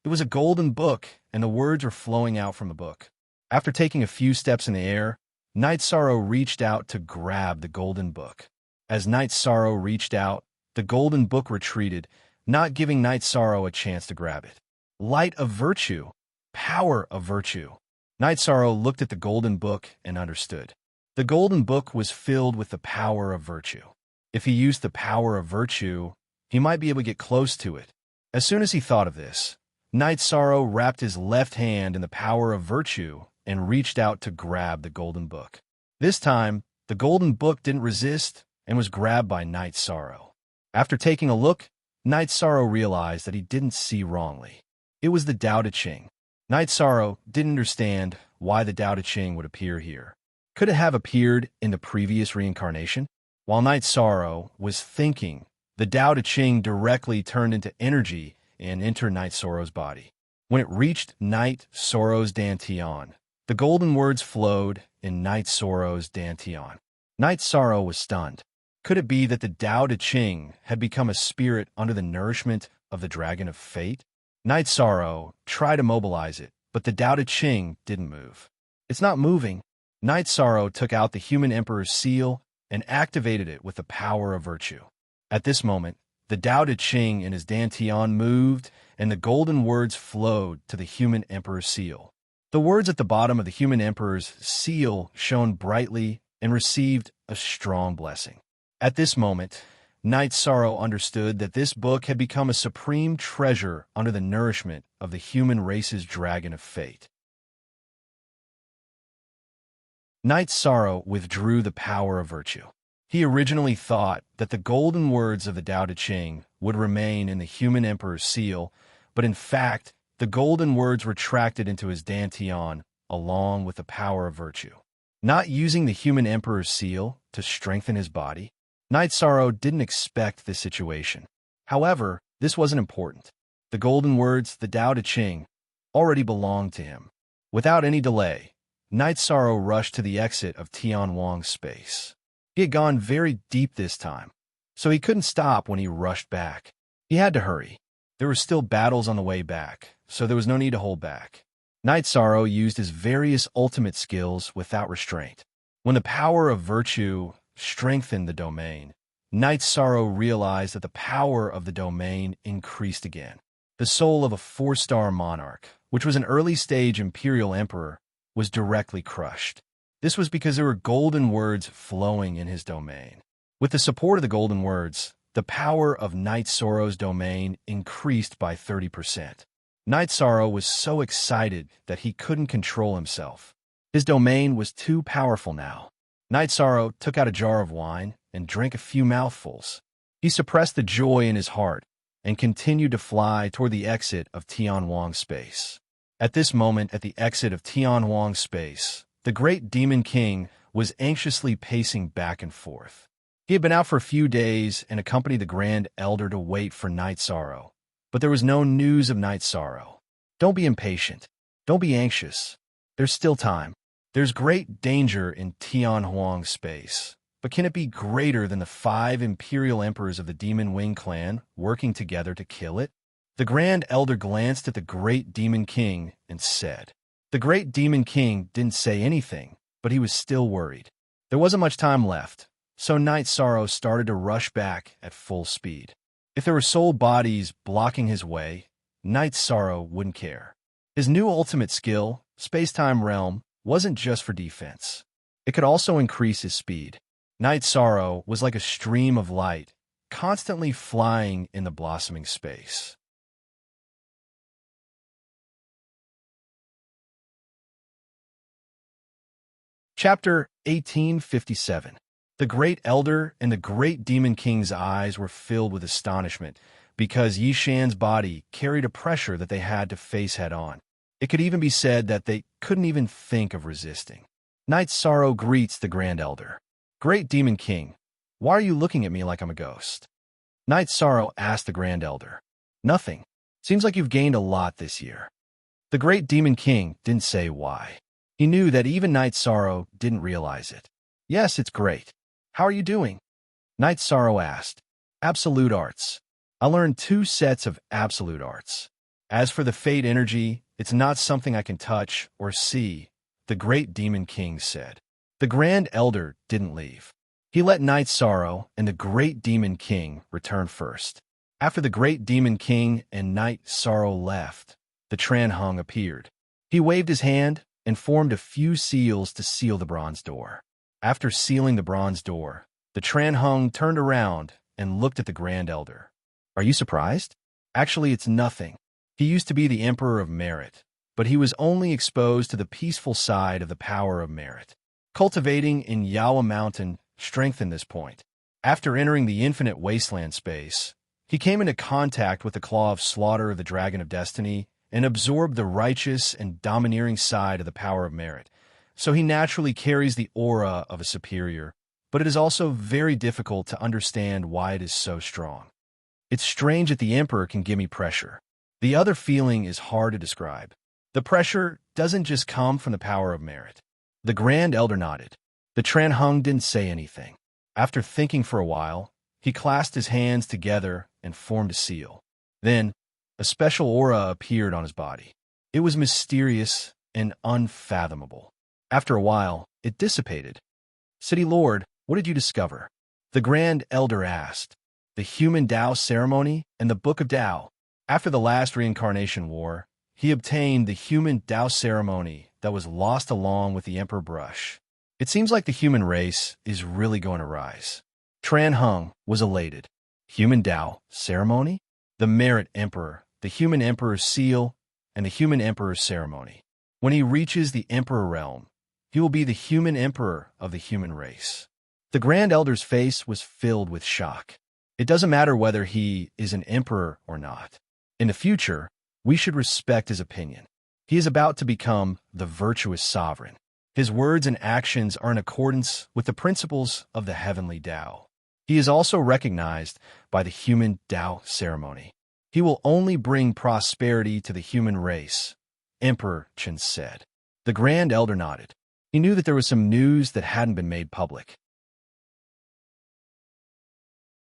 It was a golden book, and the words were flowing out from the book. After taking a few steps in the air, Night Sorrow reached out to grab the golden book. As Night Sorrow reached out, the golden book retreated, not giving Night Sorrow a chance to grab it. Light of virtue, power of virtue. Night Sorrow looked at the golden book and understood. The golden book was filled with the power of virtue. If he used the power of virtue, he might be able to get close to it. As soon as he thought of this, Night Sorrow wrapped his left hand in the power of virtue and reached out to grab the golden book. This time, the golden book didn't resist and was grabbed by Night Sorrow. After taking a look, Night Sorrow realized that he didn't see wrongly. It was the Tao Te Ching. Night Sorrow didn't understand why the Tao Te Ching would appear here. Could it have appeared in the previous reincarnation? While Night Sorrow was thinking, the Tao Te Ching directly turned into energy and entered Night Sorrow's body. When it reached Night Sorrow's dantian, the golden words flowed in Night Sorrow's dantian. Night Sorrow was stunned. Could it be that the Tao Te Ching had become a spirit under the nourishment of the Dragon of Fate? Night Sorrow tried to mobilize it, but the Tao Te Ching didn't move. It's not moving. Night Sorrow took out the human emperor's seal and activated it with the power of virtue. At this moment, the Tao Te Ching in his dantian moved, and the golden words flowed to the human emperor's seal. The words at the bottom of the human emperor's seal shone brightly and received a strong blessing. At this moment, Night Sorrow understood that this book had become a supreme treasure under the nourishment of the human race's Dragon of Fate. Night Sorrow withdrew the power of virtue. He originally thought that the golden words of the Tao Te Ching would remain in the human emperor's seal, but in fact, the golden words retracted into his dantian along with the power of virtue. Not using the human emperor's seal to strengthen his body, Night Sorrow didn't expect this situation. However, this wasn't important. The golden words, the Tao Te Ching, already belonged to him. Without any delay, Night Sorrow rushed to the exit of Tian Wang's space. He had gone very deep this time, so he couldn't stop when he rushed back. He had to hurry. There were still battles on the way back, so there was no need to hold back. Night Sorrow used his various ultimate skills without restraint. When the power of virtue strengthened the domain, Night Sorrow realized that the power of the domain increased again. The soul of a 4-star monarch, which was an early-stage imperial emperor, was directly crushed. This was because there were golden words flowing in his domain. With the support of the golden words, the power of Night Sorrow's domain increased by 30%. Night Sorrow was so excited that he couldn't control himself. His domain was too powerful now. Night Sorrow took out a jar of wine and drank a few mouthfuls. He suppressed the joy in his heart and continued to fly toward the exit of Tian Wang's space. At this moment, at the exit of Tian Wang's space, the great Demon King was anxiously pacing back and forth. He had been out for a few days and accompanied the Grand Elder to wait for Night Sorrow, but there was no news of Night Sorrow. Don't be impatient. Don't be anxious. There's still time. There's great danger in Tian Wang's space, but can it be greater than the 5 imperial emperors of the Demon Wing clan working together to kill it? The Grand Elder glanced at the great Demon King and said. The great Demon King didn't say anything, but he was still worried. There wasn't much time left, so Night Sorrow started to rush back at full speed. If there were soul bodies blocking his way, Night Sorrow wouldn't care. His new ultimate skill, Space-Time Realm, wasn't just for defense. It could also increase his speed. Night Sorrow was like a stream of light, constantly flying in the blossoming space. Chapter 1857. The Great Elder and the Great Demon King's eyes were filled with astonishment because Yishan's body carried a pressure that they had to face head-on. It could even be said that they couldn't even think of resisting. Night Sorrow greets the Grand Elder. Great Demon King, why are you looking at me like I'm a ghost? Night Sorrow asked the Grand Elder. Nothing. Seems like you've gained a lot this year. The Great Demon King didn't say why. He knew that even Night Sorrow didn't realize it. Yes, it's great. How are you doing? Night Sorrow asked. Absolute Arts. I learned 2 sets of Absolute Arts. As for the Fate energy, it's not something I can touch or see, the Great Demon King said. The Grand Elder didn't leave. He let Night Sorrow and the Great Demon King return first. After the Great Demon King and Night Sorrow left, the Tran Hung appeared. He waved his hand and formed a few seals to seal the bronze door. After sealing the bronze door, the Tran Hung turned around and looked at the Grand Elder. Are you surprised? Actually, it's nothing. He used to be the Emperor of Merit, but he was only exposed to the peaceful side of the power of merit. Cultivating in Yawa Mountain strengthened this point. After entering the infinite wasteland space, he came into contact with the Claw of Slaughter of the Dragon of Destiny and absorbed the righteous and domineering side of the power of merit. So he naturally carries the aura of a superior, but it is also very difficult to understand why it is so strong. It's strange that the Emperor can give me pressure. The other feeling is hard to describe. The pressure doesn't just come from the power of merit. The Grand Elder nodded. The Tran Hung didn't say anything. After thinking for a while, he clasped his hands together and formed a seal. Then, a special aura appeared on his body. It was mysterious and unfathomable. After a while, it dissipated. City Lord, what did you discover? The Grand Elder asked. The Human Tao Ceremony and the Book of Tao. After the last reincarnation war, he obtained the Human Tao Ceremony that was lost along with the Emperor Brush. It seems like the human race is really going to rise. Tran Hung was elated. Human Tao Ceremony? The Merit Emperor, the Human Emperor's Seal, and the Human Emperor's Ceremony. When he reaches the Emperor realm, he will be the Human Emperor of the human race. The Grand Elder's face was filled with shock. It doesn't matter whether he is an emperor or not. In the future, we should respect his opinion. He is about to become the virtuous sovereign. His words and actions are in accordance with the principles of the heavenly Tao. He is also recognized by the Human Tao Ceremony. He will only bring prosperity to the human race, Emperor Chen said. The Grand Elder nodded. He knew that there was some news that hadn't been made public.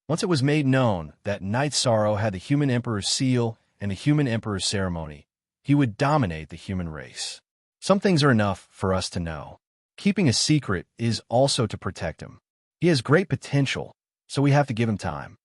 Once it was made known that Night Sorrow had the Human Emperor's Seal and the Human Emperor's Ceremony, he would dominate the human race. Some things are enough for us to know. Keeping a secret is also to protect him. He has great potential, so we have to give him time.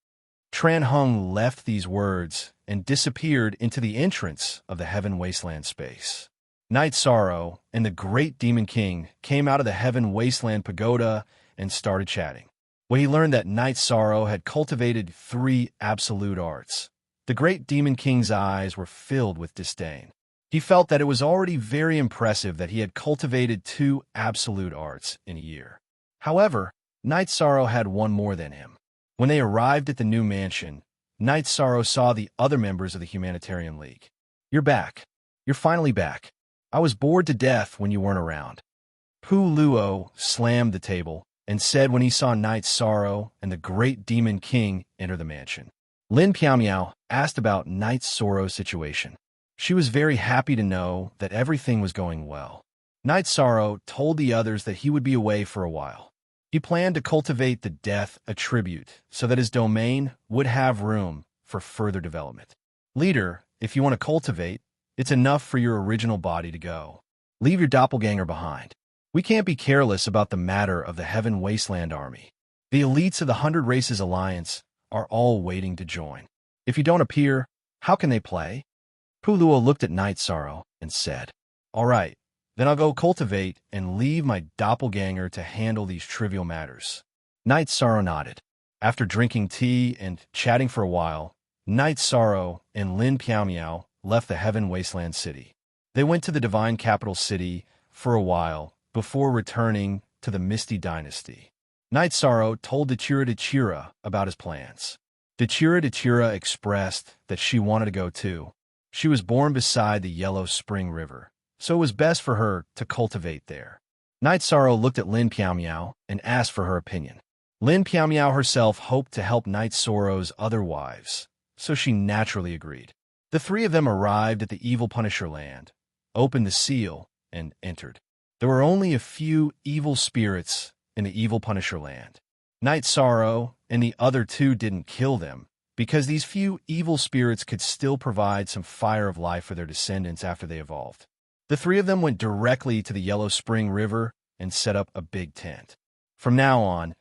Tran Hung left these words and disappeared into the entrance of the Heaven Wasteland space. Night Sorrow and the Great Demon King came out of the Heaven Wasteland pagoda and started chatting. When he learned that Night Sorrow had cultivated 3 absolute arts, the Great Demon King's eyes were filled with disdain. He felt that it was already very impressive that he had cultivated 2 absolute arts in a year. However, Night Sorrow had one more than him. When they arrived at the new mansion, Night Sorrow saw the other members of the Humanitarian League. You're back. You're finally back. I was bored to death when you weren't around. Pu Luo slammed the table and said when he saw Night Sorrow and the Great Demon King enter the mansion. Lin Piaomiao asked about Night Sorrow's situation. She was very happy to know that everything was going well. Night Sorrow told the others that he would be away for a while. He planned to cultivate the death attribute so that his domain would have room for further development. Leader, if you want to cultivate, it's enough for your original body to go. Leave your doppelganger behind. We can't be careless about the matter of the Heaven Wasteland Army. The elites of the 100 Races Alliance are all waiting to join. If you don't appear, how can they play? Pulua looked at Night Sorrow and said, "All right, then I'll go cultivate and leave my doppelganger to handle these trivial matters." Night Sorrow nodded. After drinking tea and chatting for a while, Night Sorrow and Lin Piao left the Heaven Wasteland City. They went to the Divine Capital City for a while before returning to the Misty Dynasty. Night Sorrow told Dachira about his plans. Dachira expressed that she wanted to go too. She was born beside the Yellow Spring River, so it was best for her to cultivate there. Night Sorrow looked at Lin Piao and asked for her opinion. Lin Piao herself hoped to help Night Sorrow's other wives, so she naturally agreed. The three of them arrived at the Evil Punisher land, opened the seal, and entered. There were only a few evil spirits in the Evil Punisher land. Night Sorrow and the other two didn't kill them, because these few evil spirits could still provide some fire of life for their descendants after they evolved. The three of them went directly to the Yellow Spring River and set up a big tent. From now on,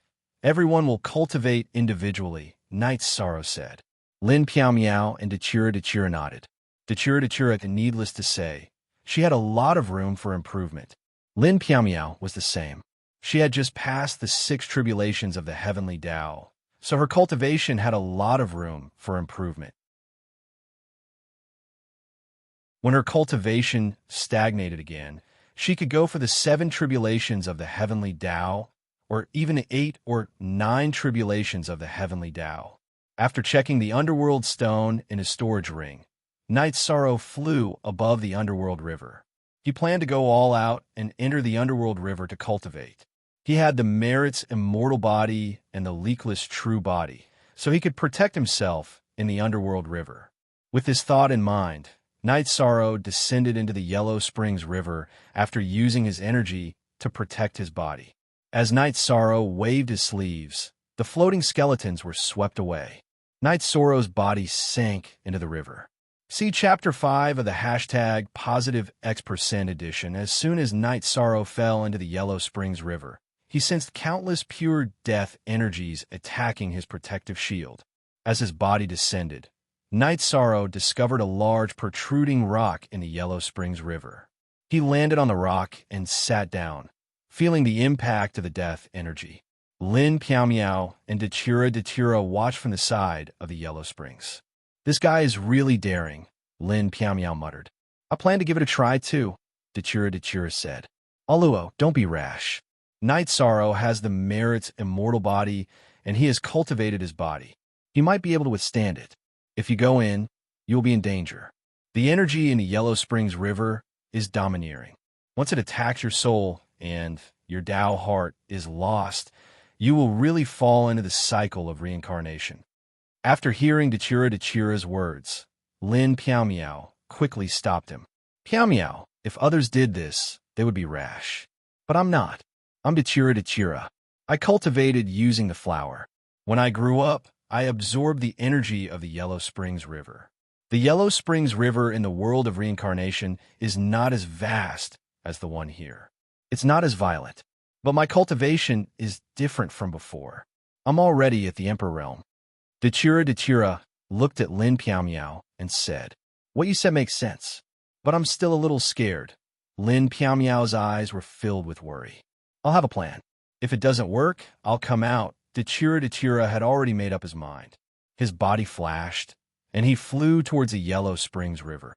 everyone will cultivate individually, Night Sorrow said. Lin Piao and Dachira nodded. Dachira, needless to say, she had a lot of room for improvement. Lin Piao was the same. She had just passed the 6 tribulations of the heavenly Tao, so her cultivation had a lot of room for improvement. When her cultivation stagnated again, she could go for the 7 tribulations of the heavenly Tao, or even the 8 or 9 tribulations of the heavenly Tao. After checking the underworld stone in his storage ring, Night Sorrow flew above the underworld river. He planned to go all out and enter the underworld river to cultivate. He had the Merit's immortal body and the leakless true body, so he could protect himself in the underworld river. With this thought in mind, Night Sorrow descended into the Yellow Springs River after using his energy to protect his body. As Night Sorrow waved his sleeves, the floating skeletons were swept away. Night Sorrow's body sank into the river. See Chapter 5 of the #PositiveX% edition. As soon as Night Sorrow fell into the Yellow Springs River, he sensed countless pure death energies attacking his protective shield. As his body descended, Night Sorrow discovered a large protruding rock in the Yellow Springs River. He landed on the rock and sat down, feeling the impact of the death energy. Lin Piao and Dachira watched from the side of the Yellow Springs. "This guy is really daring," Lin Piao muttered. "I plan to give it a try too," Dachira said. "Aluo, don't be rash. Night Sorrow has the Merit's immortal body, and he has cultivated his body. He might be able to withstand it. If you go in, you will be in danger. The energy in the Yellow Springs River is domineering. Once it attacks your soul and your Tao heart is lost, you will really fall into the cycle of reincarnation." After hearing Dachira's words, Lin Piao quickly stopped him. "Piao, if others did this, they would be rash. But I'm not. I'm Dachira. I cultivated using the flower. When I grew up, I absorbed the energy of the Yellow Springs River. The Yellow Springs River in the world of reincarnation is not as vast as the one here. It's not as violent. But my cultivation is different from before. I'm already at the Emperor realm." Dachira looked at Lin Piao and said, "What you said makes sense, but I'm still a little scared." Lin Piao's eyes were filled with worry. "I'll have a plan. If it doesn't work, I'll come out." Dachira had already made up his mind. His body flashed, and he flew towards the Yellow Springs River.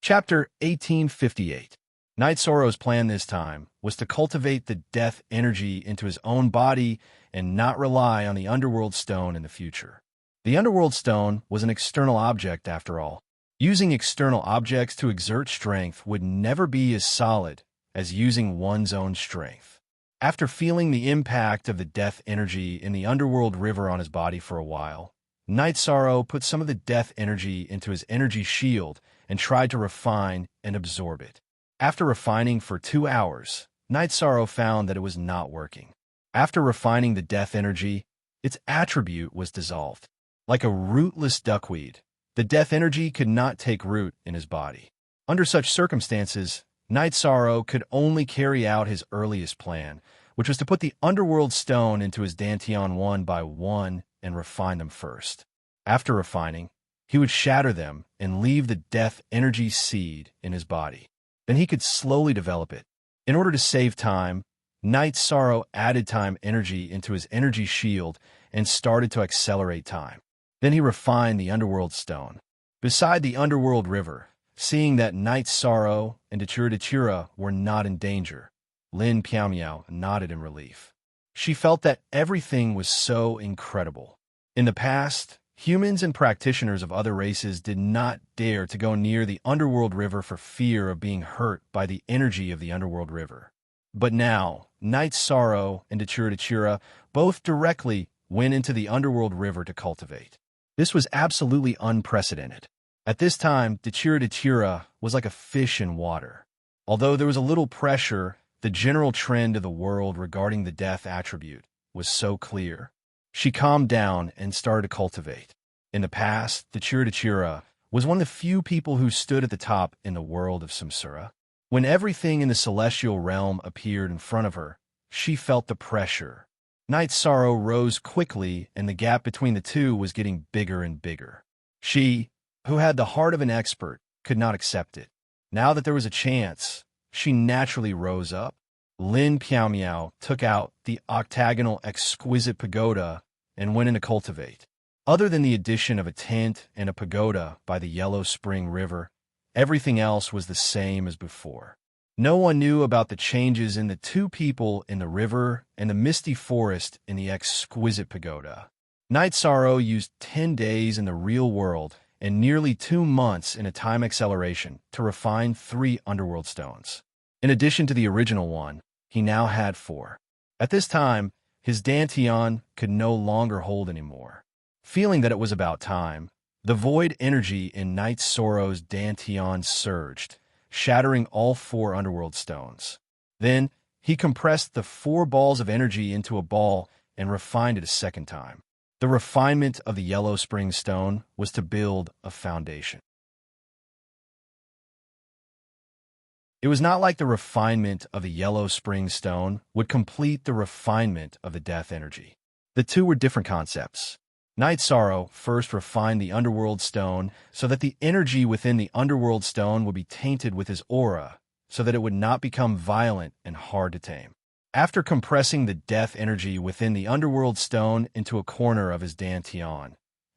Chapter 1858. Night Sorrow's plan this time was to cultivate the death energy into his own body and not rely on the Underworld Stone in the future. The Underworld Stone was an external object after all. Using external objects to exert strength would never be as solid as using one's own strength. After feeling the impact of the death energy in the Underworld River on his body for a while, Night Sorrow put some of the death energy into his energy shield and tried to refine and absorb it. After refining for 2 hours, Night Sorrow found that it was not working. After refining the death energy, its attribute was dissolved. Like a rootless duckweed, The death energy could not take root in his body. Under such circumstances, Night Sorrow could only carry out his earliest plan, which was to put the underworld stone into his dantian one by one and refine them first. After refining, he would shatter them and leave the death energy seed in his body. Then he could slowly develop it. In order to save time, Night Sorrow added time energy into his energy shield and started to accelerate time. Then he refined the underworld stone. Beside the underworld river, seeing that Night Sorrow and Datura were not in danger, Lin Piao nodded in relief. She felt that everything was so incredible. In the past, humans and practitioners of other races did not dare to go near the underworld river for fear of being hurt by the energy of the underworld river. But now, Night Sorrow and Datura both directly went into the underworld river to cultivate. This was absolutely unprecedented. At this time, Datura was like a fish in water. Although there was a little pressure, the general trend of the world regarding the death attribute was so clear. She calmed down and started to cultivate. In the past, Datura was one of the few people who stood at the top in the world of Samsara. When everything in the celestial realm appeared in front of her, she felt the pressure. Night Sorrow rose quickly, and the gap between the two was getting bigger and bigger. She, who had the heart of an expert, could not accept it. Now that there was a chance, she naturally rose up. Lin Piao took out the octagonal exquisite pagoda and went in to cultivate. Other than the addition of a tent and a pagoda by the Yellow Spring River, everything else was the same as before. No one knew about the changes in the two people in the river and the misty forest in the exquisite pagoda. Night Sorrow used 10 days in the real world and nearly 2 months in a time acceleration to refine 3 underworld stones. In addition to the original one, he now had 4. At this time, his dantian could no longer hold anymore. Feeling that it was about time, the void energy in Night Sorrow's dantian surged, shattering all 4 underworld stones. Then, he compressed the 4 balls of energy into a ball and refined it a second time. The refinement of the Yellow Spring Stone was to build a foundation. It was not like the refinement of the Yellow Spring Stone would complete the refinement of the death energy. The two were different concepts. Night Sorrow first refined the underworld stone so that the energy within the underworld stone would be tainted with his aura, so that it would not become violent and hard to tame. After compressing the death energy within the underworld stone into a corner of his dantian,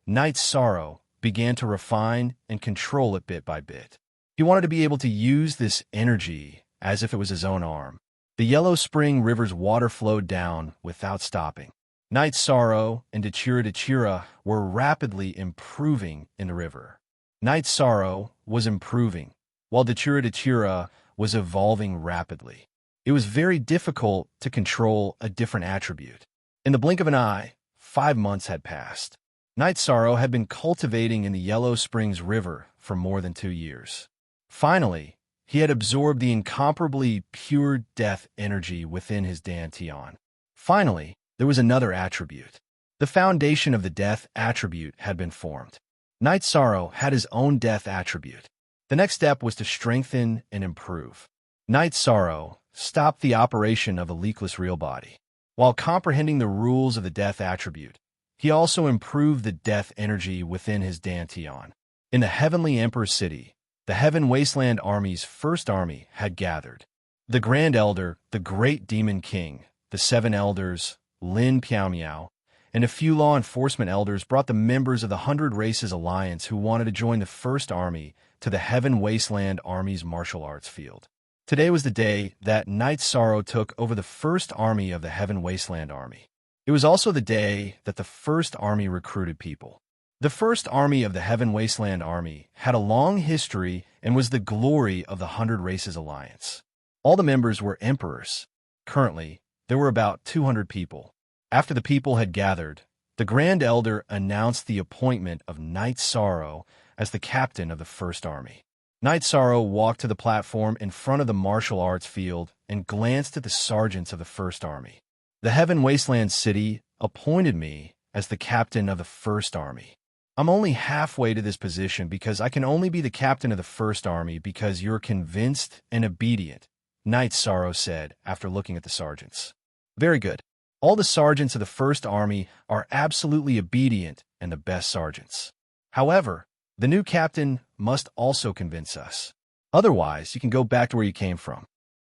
Night Sorrow began to refine and control it bit by bit. He wanted to be able to use this energy as if it was his own arm. The Yellow Spring River's water flowed down without stopping. Night Sorrow and Datura were rapidly improving in the river. Night Sorrow was improving, while Datura was evolving rapidly. It was very difficult to control a different attribute. In the blink of an eye, 5 months had passed. Night Sorrow had been cultivating in the Yellow Springs River for more than 2 years. Finally, he had absorbed the incomparably pure death energy within his dantian. Finally, there was another attribute. The foundation of the death attribute had been formed. Night Sorrow had his own death attribute. The next step was to strengthen and improve. Night Sorrow stopped the operation of a leakless real body. While comprehending the rules of the death attribute, he also improved the death energy within his dantian. In the Heavenly Emperor City, the Heaven Wasteland Army's first army had gathered. The Grand Elder, the Great Demon King, the 7 Elders, Lin Piao, and a few law enforcement elders brought the members of the 100 Races Alliance who wanted to join the First Army to the Heaven Wasteland Army's martial arts field. Today was the day that Night Sorrow took over the First Army of the Heaven Wasteland Army. It was also the day that the First Army recruited people. The First Army of the Heaven Wasteland Army had a long history and was the glory of the 100 Races Alliance. All the members were emperors. Currently, there were about 200 people. After the people had gathered, the Grand Elder announced the appointment of Night Sorrow as the captain of the First Army. Night Sorrow walked to the platform in front of the martial arts field and glanced at the sergeants of the First Army. The Heaven Wasteland City appointed me as the captain of the First Army. I'm only halfway to this position because I can only be the captain of the first army because you're convinced and obedient, Knight Sorrow said after looking at the sergeants. Very good. All the sergeants of the first army are absolutely obedient and the best sergeants. However, the new captain must also convince us. Otherwise, you can go back to where you came from.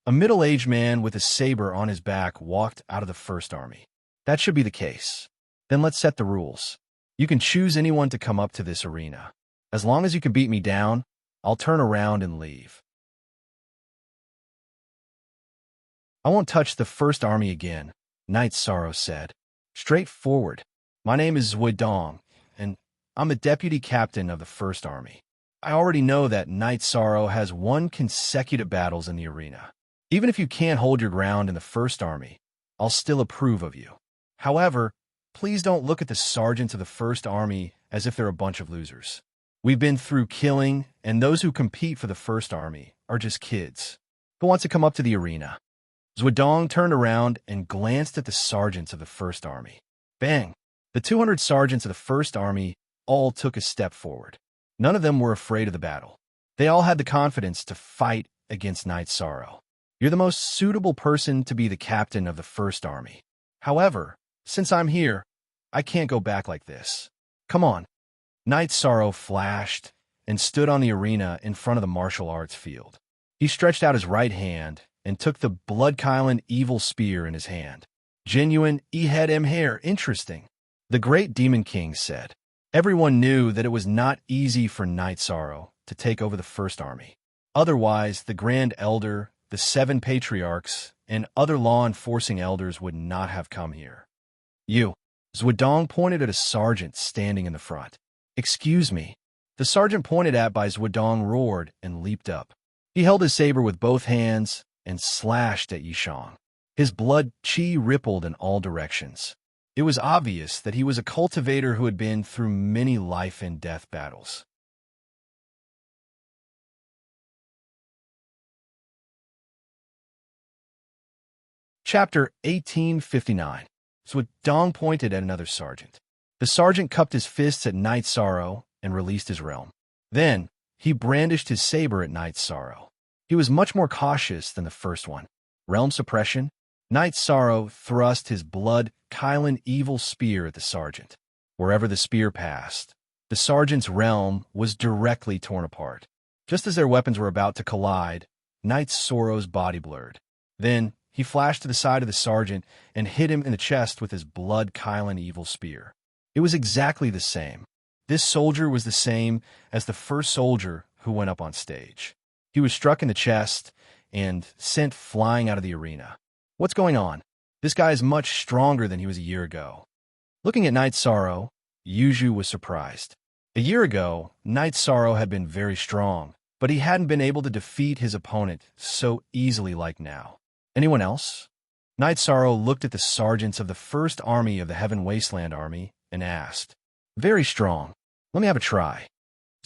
A middle-aged man with a saber on his back walked out of the first army. That should be the case. Then let's set the rules. You can choose anyone to come up to this arena. As long as you can beat me down, I'll turn around and leave. I won't touch the first army again, Knight Sorrow said. Straightforward. My name is Zhuodong, and I'm the deputy captain of the first army. I already know that Knight Sorrow has won consecutive battles in the arena. Even if you can't hold your ground in the first army, I'll still approve of you. However, please don't look at the sergeants of the first army as if they're a bunch of losers. We've been through killing, and those who compete for the first army are just kids. Who wants to come up to the arena? Zhuodong turned around and glanced at the sergeants of the first army. Bang! The 200 sergeants of the first army all took a step forward. None of them were afraid of the battle. They all had the confidence to fight against Knight Sorrow. You're the most suitable person to be the captain of the first army. However, since I'm here, I can't go back like this. Come on. Knight Sorrow flashed and stood on the arena in front of the martial arts field. He stretched out his right hand and took the blood-kylan evil spear in his hand. Genuine E-head M hair, interesting. The great Demon King said. Everyone knew that it was not easy for Knight Sorrow to take over the first army. Otherwise, the Grand Elder, the 7 patriarchs, and other law-enforcing elders would not have come here. You. Zhuodong pointed at a sergeant standing in the front. Excuse me. The sergeant pointed at by Zhuodong roared and leaped up. He held his saber with both hands and slashed at Yishang. His blood chi rippled in all directions. It was obvious that he was a cultivator who had been through many life-and-death battles. Chapter 1859. Zhuodong pointed at another sergeant. The sergeant cupped his fists at Knight Sorrow and released his realm. Then, he brandished his saber at Knight Sorrow. He was much more cautious than the first one. Realm suppression. Knight Sorrow thrust his blood-kylan evil spear at the sergeant. Wherever the spear passed, the sergeant's realm was directly torn apart. Just as their weapons were about to collide, Knight Sorrow's body blurred. Then, he flashed to the side of the sergeant and hit him in the chest with his blood-kylan evil spear. It was exactly the same. This soldier was the same as the first soldier who went up on stage. He was struck in the chest and sent flying out of the arena. What's going on? This guy is much stronger than he was a year ago. Looking at Knight Sorrow, Yuju was surprised. A year ago, Knight Sorrow had been very strong, but he hadn't been able to defeat his opponent so easily like now. Anyone else? Knight Sorrow looked at the sergeants of the first army of the Heaven Wasteland Army and asked, Very strong. Let me have a try.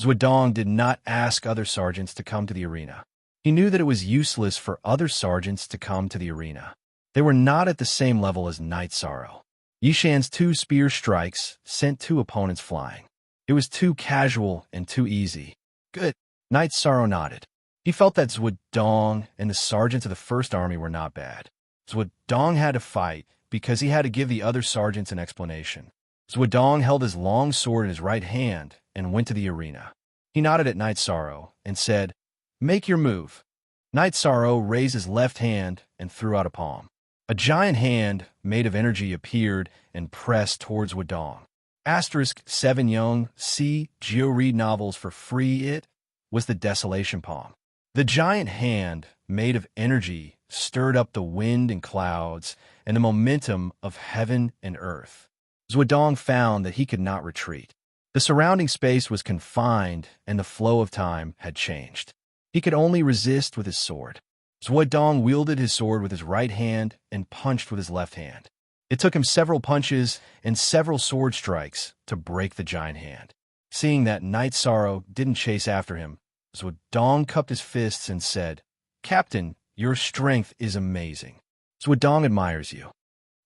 Zhuodong did not ask other sergeants to come to the arena. He knew that it was useless for other sergeants to come to the arena. They were not at the same level as Knight Sorrow. Yishan's 2 spear strikes sent 2 opponents flying. It was too casual and too easy. Good. Knight Sorrow nodded. He felt that Zhuodong and the sergeants of the first army were not bad. Zhuodong had to fight because he had to give the other sergeants an explanation. Zhuodong held his long sword in his right hand and went to the arena. He nodded at Knight Sorrow and said, Make your move. Knight Sorrow raised his left hand and threw out a palm. A giant hand made of energy appeared and pressed towards Zhuodong. Asterisk 7 Young, see Geo-read novels for free. It was the Desolation Palm. The giant hand, made of energy, stirred up the wind and clouds and the momentum of heaven and earth. Zhuodong found that he could not retreat. The surrounding space was confined and the flow of time had changed. He could only resist with his sword. Zhuodong wielded his sword with his right hand and punched with his left hand. It took him several punches and several sword strikes to break the giant hand. Seeing that Knight Sorrow didn't chase after him, Zhuodong cupped his fists and said, Captain, your strength is amazing. Zhuodong admires you.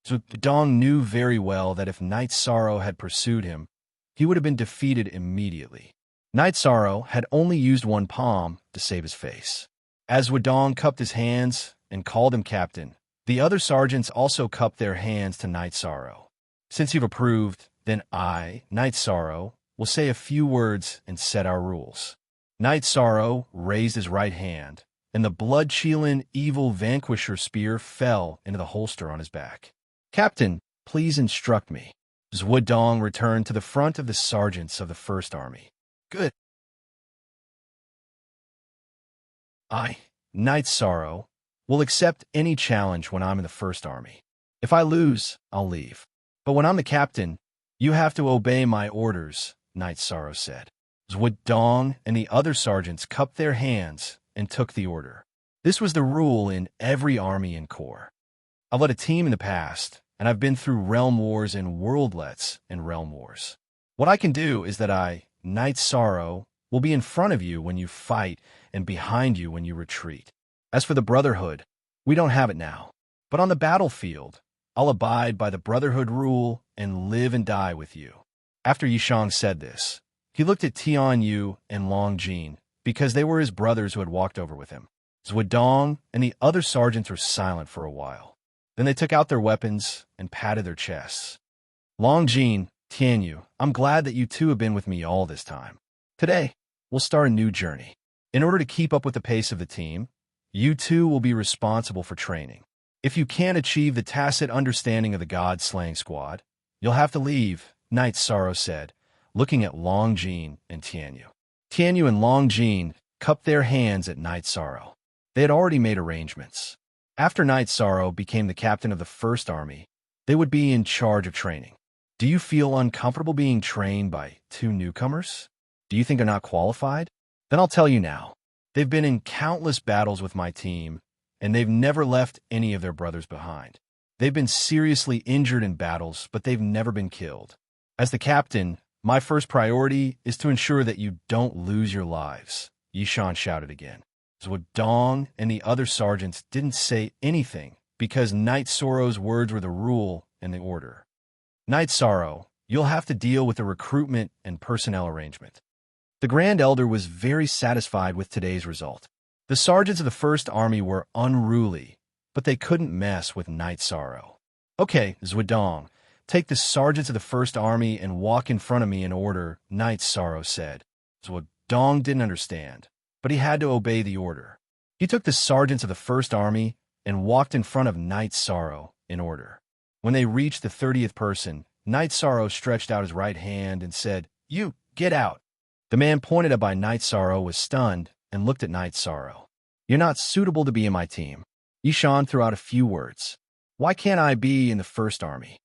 Zhuodong knew very well that if Knight Sorrow had pursued him, he would have been defeated immediately. Night Sorrow had only used one palm to save his face. As Wadong cupped his hands and called him captain, the other sergeants also cupped their hands to Night Sorrow. Since you've approved, then I, Night Sorrow, will say a few words and set our rules. Night Sorrow raised his right hand, and the blood-chilling evil vanquisher spear fell into the holster on his back. Captain, please instruct me. Zhuodong returned to the front of the sergeants of the First Army. Good. I, Night Sorrow, will accept any challenge when I'm in the First Army. If I lose, I'll leave. But when I'm the captain, you have to obey my orders, Night Sorrow said. Zhuodong and the other sergeants cupped their hands and took the order. This was the rule in every army and corps. I've led a team in the past, and I've been through realm wars and worldlets and realm wars. What I can do is that I, Night Sorrow, will be in front of you when you fight and behind you when you retreat. As for the Brotherhood, we don't have it now. But on the battlefield, I'll abide by the Brotherhood rule and live and die with you. After Yishang said this, he looked at Tian Yu and Long Jin, because they were his brothers who had walked over with him. Zhuodong and the other sergeants were silent for a while. Then they took out their weapons and patted their chests. Long Jin, Tian Yu, I'm glad that you two have been with me all this time. Today, we'll start a new journey. In order to keep up with the pace of the team, you two will be responsible for training. If you can't achieve the tacit understanding of the God-slaying squad, you'll have to leave, Night Sorrow said, looking at Long Jin and Tian Yu. Tian Yu and Long Jin cupped their hands at Night Sorrow. They had already made arrangements. After Night Sorrow became the captain of the First Army, they would be in charge of training. Do you feel uncomfortable being trained by two newcomers? Do you think they're not qualified? Then I'll tell you now. They've been in countless battles with my team, and they've never left any of their brothers behind. They've been seriously injured in battles, but they've never been killed. As the captain, my first priority is to ensure that you don't lose your lives, Yishan shouted again. Zhuodong and the other sergeants didn't say anything because Night Sorrow's words were the rule and the order. Night Sorrow, you'll have to deal with the recruitment and personnel arrangement. The Grand Elder was very satisfied with today's result. The sergeants of the First Army were unruly, but they couldn't mess with Night Sorrow. Okay, Zhuodong, take the sergeants of the First Army and walk in front of me in order, Night Sorrow said. Zhuodong didn't understand, but he had to obey the order. He took the sergeants of the First Army and walked in front of Night Sorrow in order. When they reached the 30th person, Night Sorrow stretched out his right hand and said, "You, get out." The man pointed at by Night Sorrow was stunned and looked at Night Sorrow. "You're not suitable to be in my team." Yishan threw out a few words. "Why can't I be in the First Army?"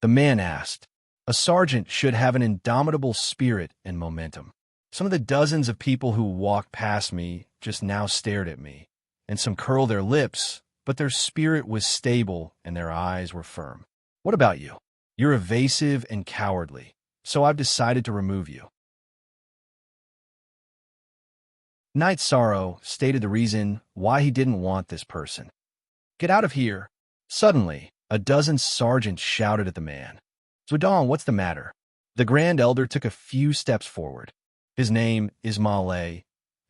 The man asked. "A sergeant should have an indomitable spirit and momentum. Some of the dozens of people who walked past me just now stared at me, and some curled their lips, but their spirit was stable and their eyes were firm. What about you? You're evasive and cowardly, so I've decided to remove you." Night Sorrow stated the reason why he didn't want this person. "Get out of here." Suddenly, a dozen sergeants shouted at the man. "Zhuodong, what's the matter?" The Grand Elder took a few steps forward. His name is Malay,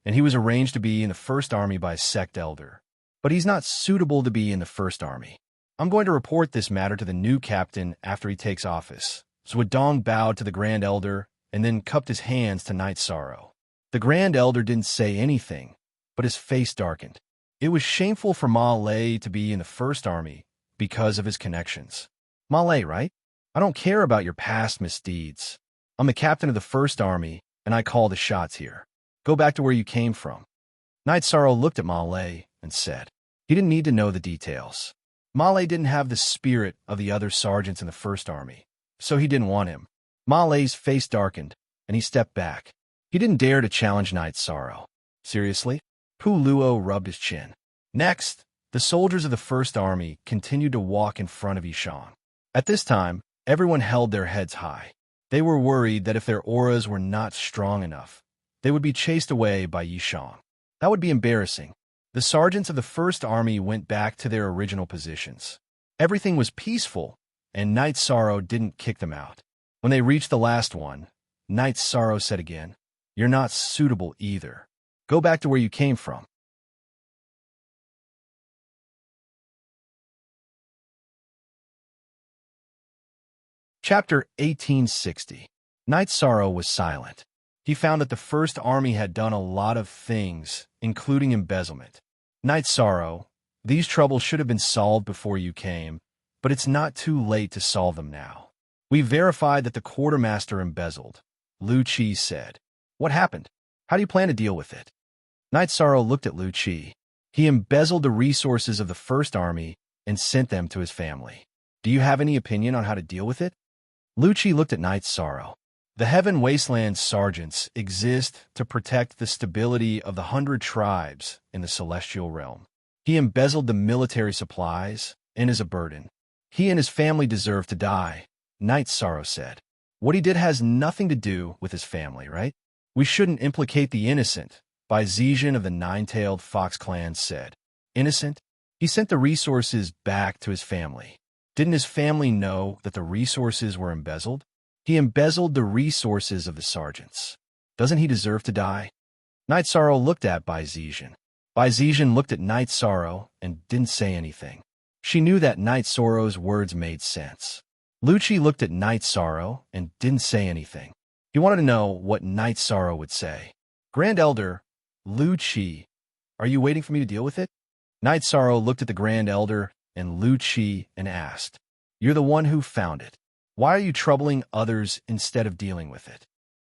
and he was arranged to be in the First Army by a sect elder. But he's not suitable to be in the First Army. I'm going to report this matter to the new captain after he takes office. Zhuodong bowed to the Grand Elder and then cupped his hands to Night Sorrow. The Grand Elder didn't say anything, but his face darkened. It was shameful for Malay to be in the First Army because of his connections. Malay, right? I don't care about your past misdeeds. I'm the captain of the First Army, and I call the shots here. Go back to where you came from. Night Sorrow looked at Malay and said. He didn't need to know the details. Malay didn't have the spirit of the other sergeants in the First Army, so he didn't want him. Malay's face darkened, and he stepped back. He didn't dare to challenge Night Sorrow. Seriously? Pu Luo rubbed his chin. Next, the soldiers of the First Army continued to walk in front of Yishang. At this time, everyone held their heads high. They were worried that if their auras were not strong enough, they would be chased away by Yishang. That would be embarrassing. The sergeants of the First Army went back to their original positions. Everything was peaceful, and Night Sorrow didn't kick them out. When they reached the last one, Knight Sorrow said again, "You're not suitable either. Go back to where you came from." Chapter 1860. Knight Sorrow was silent. He found that the First Army had done a lot of things, including embezzlement. Knight Sorrow, these troubles should have been solved before you came, but it's not too late to solve them now. We verified that the quartermaster embezzled, Lu Chi said. What happened? How do you plan to deal with it? Knight Sorrow looked at Lu Chi. He embezzled the resources of the First Army and sent them to his family. Do you have any opinion on how to deal with it? Lu Chi looked at Knight Sorrow. The Heaven Wasteland Sergeants exist to protect the stability of the 100 tribes in the celestial realm. He embezzled the military supplies and is a burden. He and his family deserve to die, Knight Sorrow said. What he did has nothing to do with his family, right? We shouldn't implicate the innocent, Bai Zixian of the Nine-Tailed Fox Clan said. Innocent? He sent the resources back to his family. Didn't his family know that the resources were embezzled? He embezzled the resources of the sergeants. Doesn't he deserve to die? Knight Sorrow looked at Bai Zixian. Bai Zixian looked at Knight Sorrow and didn't say anything. She knew that Knight Sorrow's words made sense. Lu Chi looked at Knight Sorrow and didn't say anything. He wanted to know what Knight Sorrow would say. Grand Elder, Lu Chi, are you waiting for me to deal with it? Knight Sorrow looked at the Grand Elder and Lu Chi and asked, You're the one who found it. Why are you troubling others instead of dealing with it?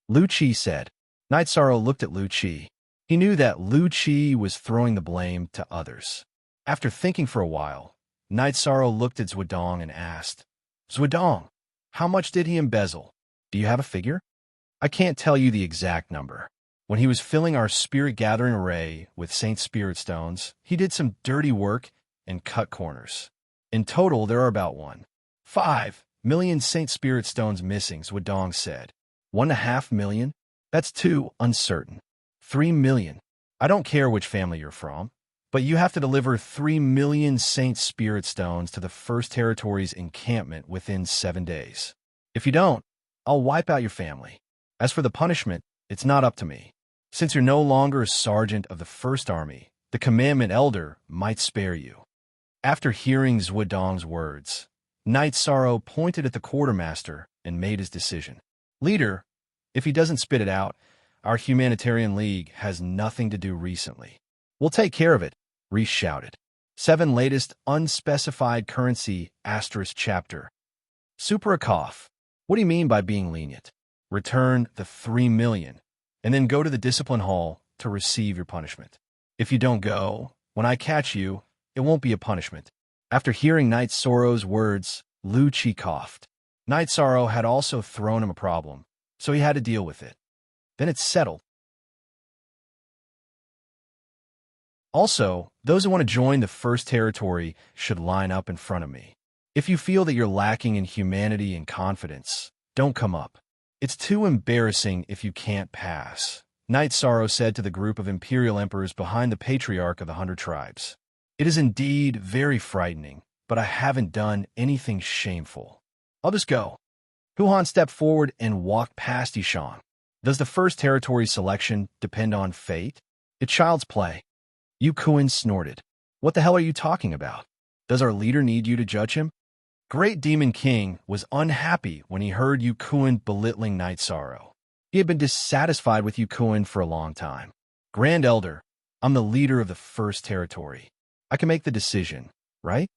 Lu Chi said. Knight Sorrow looked at Lu Chi. He knew that Lu Chi was throwing the blame to others. After thinking for a while, Knight Sorrow looked at Zhuodong and asked, Zhuodong, how much did he embezzle? Do you have a figure? I can't tell you the exact number. When he was filling our spirit gathering array with Saint Spirit Stones, he did some dirty work and cut corners. In total, there are about 1.5 million Saint Spirit Stones missing, Zhuodong said. 1.5 million? That's too uncertain. 3 million. I don't care which family you're from, but you have to deliver 3 million Saint Spirit Stones to the First Territory's encampment within 7 days. If you don't, I'll wipe out your family. As for the punishment, it's not up to me. Since you're no longer a sergeant of the First Army, the Commandment Elder might spare you. After hearing Zhuodong's words, Knight Sorrow pointed at the quartermaster and made his decision. Leader, if he doesn't spit it out, our humanitarian league has nothing to do recently. We'll take care of it, Reese shouted. 7 latest unspecified currency * chapter. Super a cough. What do you mean by being lenient? Return the 3 million, and then go to the discipline hall to receive your punishment. If you don't go, when I catch you, it won't be a punishment. After hearing Knight Sorrow's words, Lu Chi coughed. Knight Sorrow had also thrown him a problem, so he had to deal with it. Then it's settled. Also, those who want to join the First Territory should line up in front of me. If you feel that you're lacking in humanity and confidence, don't come up. It's too embarrassing if you can't pass, Knight Sorrow said to the group of Imperial Emperors behind the Patriarch of the 100 Tribes. It is indeed very frightening, but I haven't done anything shameful. I'll just go. Huhan stepped forward and walked past Yishan. Does the First Territory selection depend on fate? It's child's play. Yu Kuan snorted. What the hell are you talking about? Does our leader need you to judge him? Great Demon King was unhappy when he heard Yu Kuan belittling Knight Sorrow. He had been dissatisfied with Yu Kuan for a long time. Grand Elder, I'm the leader of the First Territory. I can make the decision, right?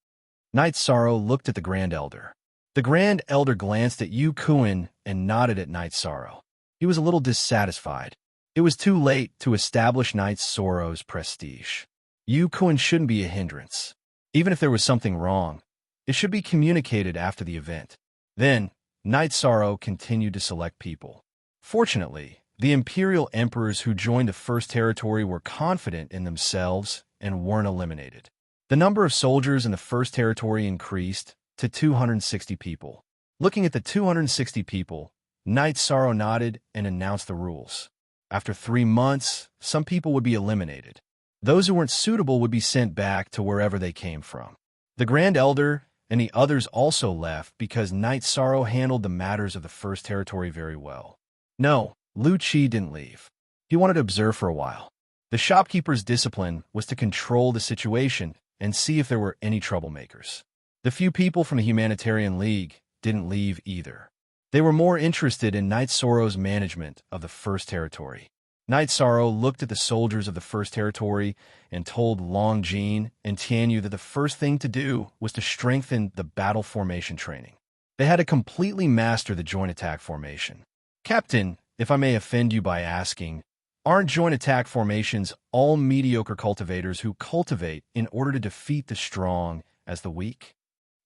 Knight Sorrow looked at the Grand Elder. The Grand Elder glanced at Yu Kuan and nodded at Knight Sorrow. He was a little dissatisfied. It was too late to establish Knight Sorrow's prestige. Yu Kuan shouldn't be a hindrance. Even if there was something wrong, it should be communicated after the event. Then, Knight Sorrow continued to select people. Fortunately, the Imperial Emperors who joined the First Territory were confident in themselves and weren't eliminated. The number of soldiers in the First Territory increased to 260 people. Looking at the 260 people, Knight Sorrow nodded and announced the rules. After 3 months, some people would be eliminated. Those who weren't suitable would be sent back to wherever they came from. The Grand Elder and the others also left because Night Sorrow handled the matters of the First Territory very well. No, Lu Chi didn't leave. He wanted to observe for a while. The shopkeeper's discipline was to control the situation and see if there were any troublemakers. The few people from the Humanitarian League didn't leave either. They were more interested in Night Sorrow's management of the First Territory. Night Sorrow looked at the soldiers of the First Territory and told Long Jean and Tianyu that the first thing to do was to strengthen the battle formation training. They had to completely master the joint attack formation. Captain, if I may offend you by asking, aren't joint attack formations all mediocre cultivators who cultivate in order to defeat the strong as the weak?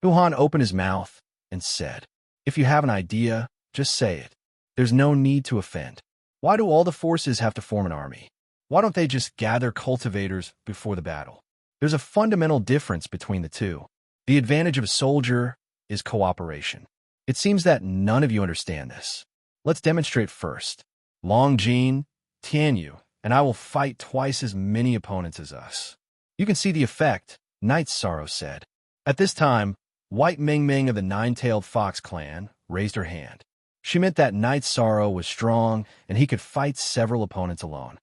Huhan opened his mouth and said, "If you have an idea, just say it. There's no need to offend. Why do all the forces have to form an army? Why don't they just gather cultivators before the battle? There's a fundamental difference between the two. The advantage of a soldier is cooperation. It seems that none of you understand this. Let's demonstrate first. Long Jean, Tianyu, and I will fight twice as many opponents as us. You can see the effect," Night Sorrow said. At this time, White Ming Ming of the Nine-Tailed Fox clan raised her hand. She meant that Night Sorrow was strong and he could fight several opponents alone.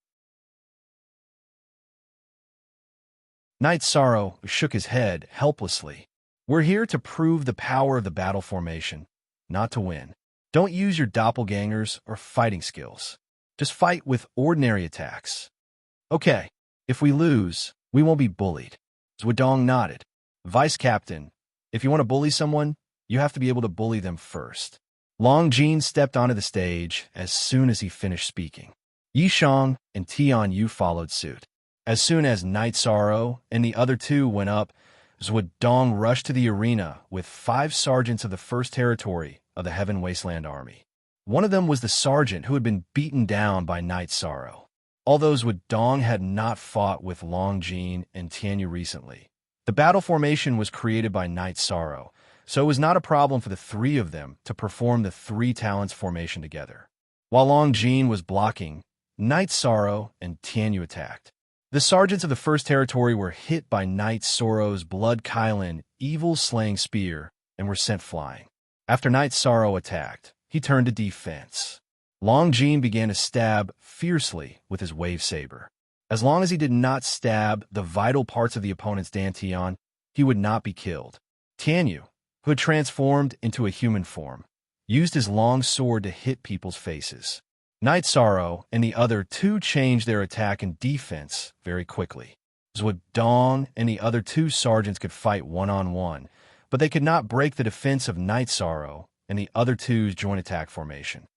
Night Sorrow shook his head helplessly. "We're here to prove the power of the battle formation, not to win. Don't use your doppelgangers or fighting skills. Just fight with ordinary attacks." "Okay, if we lose, we won't be bullied." Zhuodong nodded. "Vice Captain, if you want to bully someone, you have to be able to bully them first." Long Jean stepped onto the stage as soon as he finished speaking. Yishang and Tian Yu followed suit. As soon as Night Sorrow and the other two went up, Zhuodong rushed to the arena with 5 sergeants of the First Territory of the Heaven Wasteland Army. One of them was the sergeant who had been beaten down by Night Sorrow. Although Zhuodong had not fought with Long Jean and Tianyu recently, the battle formation was created by Night Sorrow, so it was not a problem for the 3 of them to perform the 3 talents formation together. While Long Jean was blocking, Night Sorrow and Tianyu attacked. The sergeants of the First Territory were hit by Night Sorrow's Blood Kylan evil-slaying spear and were sent flying. After Night Sorrow attacked, he turned to defense. Long Jean began to stab fiercely with his wave saber. As long as he did not stab the vital parts of the opponent's dantian, he would not be killed. Tianyu, who had transformed into a human form, used his long sword to hit people's faces. Night Sorrow and the other 2 changed their attack and defense very quickly. Zhuodong and the other 2 sergeants could fight one-on-one, but they could not break the defense of Night Sorrow and the other 2's joint attack formation.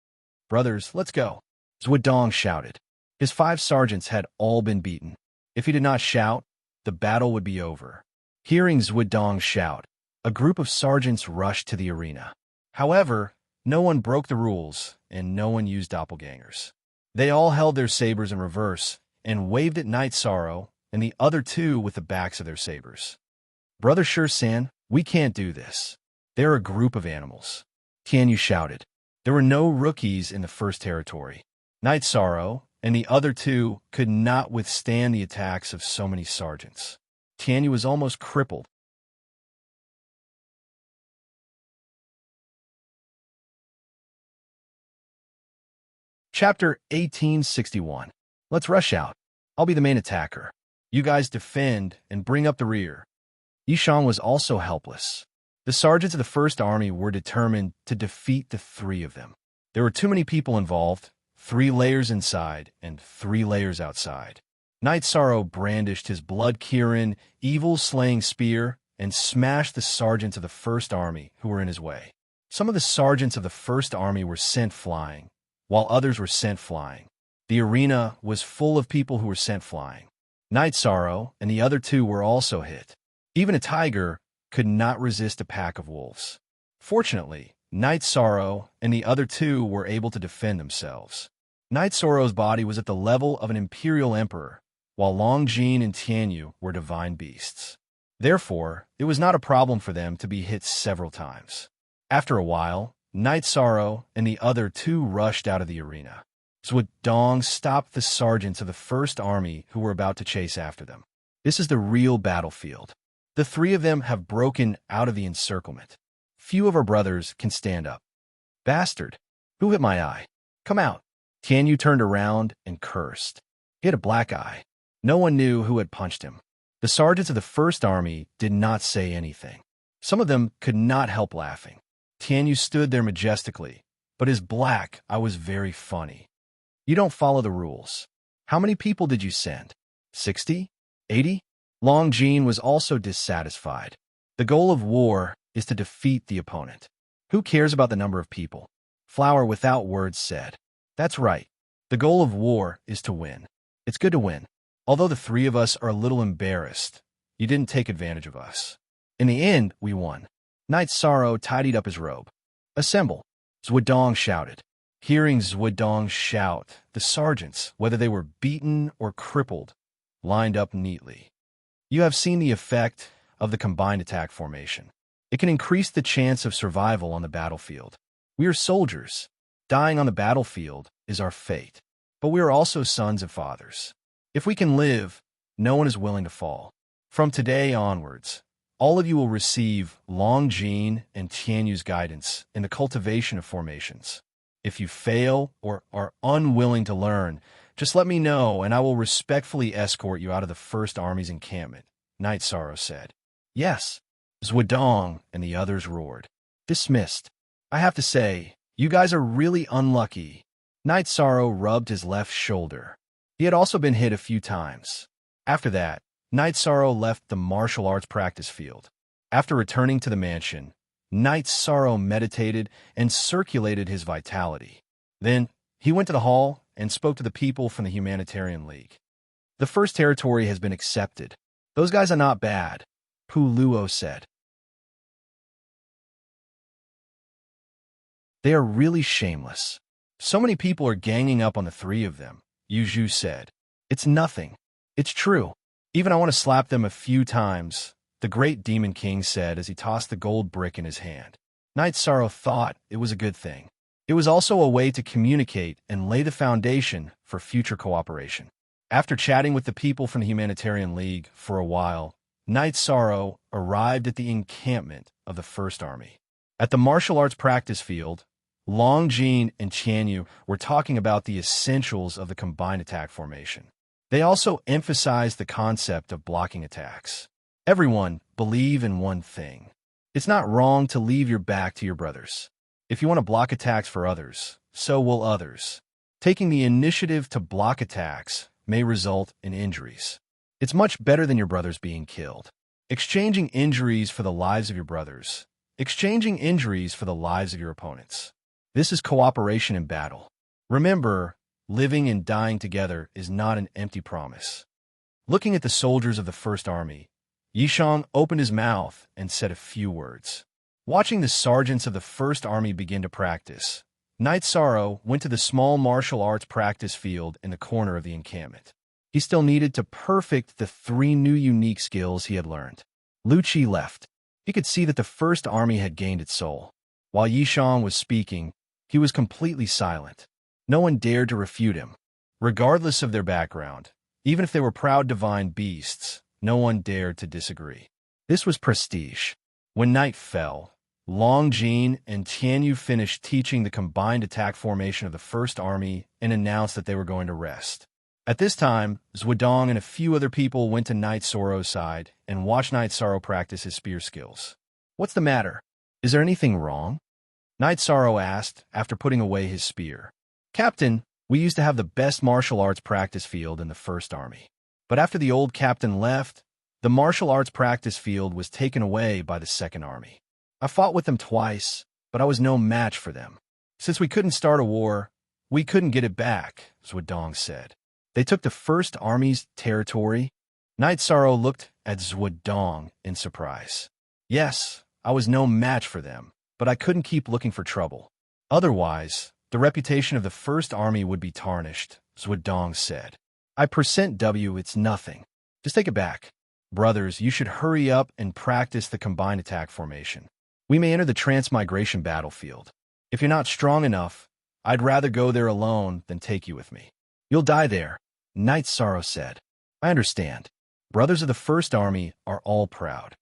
"Brothers, let's go," Zhuodong shouted. His 5 sergeants had all been beaten. If he did not shout, the battle would be over. Hearing Zhuodong shout, a group of sergeants rushed to the arena. However, no one broke the rules, and no one used doppelgangers. They all held their sabers in reverse and waved at Night Sorrow and the other 2 with the backs of their sabers. "Brother Sher-san, we can't do this. They're a group of animals," Tianyu shouted. There were no rookies in the First Territory. Night Sorrow and the other 2 could not withstand the attacks of so many sergeants. Tianyu was almost crippled. Chapter 1861. Let's rush out. I'll be the main attacker. You guys defend and bring up the rear. Yishang was also helpless. The sergeants of the First Army were determined to defeat the 3 of them. There were too many people involved, 3 layers inside and 3 layers outside. Night Sorrow brandished his Blood Kirin evil-slaying spear and smashed the sergeants of the First Army who were in his way. Some of the sergeants of the First Army were sent flying, while others were sent flying. The arena was full of people who were sent flying. Night Sorrow and the other 2 were also hit. Even a tiger could not resist a pack of wolves. Fortunately, Night Sorrow and the other 2 were able to defend themselves. Night Sorrow's body was at the level of an imperial emperor, while Long Jean and Tianyu were divine beasts. Therefore, it was not a problem for them to be hit several times. After a while, Night Sorrow and the other 2 rushed out of the arena. Zhuodong stopped the sergeants of the First Army who were about to chase after them. This is the real battlefield. The three of them have broken out of the encirclement. Few of our brothers can stand up. Bastard! Who hit my eye? Come out! Tianyu turned around and cursed. He had a black eye. No one knew who had punched him. The sergeants of the First Army did not say anything. Some of them could not help laughing. Tianyu stood there majestically, but his black eye was very funny. You don't follow the rules. How many people did you send? 60? 80? Long Jean was also dissatisfied. The goal of war is to defeat the opponent. Who cares about the number of people? Flower without words said. That's right. The goal of war is to win. It's good to win. Although the three of us are a little embarrassed, you didn't take advantage of us. In the end, we won. Knight Sorrow tidied up his robe. Assemble. Zhuodong shouted. Hearing Zhuodong shout, the sergeants, whether they were beaten or crippled, lined up neatly. You have seen the effect of the combined attack formation. It can increase the chance of survival on the battlefield. We are soldiers. Dying on the battlefield is our fate. But we are also sons and fathers. If we can live, no one is willing to fall. From today onwards, all of you will receive Long Jean and Tianyu's guidance in the cultivation of formations. If you fail or are unwilling to learn, just let me know and I will respectfully escort you out of the First Army's encampment, Knight Sorrow said. Yes, Zhuodong and the others roared. Dismissed. I have to say, you guys are really unlucky. Knight Sorrow rubbed his left shoulder. He had also been hit a few times. After that, Knight Sorrow left the martial arts practice field. After returning to the mansion, Knight Sorrow meditated and circulated his vitality. Then, he went to the hall and spoke to the people from the Humanitarian League. The first territory has been accepted. Those guys are not bad, Pu Luo said. They are really shameless. So many people are ganging up on the three of them, Yu Zhu said. It's nothing. It's true. Even I want to slap them a few times, the great Demon King said as he tossed the gold brick in his hand. Knight Sorrow thought it was a good thing. It was also a way to communicate and lay the foundation for future cooperation. After chatting with the people from the Humanitarian League for a while, Knight Sorrow arrived at the encampment of the First Army. At the martial arts practice field, Long Jean and Tianyu were talking about the essentials of the combined attack formation. They also emphasized the concept of blocking attacks. Everyone believe in one thing. It's not wrong to leave your back to your brothers. If you want to block attacks for others, so will others. Taking the initiative to block attacks may result in injuries. It's much better than your brothers being killed. Exchanging injuries for the lives of your brothers. Exchanging injuries for the lives of your opponents. This is cooperation in battle. Remember, living and dying together is not an empty promise. Looking at the soldiers of the First Army, Yishang opened his mouth and said a few words. Watching the sergeants of the First Army begin to practice, Knight Sorrow went to the small martial arts practice field in the corner of the encampment. He still needed to perfect the 3 new unique skills he had learned. Lu Qi left. He could see that the First Army had gained its soul. While Yishang was speaking, he was completely silent. No one dared to refute him. Regardless of their background, even if they were proud divine beasts, no one dared to disagree. This was prestige. When night fell, Long Jean and Tianyu finished teaching the combined attack formation of the First Army and announced that they were going to rest. At this time, Zhuodong and a few other people went to Knight Sorrow's side and watched Knight Sorrow practice his spear skills. What's the matter? Is there anything wrong? Knight Sorrow asked after putting away his spear. Captain, we used to have the best martial arts practice field in the First Army. But after the old captain left, the martial arts practice field was taken away by the Second Army. I fought with them twice, but I was no match for them. Since we couldn't start a war, we couldn't get it back, Zhuodong said. They took the First Army's territory? Knight Sorrow looked at Zhuodong in surprise. Yes, I was no match for them, but I couldn't keep looking for trouble. Otherwise, the reputation of the First Army would be tarnished, Zhuodong said. It's nothing. Just take it back. Brothers, you should hurry up and practice the combined attack formation. We may enter the transmigration battlefield. If you're not strong enough, I'd rather go there alone than take you with me. You'll die there, Knight Sorrow said. I understand. Brothers of the First Army are all proud.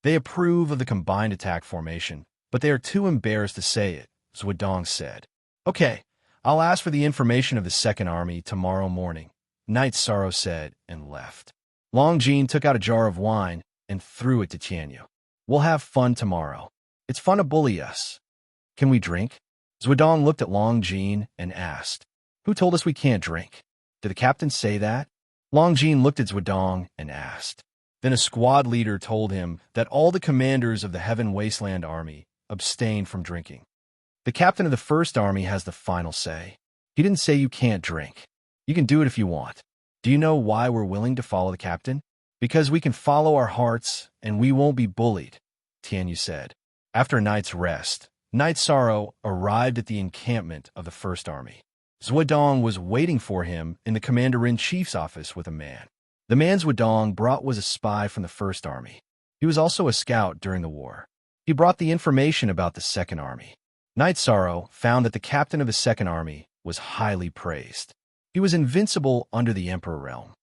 They approve of the combined attack formation, but they are too embarrassed to say it, Zhuodong said. Okay, I'll ask for the information of the second army tomorrow morning, Knight Sorrow said, and left. Long Jean took out a jar of wine and threw it to Tianyu. We'll have fun tomorrow. It's fun to bully us. Can we drink? Zhuodong looked at Long Jean and asked, Who told us we can't drink? Did the captain say that? Long Jean looked at Zhuodong and asked. Then a squad leader told him that all the commanders of the Heaven Wasteland Army abstained from drinking. The captain of the first army has the final say. He didn't say you can't drink. You can do it if you want. Do you know why we're willing to follow the captain? Because we can follow our hearts and we won't be bullied, Tianyu said. After a night's rest, Knight Sorrow arrived at the encampment of the first army. Zhuodong was waiting for him in the commander-in-chief's office with a man. The man Zhuodong brought was a spy from the first army. He was also a scout during the war. He brought the information about the second army. Knight Sorrow found that the captain of the second army was highly praised. He was invincible under the Emperor realm.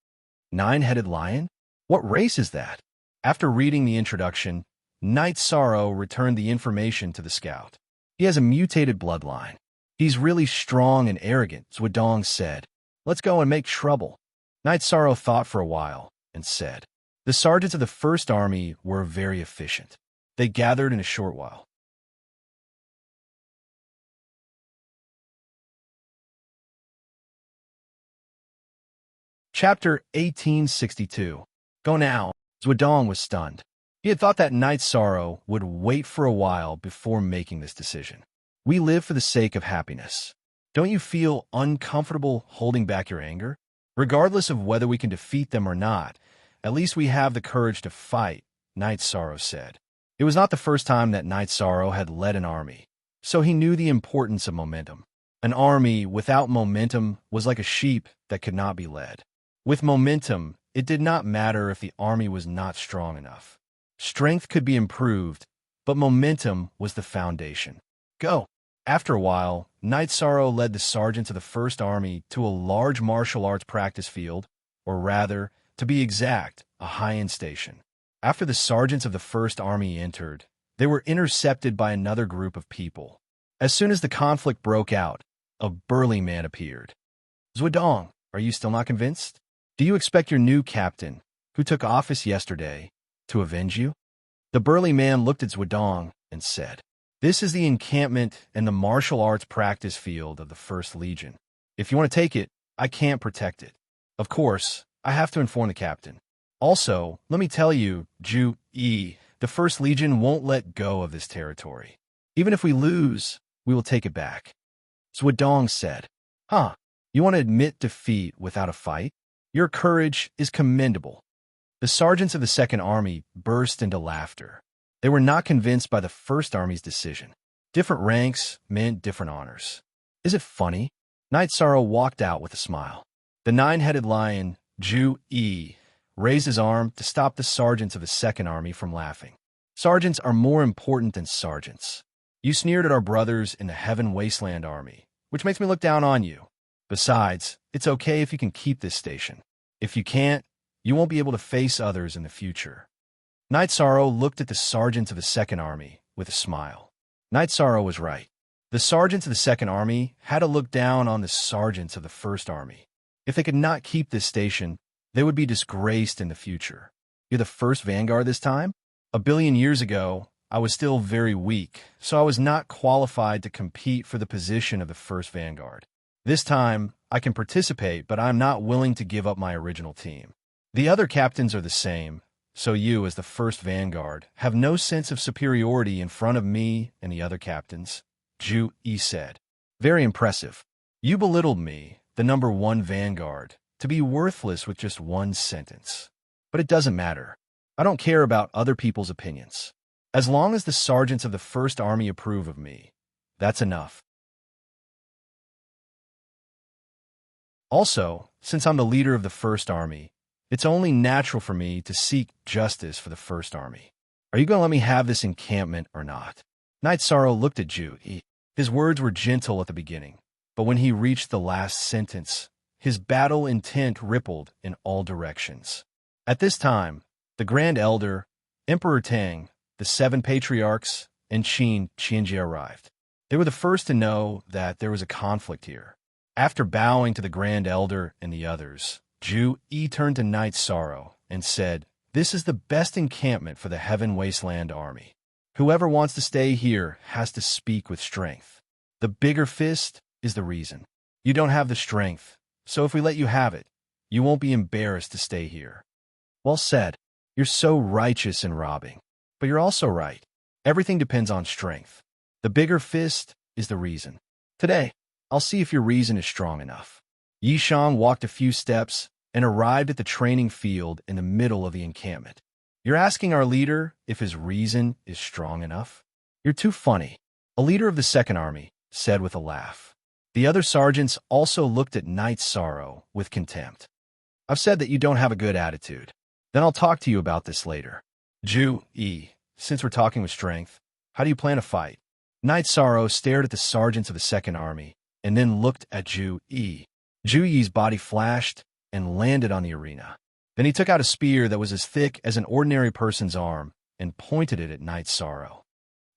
Nine-headed lion? What race is that? After reading the introduction, Knight Sorrow returned the information to the scout. He has a mutated bloodline. He's really strong and arrogant, Zhuodong said. Let's go and make trouble. Knight Sorrow thought for a while and said, The sergeants of the first army were very efficient. They gathered in a short while. Chapter 1862. Go now. Zhuodong was stunned. He had thought that Knight Sorrow would wait for a while before making this decision. We live for the sake of happiness. Don't you feel uncomfortable holding back your anger? Regardless of whether we can defeat them or not, at least we have the courage to fight, Knight Sorrow said. It was not the first time that Knight Sorrow had led an army, so he knew the importance of momentum. An army without momentum was like a sheep that could not be led. With momentum, it did not matter if the army was not strong enough. Strength could be improved, but momentum was the foundation. Go. After a while, Knight Sorrow led the sergeants of the first army to a large martial arts practice field, or rather, to be exact, a high-end station. After the sergeants of the first army entered, they were intercepted by another group of people. As soon as the conflict broke out, a burly man appeared. Zhuodong, are you still not convinced? Do you expect your new captain, who took office yesterday, to avenge you? The burly man looked at Zhuodong and said, This is the encampment and the martial arts practice field of the First Legion. If you want to take it, I can't protect it. Of course, I have to inform the captain. Also, let me tell you, the First Legion won't let go of this territory. Even if we lose, we will take it back. Zhuodong said, You want to admit defeat without a fight? Your courage is commendable. The sergeants of the Second Army burst into laughter. They were not convinced by the First Army's decision. Different ranks meant different honors. Is it funny? Knight Sorrow walked out with a smile. The nine-headed lion, raised his arm to stop the sergeants of the Second Army from laughing. Sergeants are more important than sergeants. You sneered at our brothers in the Heaven Wasteland Army, which makes me look down on you. Besides, it's okay if you can keep this station. If you can't, you won't be able to face others in the future. Knight Sorrow looked at the sergeants of the Second Army with a smile. Knight Sorrow was right. The sergeants of the Second Army had to look down on the sergeants of the First Army. If they could not keep this station, they would be disgraced in the future. You're the first vanguard this time? 1 billion years ago, I was still very weak, so I was not qualified to compete for the position of the first vanguard. This time, I can participate, but I'm not willing to give up my original team. The other captains are the same, so you, as the first vanguard, have no sense of superiority in front of me and the other captains, said. Very impressive. You belittled me, the number 1 vanguard, to be worthless with just one sentence. But it doesn't matter. I don't care about other people's opinions. As long as the sergeants of the First Army approve of me, that's enough. Also, since I'm the leader of the First Army, it's only natural for me to seek justice for the First Army. Are you going to let me have this encampment or not? Knight Sorrow looked at Ju. His words were gentle at the beginning, but when he reached the last sentence, his battle intent rippled in all directions. At this time, the Grand Elder, Emperor Tang, the 7 patriarchs, and Qin Qianjie arrived. They were the first to know that there was a conflict here. After bowing to the Grand Elder and the others, Zhu Yi turned to Knight Sorrow and said, "This is the best encampment for the Heaven Wasteland army. Whoever wants to stay here has to speak with strength. The bigger fist is the reason. You don't have the strength, so if we let you have it, you won't be embarrassed to stay here." Well said. You're so righteous in robbing. But you're also right. Everything depends on strength. The bigger fist is the reason. Today, I'll see if your reason is strong enough. Yishang walked a few steps and arrived at the training field in the middle of the encampment. You're asking our leader if his reason is strong enough? You're too funny. A leader of the Second Army said with a laugh. The other sergeants also looked at Knight Sorrow with contempt. I've said that you don't have a good attitude. Then I'll talk to you about this later. Zhu Yi, since we're talking with strength, how do you plan to fight? Knight Sorrow stared at the sergeants of the Second Army and then looked at Zhu Yi. Zhu Yi's body flashed and landed on the arena. Then he took out a spear that was as thick as an ordinary person's arm and pointed it at Knight Sorrow.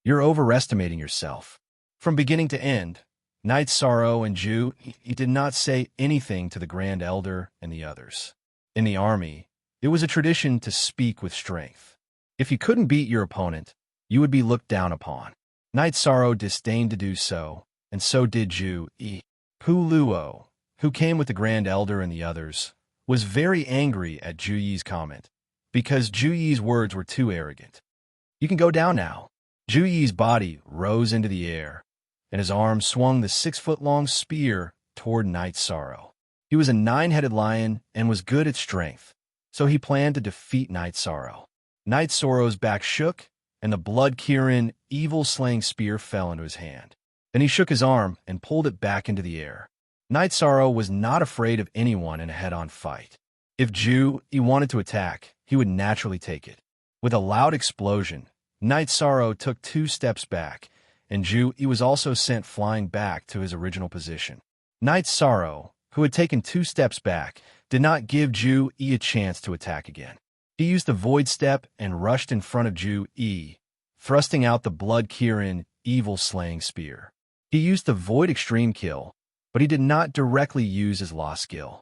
You're overestimating yourself. From beginning to end, Knight Sorrow and Zhu Yi did not say anything to the Grand Elder and the others. In the army, it was a tradition to speak with strength. If you couldn't beat your opponent, you would be looked down upon. Knight Sorrow disdained to do so, and so did Zhu Yi. Pu Luo, who came with the Grand Elder and the others, was very angry at Zhu Yi's comment, because Zhu Yi's words were too arrogant. You can go down now. Zhu Yi's body rose into the air, and his arm swung the 6-foot-long spear toward Knight Sorrow. He was a 9-headed lion and was good at strength, so he planned to defeat Knight Sorrow. Knight Sorrow's back shook, and the blood-Kirin, evil-slaying spear fell into his hand. Then he shook his arm and pulled it back into the air. Knight Sorrow was not afraid of anyone in a head-on fight. If Zhu Yi wanted to attack, he would naturally take it. With a loud explosion, Knight Sorrow took 2 steps back, and Zhu Yi was also sent flying back to his original position. Knight Sorrow, who had taken 2 steps back, did not give Zhu Yi a chance to attack again. He used the Void Step and rushed in front of Zhu Yi, thrusting out the blood-Kirin, evil-slaying spear. He used the Void Extreme Kill, but he did not directly use his Law skill.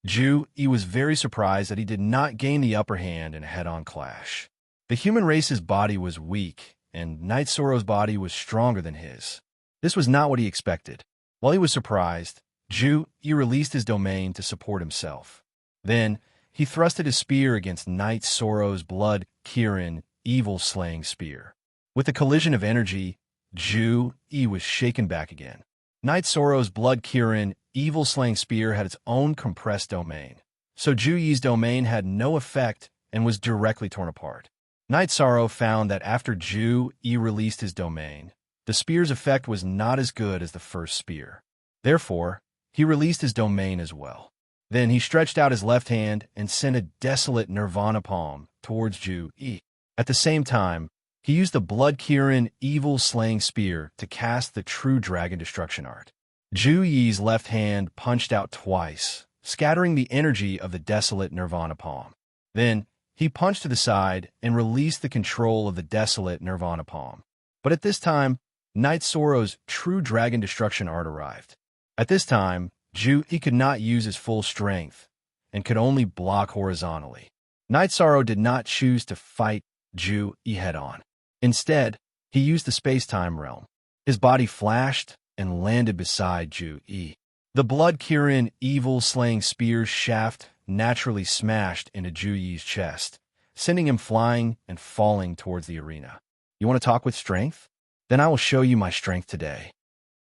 Zhu Yi was very surprised that he did not gain the upper hand in a head-on clash. The human race's body was weak, and Knight Sorrow's body was stronger than his. This was not what he expected. While he was surprised, Zhu Yi released his domain to support himself. Then, he thrusted his spear against Knight Sorrow's blood-Kirin, evil-slaying spear. With a collision of energy, Zhu Yi was shaken back again. Knight Sorrow's blood-Kirin, evil-slaying spear had its own compressed domain, so Zhu Yi's domain had no effect and was directly torn apart. Knight Sorrow found that after Zhu Yi released his domain, the spear's effect was not as good as the first spear. Therefore, he released his domain as well. Then he stretched out his left hand and sent a desolate Nirvana palm towards Zhu Yi. At the same time, he used the blood-Kirin, evil-slaying spear to cast the True Dragon Destruction Art. Zhu Yi's left hand punched out twice, scattering the energy of the desolate Nirvana palm. Then, he punched to the side and released the control of the desolate Nirvana palm. But at this time, Knight Sorrow's True Dragon Destruction Art arrived. At this time, Zhu Yi could not use his full strength and could only block horizontally. Knight Sorrow did not choose to fight Zhu Yi head-on. Instead, he used the space-time realm. His body flashed and landed beside Zhu Yi. The blood-Kirin, evil-slaying spear's shaft naturally smashed into Zhu Yi's chest, sending him flying and falling towards the arena. You want to talk with strength? Then I will show you my strength today.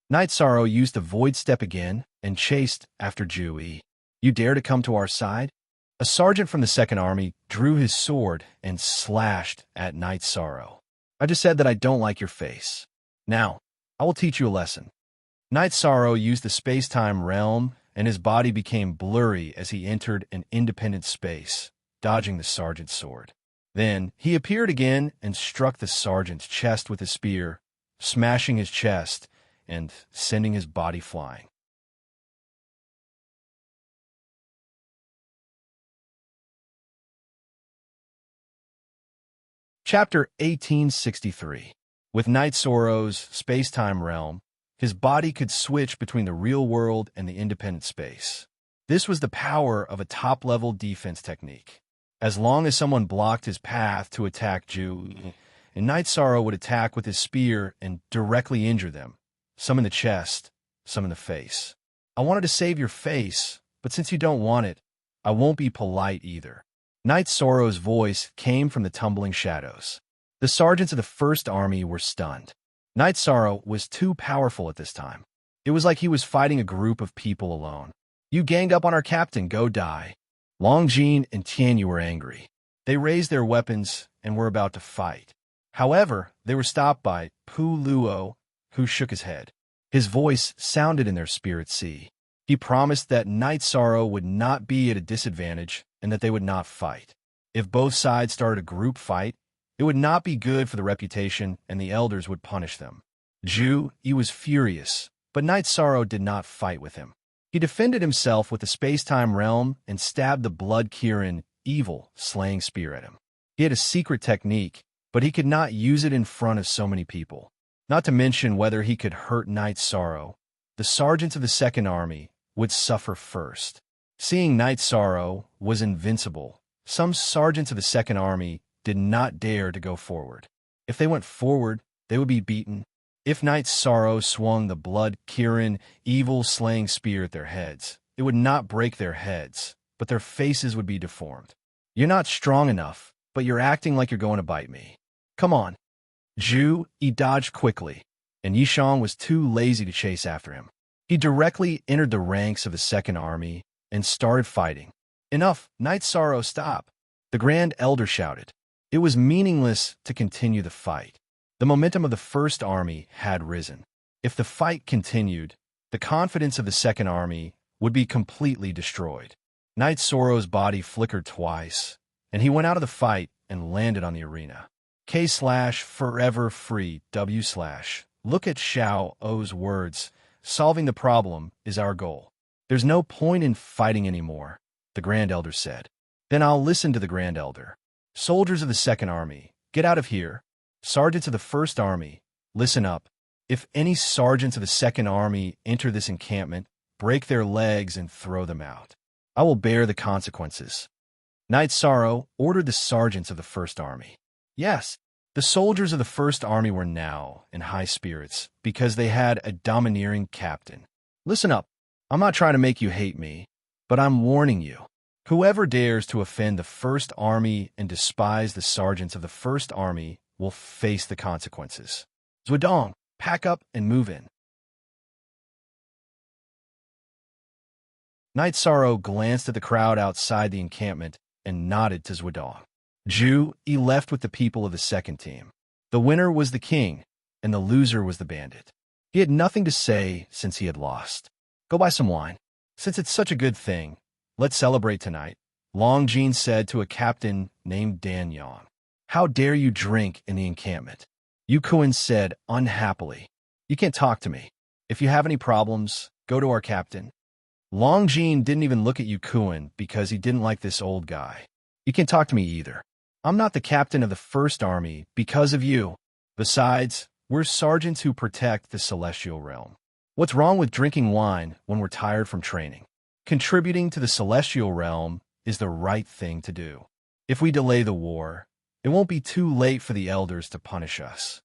Knight Sorrow used the Void Step again and chased after Zhu Yi. You dare to come to our side? A sergeant from the Second Army drew his sword and slashed at Knight Sorrow. I just said that I don't like your face. Now, I will teach you a lesson. Knight Sorrow used the space-time realm, and his body became blurry as he entered an independent space, dodging the sergeant's sword. Then, he appeared again and struck the sergeant's chest with his spear, smashing his chest and sending his body flying. Chapter 1863. With Night Sorrow's space-time realm, his body could switch between the real world and the independent space. This was the power of a top-level defense technique. As long as someone blocked his path to attack Jew, and Night Sorrow would attack with his spear and directly injure them, some in the chest, some in the face. I wanted to save your face, but since you don't want it, I won't be polite either. Night Sorrow's voice came from the tumbling shadows. The sergeants of the First Army were stunned. Night Sorrow was too powerful at this time. It was like he was fighting a group of people alone. You ganged up on our captain, go die. Longjin and Tianyu were angry. They raised their weapons and were about to fight. However, they were stopped by Pu Luo, who shook his head. His voice sounded in their spirit sea. He promised that Night Sorrow would not be at a disadvantage and that they would not fight. If both sides started a group fight, it would not be good for the reputation and the elders would punish them. He was furious, but Night Sorrow did not fight with him. He defended himself with the space-time realm and stabbed the Blood Kirin, evil, slaying spear at him. He had a secret technique, but he could not use it in front of so many people. Not to mention whether he could hurt Night Sorrow. The sergeants of the Second Army would suffer first. Seeing Night Sorrow was invincible, some sergeants of the Second Army did not dare to go forward. If they went forward, they would be beaten. If Night Sorrow swung the Blood Kirin, evil slaying spear at their heads, it would not break their heads, but their faces would be deformed. You're not strong enough, but you're acting like you're going to bite me. Come on. He dodged quickly, and Yishang was too lazy to chase after him. He directly entered the ranks of the Second Army and started fighting. Enough, Night Sorrow, stop. The Grand Elder shouted. It was meaningless to continue the fight. The momentum of the First Army had risen. If the fight continued, the confidence of the Second Army would be completely destroyed. Night Sorrow's body flickered twice, and he went out of the fight and landed on the arena. K/forever free W/. Look at Xiao O's words. Solving the problem is our goal. There's no point in fighting anymore, the Grand Elder said. Then I'll listen to the Grand Elder. Soldiers of the Second Army, get out of here. Sergeants of the First Army, listen up. If any sergeants of the Second Army enter this encampment, break their legs and throw them out. I will bear the consequences. Night Sorrow ordered the sergeants of the First Army. Yes, the soldiers of the First Army were now in high spirits because they had a domineering captain. Listen up. I'm not trying to make you hate me, but I'm warning you. Whoever dares to offend the First Army and despise the sergeants of the First Army will face the consequences. Zhuodong, pack up and move in. Night Sorrow glanced at the crowd outside the encampment and nodded to Zhuodong. He left with the people of the second team. The winner was the king, and the loser was the bandit. He had nothing to say since he had lost. Go buy some wine. Since it's such a good thing, let's celebrate tonight, Longjin said to a captain named Dan Yang. How dare you drink in the encampment? Yu Kuan said unhappily. You can't talk to me. If you have any problems, go to our captain. Longjin didn't even look at Yu Kuan because he didn't like this old guy. You can't talk to me either. I'm not the captain of the First Army because of you. Besides, we're sergeants who protect the celestial realm. What's wrong with drinking wine when we're tired from training? Contributing to the celestial realm is the right thing to do. If we delay the war, it won't be too late for the elders to punish us.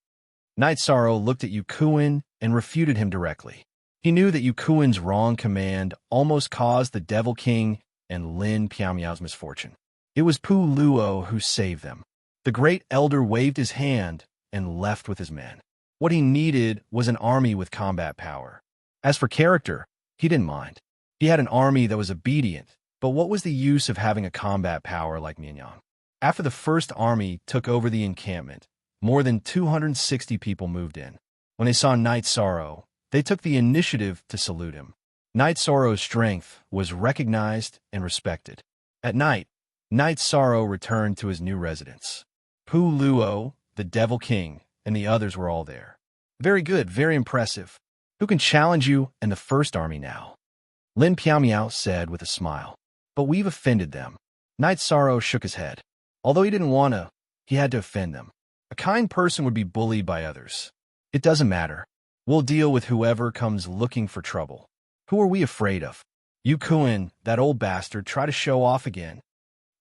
Night Sorrow looked at Yu Kuan and refuted him directly. He knew that Yu Kuan's wrong command almost caused the Devil King and Lin Piamiao's misfortune. It was Pu Luo who saved them. The great elder waved his hand and left with his men. What he needed was an army with combat power. As for character, he didn't mind. He had an army that was obedient, but what was the use of having a combat power like Mianyang? After the First Army took over the encampment, more than 260 people moved in. When they saw Night Sorrow, they took the initiative to salute him. Night Sorrow's strength was recognized and respected. At night, Night Sorrow returned to his new residence. Pu Luo, the Devil King, and the others were all there. Very good, very impressive. Who can challenge you and the First Army now? Lin Piamiao said with a smile. But we've offended them. Night Sorrow shook his head. Although he didn't want to, he had to offend them. A kind person would be bullied by others. It doesn't matter. We'll deal with whoever comes looking for trouble. Who are we afraid of? Yu Kuan, that old bastard, tried to show off again.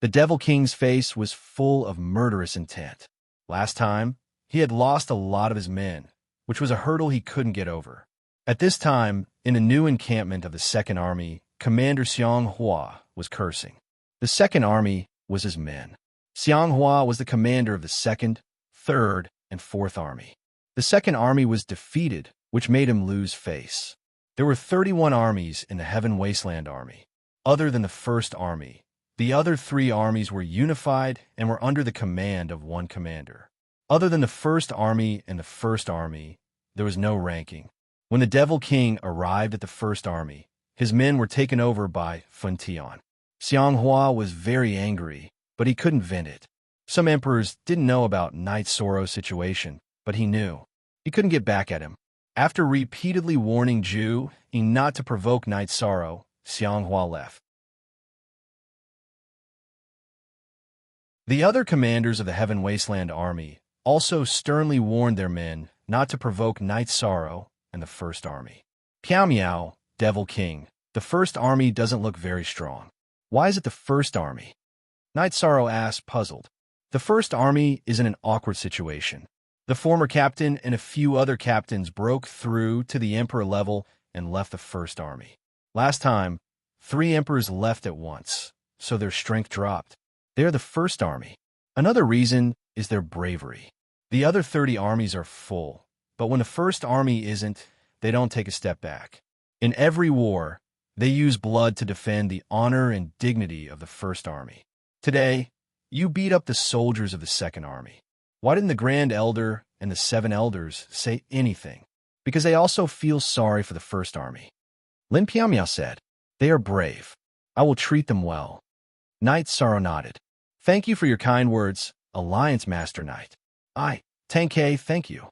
The Devil King's face was full of murderous intent. Last time, he had lost a lot of his men, which was a hurdle he couldn't get over. At this time, in a new encampment of the Second Army, Commander Xiang Hua was cursing. The Second Army was his men. Xiang Hua was the commander of the Second, Third, and Fourth Army. The Second Army was defeated, which made him lose face. There were 31 armies in the Heaven Wasteland Army. Other than the First Army, the other 3 armies were unified and were under the command of one commander. Other than the First Army and the First Army, there was no ranking. When the Devil King arrived at the First Army, his men were taken over by Fun Tian. Xiang Hua was very angry, but he couldn't vent it. Some emperors didn't know about Knight Sorrow's situation, but he knew. He couldn't get back at him. After repeatedly warning Zhu Ying not to provoke Knight Sorrow, Xiang Hua left. The other commanders of the Heaven Wasteland Army also sternly warned their men not to provoke Knight Sorrow and the First Army. Piao Miao, Devil King, the First Army doesn't look very strong. Why is it the First Army? Knight Sorrow asked, puzzled. The First Army is in an awkward situation. The former captain and a few other captains broke through to the Emperor level and left the First Army. Last time, 3 emperors left at once, so their strength dropped. They are the First Army. Another reason is their bravery. The other 30 armies are full, but when the First Army isn't, they don't take a step back. In every war, they use blood to defend the honor and dignity of the First Army. Today, you beat up the soldiers of the Second Army. Why didn't the Grand Elder and the 7 Elders say anything? Because they also feel sorry for the First Army. Lin Piamiao said, "They are brave. I will treat them well." Knight Sorrow nodded. "Thank you for your kind words, Alliance Master Knight." Tang Ke, thank you."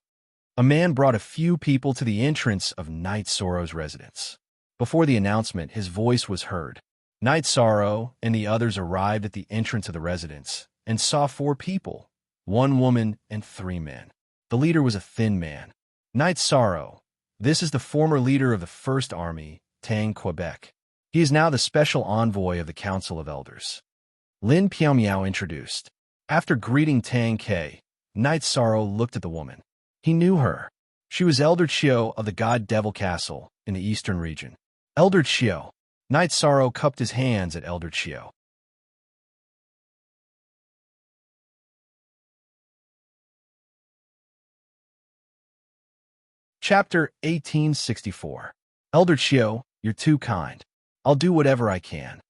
A man brought a few people to the entrance of Knight Sorrow's residence. Before the announcement, his voice was heard. Knight Sorrow and the others arrived at the entrance of the residence and saw 4 people, 1 woman and 3 men. The leader was a thin man. Knight Sorrow, this is the former leader of the First Army, Tang Quebec. He is now the special envoy of the Council of Elders. Lin Piamiao introduced. After greeting Tang Ke, Knight Sorrow looked at the woman. He knew her. She was Elder Chiu of the God Devil Castle in the eastern region. Elder Chiu. Knight Sorrow cupped his hands at Elder Chiu. Chapter 1864. Elder Chiu, you're too kind. I'll do whatever I can.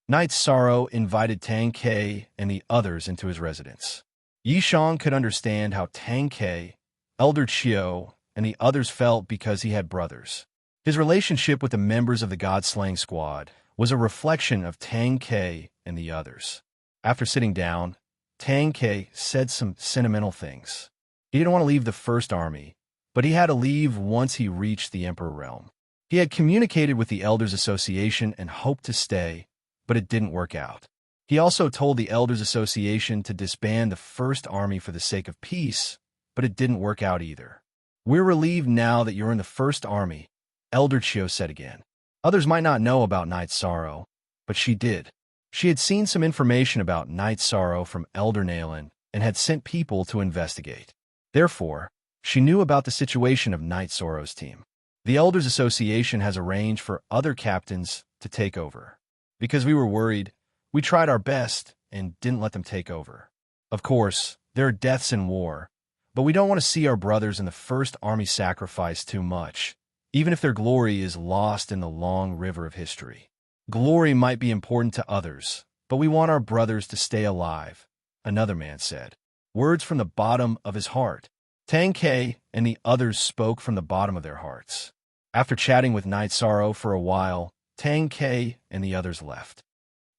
Knight Sorrow invited Tang Ke and the others into his residence. Yishang could understand how Tang Ke, Elder Chiu, and the others felt because he had brothers. His relationship with the members of the God-Slaying Squad was a reflection of Tang Ke and the others. After sitting down, Tang Ke said some sentimental things. He didn't want to leave the First Army, but he had to leave once he reached the Emperor realm. He had communicated with the Elders Association and hoped to stay, but it didn't work out. He also told the Elders Association to disband the First Army for the sake of peace, but it didn't work out either. "We're relieved now that you're in the First Army," Elder Chiu said again. Others might not know about Knight Sorrow, but she did. She had seen some information about Knight Sorrow from Elder Naylan and had sent people to investigate. Therefore, she knew about the situation of Knight Sorrow's team. The Elders Association has arranged for other captains to take over. Because we were worried, we tried our best and didn't let them take over. Of course, there are deaths in war, but we don't want to see our brothers in the First Army sacrifice too much, even if their glory is lost in the long river of history. Glory might be important to others, but we want our brothers to stay alive, another man said. Words from the bottom of his heart. Tang Ke and the others spoke from the bottom of their hearts. After chatting with Knight Sorrow for a while, Tang Ke and the others left.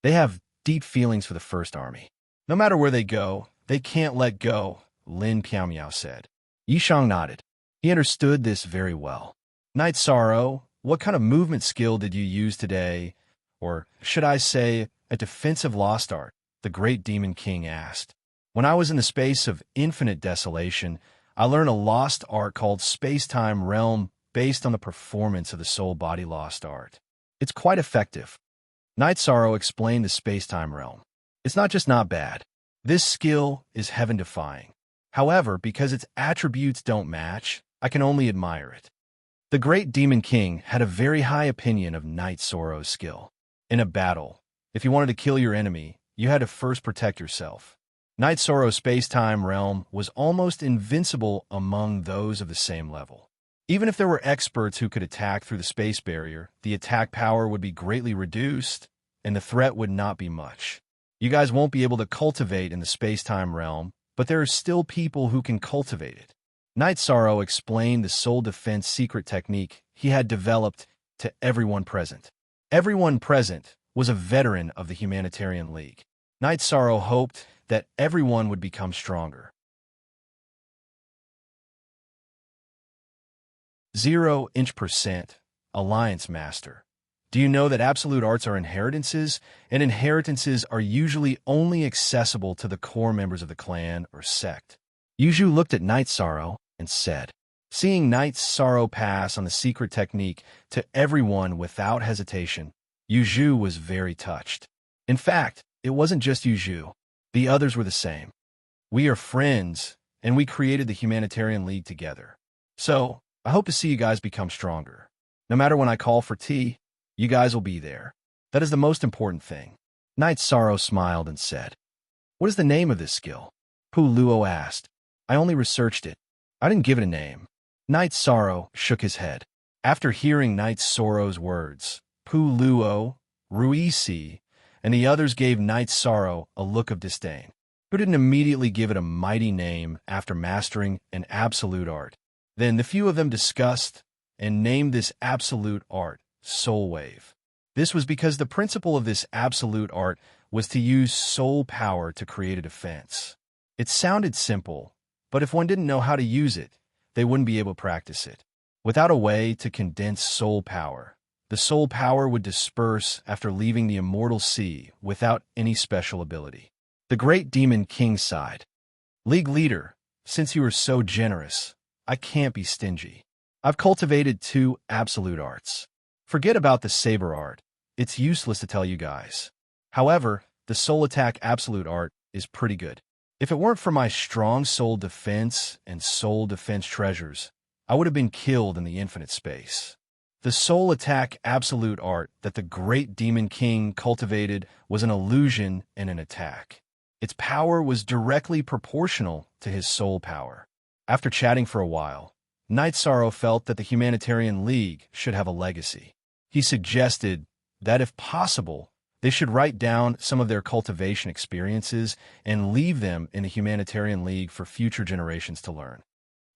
They have deep feelings for the First Army. No matter where they go, they can't let go, Lin Piamiao said. Yishang nodded. He understood this very well. Knight Sorrow, what kind of movement skill did you use today? Or should I say, a defensive lost art? The great Demon King asked. When I was in the space of infinite desolation, I learned a lost art called Space-Time Realm based on the performance of the soul-body lost art. It's quite effective. Night Sorrow explained the Space-Time Realm. It's not just not bad. This skill is heaven-defying. However, because its attributes don't match, I can only admire it. The great Demon King had a very high opinion of Night Sorrow's skill. In a battle, if you wanted to kill your enemy, you had to first protect yourself. Night Sorrow's space-time realm was almost invincible among those of the same level. Even if there were experts who could attack through the space barrier, the attack power would be greatly reduced, and the threat would not be much. You guys won't be able to cultivate in the space-time realm, but there are still people who can cultivate it. Night Sorrow explained the soul defense secret technique he had developed to everyone present. Everyone present was a veteran of the Humanitarian League. Night Sorrow hoped that everyone would become stronger. 0% Alliance Master. Do you know that absolute arts are inheritances, and inheritances are usually only accessible to the core members of the clan or sect? Yuju looked at Night Sorrow and said, seeing Night Sorrow pass on the secret technique to everyone without hesitation, Yuju was very touched. In fact, it wasn't just Yuju. The others were the same. We are friends, and we created the Humanitarian League together. So, I hope to see you guys become stronger. No matter when I call for tea, you guys will be there. That is the most important thing. Night Sorrow smiled and said, what is the name of this skill? Pu Luo asked. I only researched it. I didn't give it a name. Night Sorrow shook his head. After hearing Night Sorrow's words, Pu Luo, Ruisi, and the others gave Night Sorrow a look of disdain. Who didn't immediately give it a mighty name after mastering an absolute art? Then the few of them discussed and named this absolute art Soul Wave. This was because the principle of this absolute art was to use soul power to create a defense. It sounded simple, but if one didn't know how to use it, they wouldn't be able to practice it. Without a way to condense soul power, the soul power would disperse after leaving the immortal sea without any special ability. The great Demon King sighed. League leader, since you are so generous, I can't be stingy. I've cultivated 2 absolute arts. Forget about the saber art. It's useless to tell you guys. However, the soul attack absolute art is pretty good. If it weren't for my strong soul defense and soul defense treasures, I would have been killed in the infinite space. The soul attack absolute art that the great Demon King cultivated was an illusion and an attack. Its power was directly proportional to his soul power. After chatting for a while, Night Sorrow felt that the Humanitarian League should have a legacy. He suggested that if possible, they should write down some of their cultivation experiences and leave them in the Humanitarian League for future generations to learn.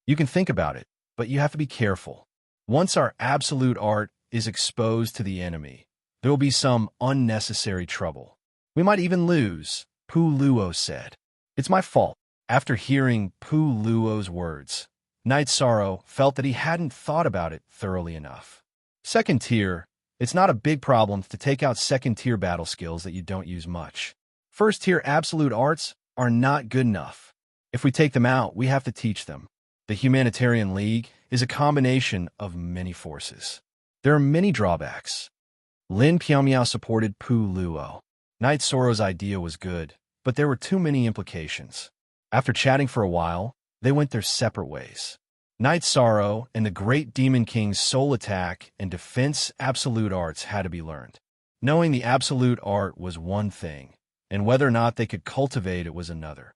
You can think about it, but you have to be careful. Once our absolute art is exposed to the enemy, there will be some unnecessary trouble. We might even lose, Pu Luo said. It's my fault. After hearing Pu Luo's words, Night Sorrow felt that he hadn't thought about it thoroughly enough. Second tier, it's not a big problem to take out second-tier battle skills that you don't use much. First-tier absolute arts are not good enough. If we take them out, we have to teach them. The Humanitarian League is a combination of many forces. There are many drawbacks. Lin Piaomiao supported Pu Luo. Night Sorrow's idea was good, but there were too many implications. After chatting for a while, they went their separate ways. Night Sorrow and the great Demon King's soul attack and defense absolute arts had to be learned. Knowing the absolute art was one thing, and whether or not they could cultivate it was another.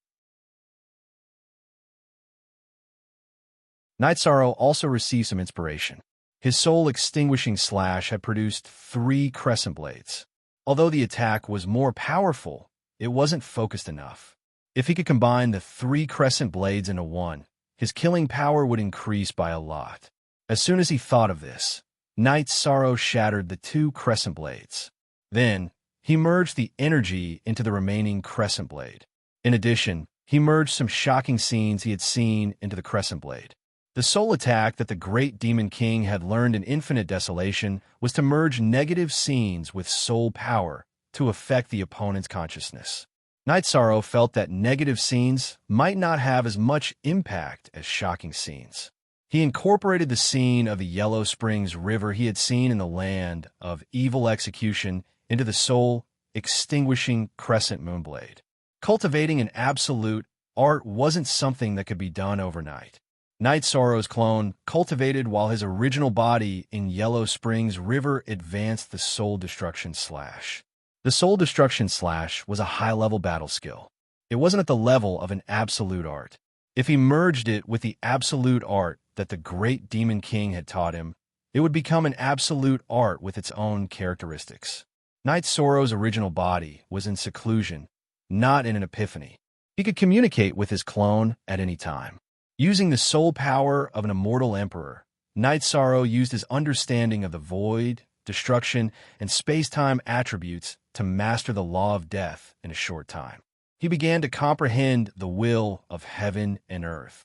Night Sorrow also received some inspiration. His soul extinguishing slash had produced 3 crescent blades. Although the attack was more powerful, it wasn't focused enough. If he could combine the 3 crescent blades into one, his killing power would increase by a lot. As soon as he thought of this, Night Sorrow shattered the 2 crescent blades. Then, he merged the energy into the remaining crescent blade. In addition, he merged some shocking scenes he had seen into the crescent blade. The soul attack that the great Demon King had learned in Infinite Desolation was to merge negative scenes with soul power to affect the opponent's consciousness. Night Sorrow felt that negative scenes might not have as much impact as shocking scenes. He incorporated the scene of the Yellow Springs River he had seen in the land of evil execution into the soul-extinguishing crescent moonblade. Cultivating an absolute art wasn't something that could be done overnight. Night Sorrow's clone cultivated while his original body in Yellow Springs River advanced the Soul Destruction Slash. The Soul Destruction Slash was a high-level battle skill. It wasn't at the level of an absolute art. If he merged it with the absolute art that the great Demon King had taught him, it would become an absolute art with its own characteristics. Night Sorrow's original body was in seclusion, not in an epiphany. He could communicate with his clone at any time. Using the soul power of an immortal emperor, Night Sorrow used his understanding of the void, destruction, and space-time attributes to master the law of death in a short time. He began to comprehend the will of heaven and earth.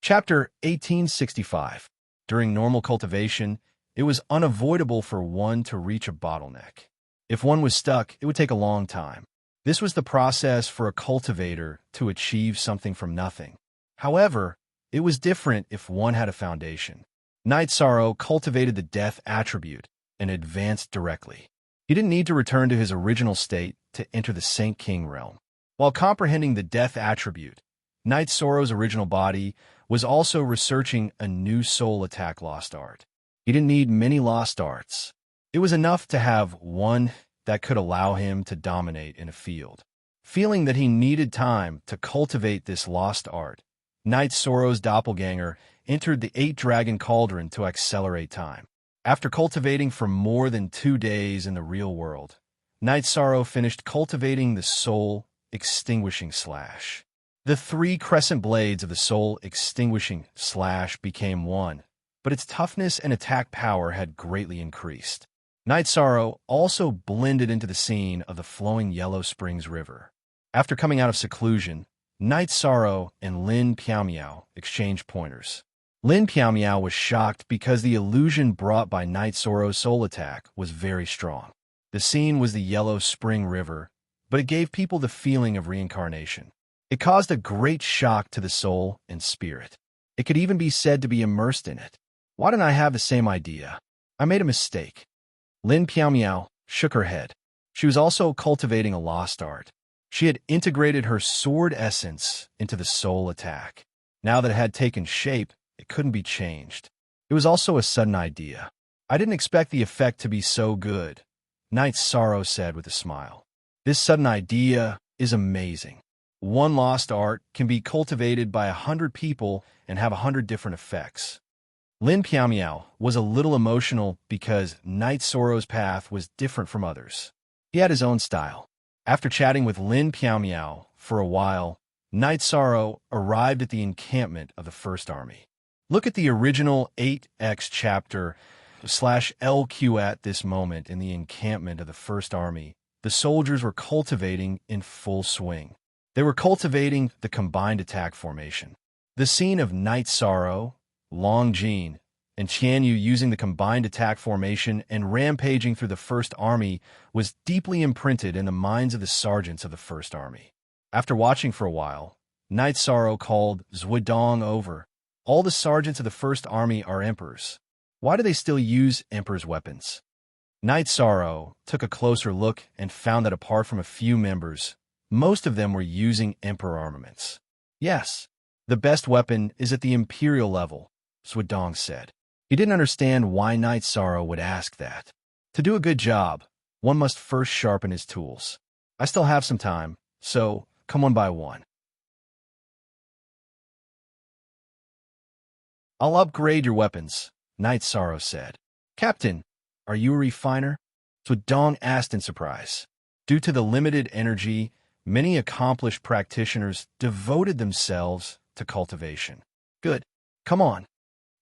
Chapter 1865. During normal cultivation, it was unavoidable for one to reach a bottleneck. If one was stuck, it would take a long time. This was the process for a cultivator to achieve something from nothing. However, it was different if one had a foundation. Night Sorrow cultivated the death attribute and advanced directly. He didn't need to return to his original state to enter the Saint King realm. While comprehending the death attribute, Night Sorrow's original body was also researching a new soul attack lost art. He didn't need many lost arts. It was enough to have one that could allow him to dominate in a field. Feeling that he needed time to cultivate this lost art, Night Sorrow's doppelganger entered the 8-dragon cauldron to accelerate time. After cultivating for more than 2 days in the real world, Night Sorrow finished cultivating the soul-extinguishing slash. The 3 crescent blades of the soul-extinguishing slash became one, but its toughness and attack power had greatly increased. Night Sorrow also blended into the scene of the flowing Yellow Springs River. After coming out of seclusion, Night Sorrow and Lin Piao exchanged pointers. Lin Piao was shocked because the illusion brought by Night Sorrow's soul attack was very strong. The scene was the Yellow Spring River, but it gave people the feeling of reincarnation. It caused a great shock to the soul and spirit. It could even be said to be immersed in it. Why didn't I have the same idea? I made a mistake. Lin Piao shook her head. She was also cultivating a lost art. She had integrated her sword essence into the soul attack. Now that it had taken shape, it couldn't be changed. It was also a sudden idea. I didn't expect the effect to be so good, Night Sorrow said with a smile. This sudden idea is amazing. One lost art can be cultivated by 100 people and have 100 different effects. Lin Piao was a little emotional because Night Sorrow's path was different from others. He had his own style. After chatting with Lin Piao for a while, Night Sorrow arrived at the encampment of the First Army. Look at the original 8x chapter /LQ at this moment in the encampment of the First Army. The soldiers were cultivating in full swing. They were cultivating the combined attack formation. The scene of Night Sorrow, Long Jin, and Qianyu using the combined attack formation and rampaging through the First Army was deeply imprinted in the minds of the sergeants of the First Army. After watching for a while, Night Sorrow called Zhuodong over. All the sergeants of the First Army are emperors. Why do they still use emperors' weapons? Night Sorrow took a closer look and found that apart from a few members, most of them were using emperor armaments. Yes, the best weapon is at the imperial level, Zhuodong said. He didn't understand why Night Sorrow would ask that. To do a good job, one must first sharpen his tools. I still have some time, so come one by one. I'll upgrade your weapons, Night Sorrow said. Captain, are you a refiner? Zhuodong asked in surprise. Due to the limited energy, many accomplished practitioners devoted themselves to cultivation. Good. Come on.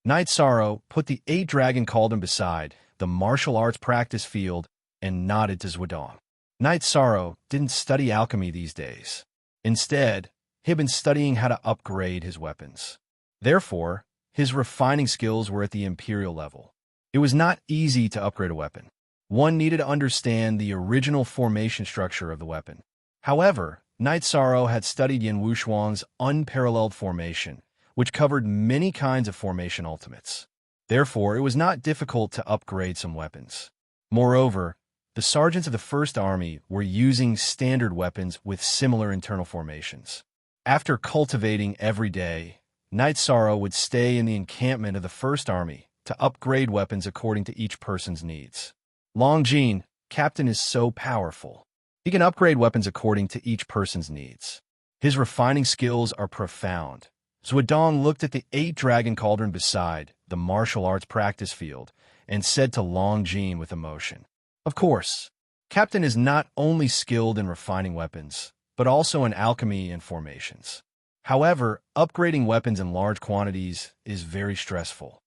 Night Sorrow put the 8-dragon cauldron beside the martial arts practice field and nodded to Zhuodong. Night Sorrow didn't study alchemy these days. Instead, he had been studying how to upgrade his weapons. Therefore, his refining skills were at the Imperial level. It was not easy to upgrade a weapon. One needed to understand the original formation structure of the weapon. However, Knight Sorrow had studied Yin Wushuang's unparalleled formation, which covered many kinds of formation ultimates. Therefore, it was not difficult to upgrade some weapons. Moreover, the sergeants of the First Army were using standard weapons with similar internal formations. After cultivating every day, Knight Sorrow would stay in the encampment of the First Army to upgrade weapons according to each person's needs. Longjin, Captain, is so powerful. He can upgrade weapons according to each person's needs. His refining skills are profound. Zhuodong looked at the 8-dragon cauldron beside the martial arts practice field and said to Longjin with emotion, "Of course, Captain is not only skilled in refining weapons, but also in alchemy and formations. However, upgrading weapons in large quantities is very stressful."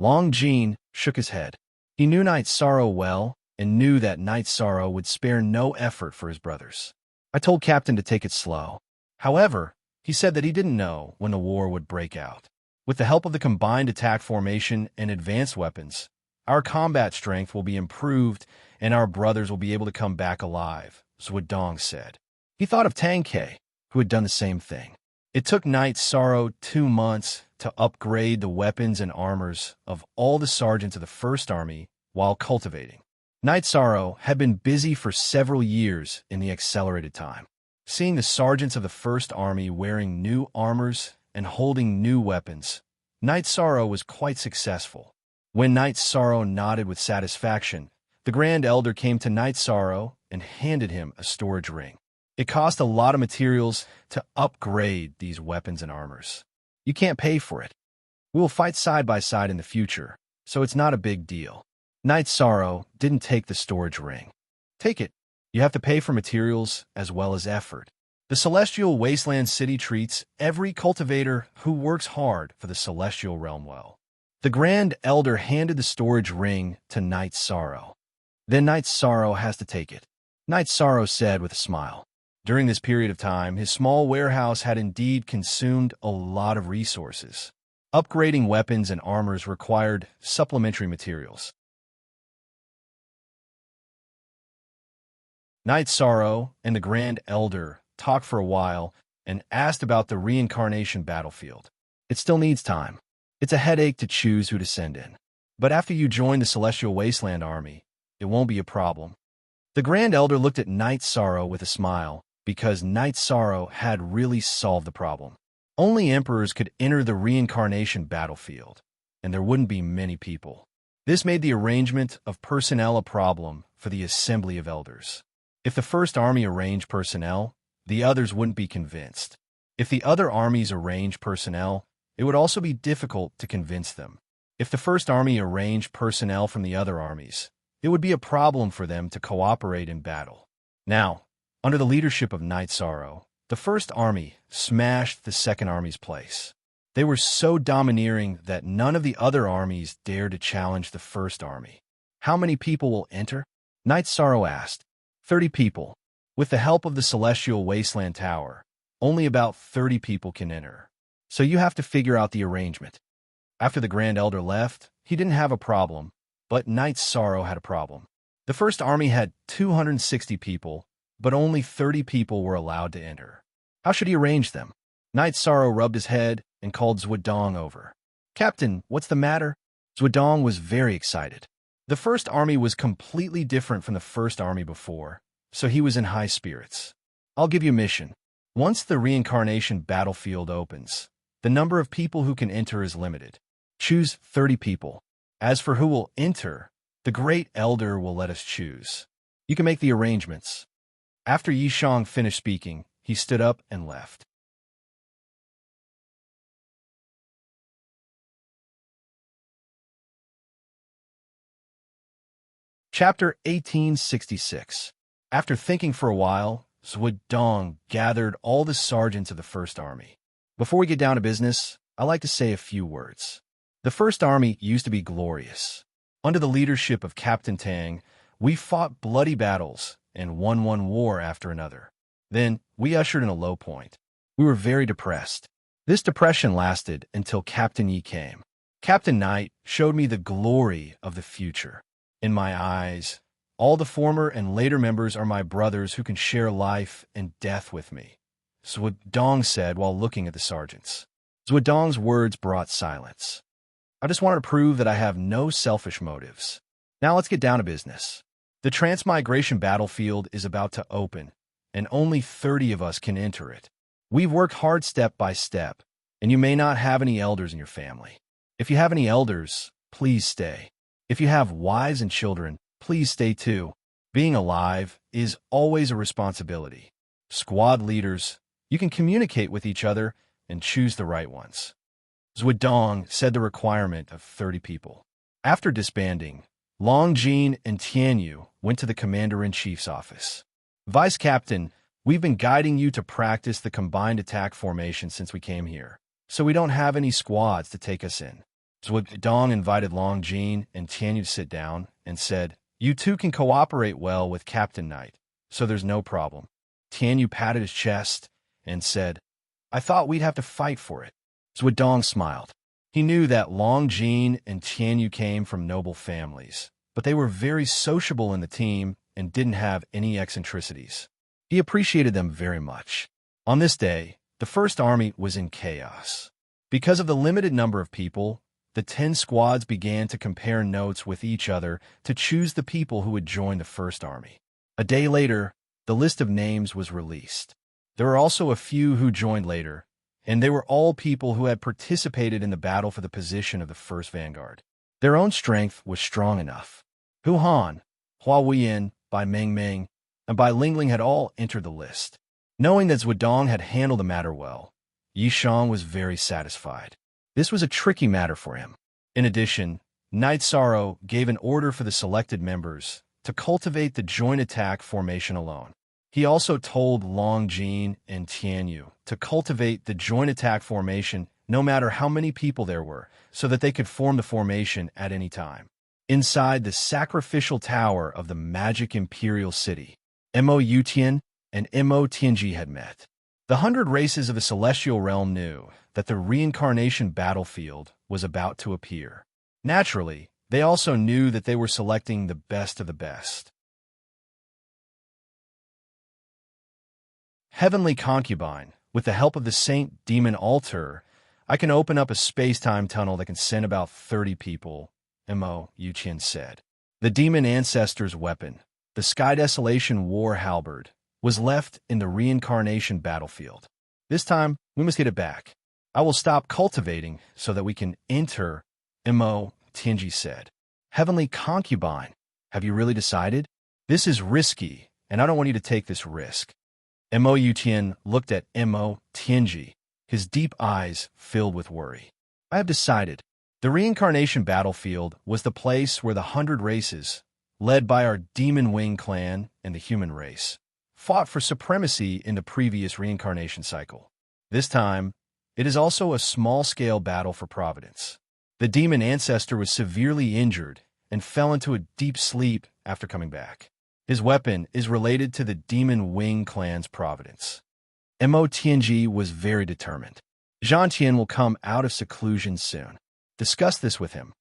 Longjin shook his head. He knew Knight Sorrow well and knew that Knight Sorrow would spare no effort for his brothers. "I told Captain to take it slow. However, he said that he didn't know when the war would break out. With the help of the combined attack formation and advanced weapons, our combat strength will be improved and our brothers will be able to come back alive," Zhuodong said. He thought of Tang Ke, who had done the same thing. It took Knight Sorrow 2 months to upgrade the weapons and armors of all the sergeants of the First Army while cultivating. Knight Sorrow had been busy for several years in the accelerated time. Seeing the sergeants of the First Army wearing new armors and holding new weapons, Knight Sorrow was quite successful. When Knight Sorrow nodded with satisfaction, the Grand Elder came to Knight Sorrow and handed him a storage ring. It cost a lot of materials to upgrade these weapons and armors. "You can't pay for it. We will fight side by side in the future, so it's not a big deal." Knight Sorrow didn't take the storage ring. "Take it. You have to pay for materials as well as effort. The Celestial Wasteland City treats every cultivator who works hard for the Celestial Realm well." The Grand Elder handed the storage ring to Knight Sorrow. "Then Knight Sorrow has to take it," Knight Sorrow said with a smile. During this period of time, his small warehouse had indeed consumed a lot of resources. Upgrading weapons and armors required supplementary materials. Knight Sorrow and the Grand Elder talked for a while and asked about the reincarnation battlefield. "It still needs time. It's a headache to choose who to send in. But after you join the Celestial Wasteland Army, it won't be a problem." The Grand Elder looked at Knight Sorrow with a smile, because Knight Sorrow had really solved the problem. Only emperors could enter the reincarnation battlefield, and there wouldn't be many people. This made the arrangement of personnel a problem for the Assembly of Elders. If the First Army arranged personnel, the others wouldn't be convinced. If the other armies arranged personnel, it would also be difficult to convince them. If the First Army arranged personnel from the other armies, it would be a problem for them to cooperate in battle. Now, under the leadership of Knight Sorrow, the First Army smashed the Second Army's place. They were so domineering that none of the other armies dared to challenge the First Army. "How many people will enter?" Knight Sorrow asked. 30 people. With the help of the Celestial Wasteland Tower, only about 30 people can enter. So you have to figure out the arrangement. After the Grand Elder left, he didn't have a problem, but Knight Sorrow had a problem. The First Army had 260 people, but only 30 people were allowed to enter. How should he arrange them? Knight Sorrow rubbed his head and called Zhuodong over. "Captain, what's the matter?" Zhuodong was very excited. The First Army was completely different from the First Army before, so he was in high spirits. "I'll give you a mission. Once the reincarnation battlefield opens, the number of people who can enter is limited. Choose 30 people. As for who will enter, the Great Elder will let us choose. You can make the arrangements." After Yishang finished speaking, he stood up and left. Chapter 1866. After thinking for a while, Zhuodong gathered all the sergeants of the First Army. "Before we get down to business, I'd like to say a few words. The First Army used to be glorious. Under the leadership of Captain Tang, we fought bloody battles and won one war after another. Then we ushered in a low point. We were very depressed. This depression lasted until Captain Yi came. Captain Knight showed me the glory of the future. In my eyes, all the former and later members are my brothers who can share life and death with me, Zhuodong said while looking at the sergeants. Zhuodong's words brought silence. I just wanted to prove that I have no selfish motives. Now let's get down to business. The transmigration battlefield is about to open, and only 30 of us can enter it. We've worked hard step by step, and you may not have any elders in your family. If you have any elders, please stay. If you have wives and children, please stay too. Being alive is always a responsibility. Squad leaders, you can communicate with each other and choose the right ones. Zhuodong said the requirement of 30 people. After disbanding, Long Jin and Tianyu went to the Commander-in-Chief's office. Vice Captain, we've been guiding you to practice the combined attack formation since we came here, so we don't have any squads to take us in. Zhuodong invited Long Jin and Tianyu to sit down and said, "You two can cooperate well with Captain Knight, so there's no problem." Tianyu patted his chest and said, "I thought we'd have to fight for it." Zhuodong smiled. He knew that Long Jin and Tianyu came from noble families, but they were very sociable in the team and didn't have any eccentricities. He appreciated them very much. On this day, the First Army was in chaos. Because of the limited number of people, the 10 squads began to compare notes with each other to choose the people who would join the First Army. A day later, the list of names was released. There were also a few who joined later, and they were all people who had participated in the battle for the position of the First Vanguard. Their own strength was strong enough. Hu Han, Hua Weiyan, Bai Mengmeng, and Bai Lingling had all entered the list. Knowing that Zhuodong had handled the matter well, Yi Shang was very satisfied. This was a tricky matter for him. In addition, Night Sorrow gave an order for the selected members to cultivate the joint attack formation alone. He also told Long Jin and Tianyu to cultivate the joint attack formation no matter how many people there were, so that they could form the formation at any time. Inside the sacrificial tower of the magic imperial city, Mo Yutian and Mo Tianji had met. The 100 races of the celestial realm knew that the reincarnation battlefield was about to appear. Naturally, they also knew that they were selecting the best of the best. Heavenly Concubine, with the help of the Saint Demon Altar, I can open up a space-time tunnel that can send about 30 people, Mo Yuqian said. The demon ancestor's weapon, the Sky Desolation War Halberd, was left in the reincarnation battlefield. This time, we must get it back. I will stop cultivating so that we can enter, Mo Tianji said. Heavenly Concubine, have you really decided? This is risky, and I don't want you to take this risk. Mo Yutian looked at Mo Tianji, his deep eyes filled with worry. I have decided. The reincarnation battlefield was the place where the 100 races, led by our Demon Wing clan and the human race, fought for supremacy in the previous reincarnation cycle. This time, it is also a small-scale battle for Providence. The demon ancestor was severely injured and fell into a deep sleep after coming back. His weapon is related to the Demon Wing clan's Providence. Mo Tianji was very determined. Zhang Tian will come out of seclusion soon. Discuss this with him.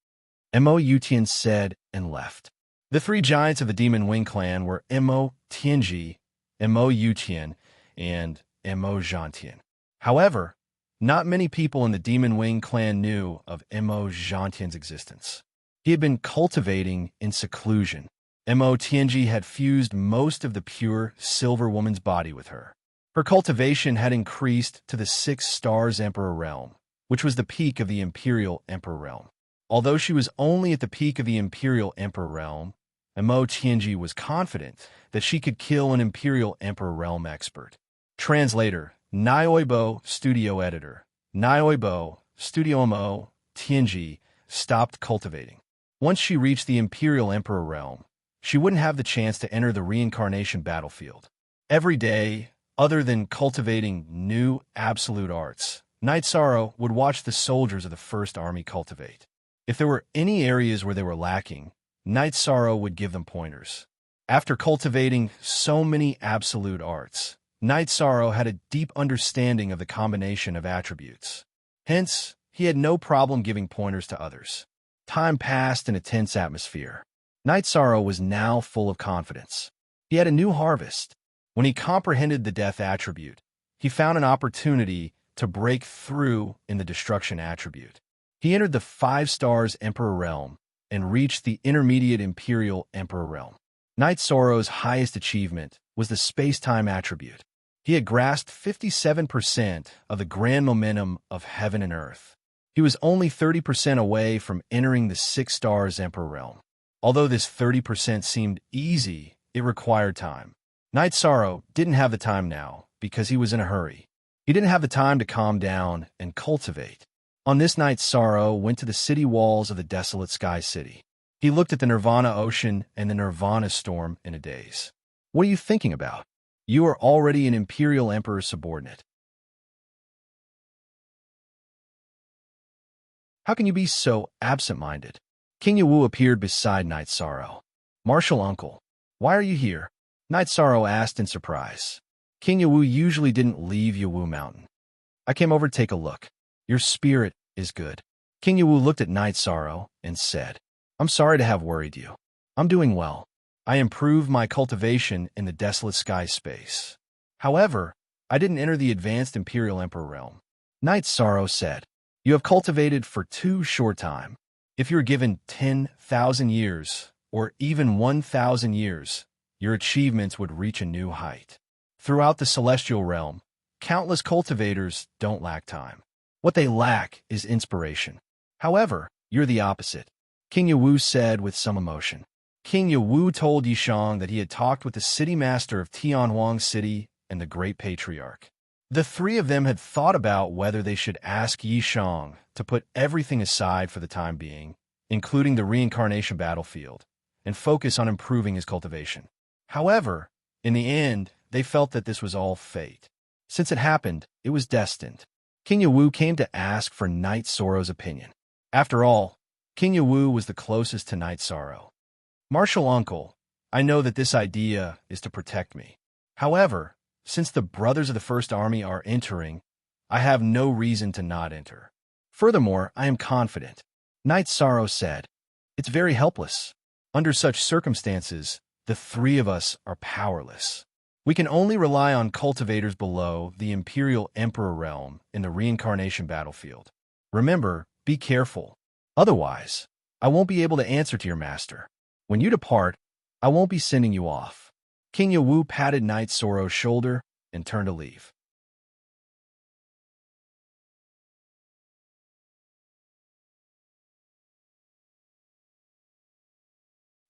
Mo Yutian said and left. The 3 giants of the Demon Wing clan were Mo Tianji, Mo Yutian, and Mo Zhangtian. However, not many people in the Demon Wing clan knew of Mo Zhangtian's existence. He had been cultivating in seclusion. Mo Tianji had fused most of the pure silver woman's body with her. Her cultivation had increased to the 6 stars Emperor realm, which was the peak of the Imperial Emperor realm. Although she was only at the peak of the Imperial Emperor realm, Mo Tianji was confident that she could kill an Imperial Emperor realm expert. Translator, Nioibo Studio Editor, Nioibo Studio Mo Tianji stopped cultivating. Once she reached the Imperial Emperor realm, she wouldn't have the chance to enter the reincarnation battlefield. Every day, other than cultivating new absolute arts, Night Sorrow would watch the soldiers of the First Army cultivate. If there were any areas where they were lacking, Night Sorrow would give them pointers. After cultivating so many absolute arts, Night Sorrow had a deep understanding of the combination of attributes. Hence, he had no problem giving pointers to others. Time passed in a tense atmosphere. Night Sorrow was now full of confidence. He had a new harvest. When he comprehended the death attribute, he found an opportunity to break through in the destruction attribute. He entered the 5 stars Emperor realm and reached the intermediate Imperial Emperor realm. Night Sorrow's highest achievement was the space-time attribute. He had grasped 57% of the grand momentum of heaven and earth. He was only 30% away from entering the 6 stars Emperor realm. Although this 30% seemed easy, it required time. Night Sorrow didn't have the time now because he was in a hurry. He didn't have the time to calm down and cultivate. On this night, Sorrow went to the city walls of the desolate Sky City. He looked at the Nirvana Ocean and the Nirvana Storm in a daze. What are you thinking about? You are already an Imperial Emperor's subordinate. How can you be so absent-minded? King Yawu appeared beside Night Sorrow. Martial uncle, why are you here? Night Sorrow asked in surprise. King Yawu usually didn't leave Yawu Mountain. I came over to take a look. Your spirit is good. King Yawu looked at Night Sorrow and said, I'm sorry to have worried you. I'm doing well. I improved my cultivation in the desolate sky space. However, I didn't enter the advanced Imperial Emperor realm. Night Sorrow said, You have cultivated for too short time. If you were given 10,000 years, or even 1,000 years, your achievements would reach a new height. Throughout the celestial realm, countless cultivators don't lack time. What they lack is inspiration. However, you're the opposite, King Yawu said with some emotion. King Yawu told Yishang that he had talked with the city master of Tianhuang City and the Great Patriarch. The 3 of them had thought about whether they should ask Yishang to put everything aside for the time being, including the reincarnation battlefield, and focus on improving his cultivation. However, in the end, they felt that this was all fate. Since it happened, it was destined. King Yawu came to ask for Night Sorrow's opinion. After all, King Yawu was the closest to Night Sorrow. Martial uncle, I know that this idea is to protect me. However, since the brothers of the First Army are entering, I have no reason to not enter. Furthermore, I am confident. Night Sorrow said, It's very helpless. Under such circumstances, the 3 of us are powerless. We can only rely on cultivators below the Imperial Emperor realm in the reincarnation battlefield. Remember, be careful. Otherwise, I won't be able to answer to your master. When you depart, I won't be sending you off. King Yawu patted Night Sorrow's shoulder and turned to leave.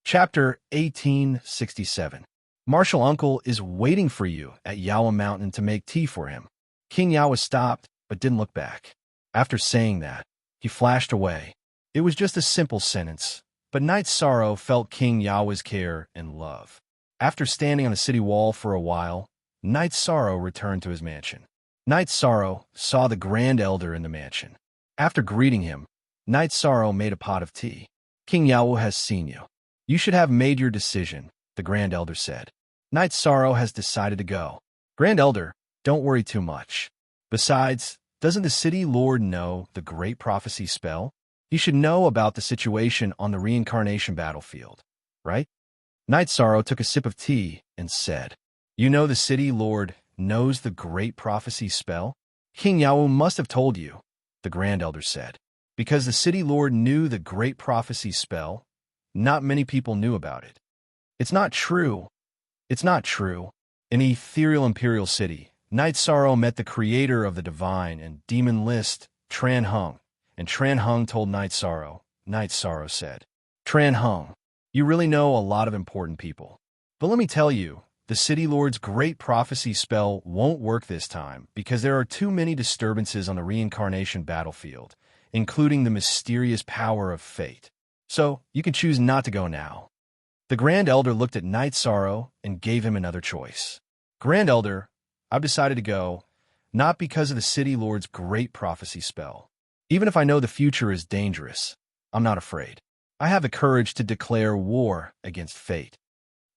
Chapter 1867. Martial Uncle is waiting for you at Yawa Mountain to make tea for him. King Yawa stopped, but didn't look back. After saying that, he flashed away. It was just a simple sentence, but Night Sorrow felt King Yawa's care and love. After standing on the city wall for a while, Night Sorrow returned to his mansion. Night Sorrow saw the Grand Elder in the mansion. After greeting him, Night Sorrow made a pot of tea. King Yawa has seen you. You should have made your decision, the Grand Elder said. Night Sorrow has decided to go. Grand Elder, don't worry too much. Besides, doesn't the City Lord know the Great Prophecy spell? He should know about the situation on the reincarnation battlefield, right? Night Sorrow took a sip of tea and said, You know the City Lord knows the Great Prophecy spell? King Yawu must have told you, the Grand Elder said. Because the City Lord knew the Great Prophecy spell, not many people knew about it. It's not true. It's not true. In Ethereal Imperial City, Night Sorrow met the creator of the divine and demon list, Tran Hung, and Tran Hung told Night Sorrow said, Tran Hung, you really know a lot of important people. But let me tell you, the City Lord's Great Prophecy spell won't work this time because there are too many disturbances on the reincarnation battlefield, including the mysterious power of fate. So, you can choose not to go now. The Grand Elder looked at Night Sorrow and gave him another choice. Grand Elder, I've decided to go, not because of the City Lord's Great Prophecy spell. Even if I know the future is dangerous, I'm not afraid. I have the courage to declare war against fate.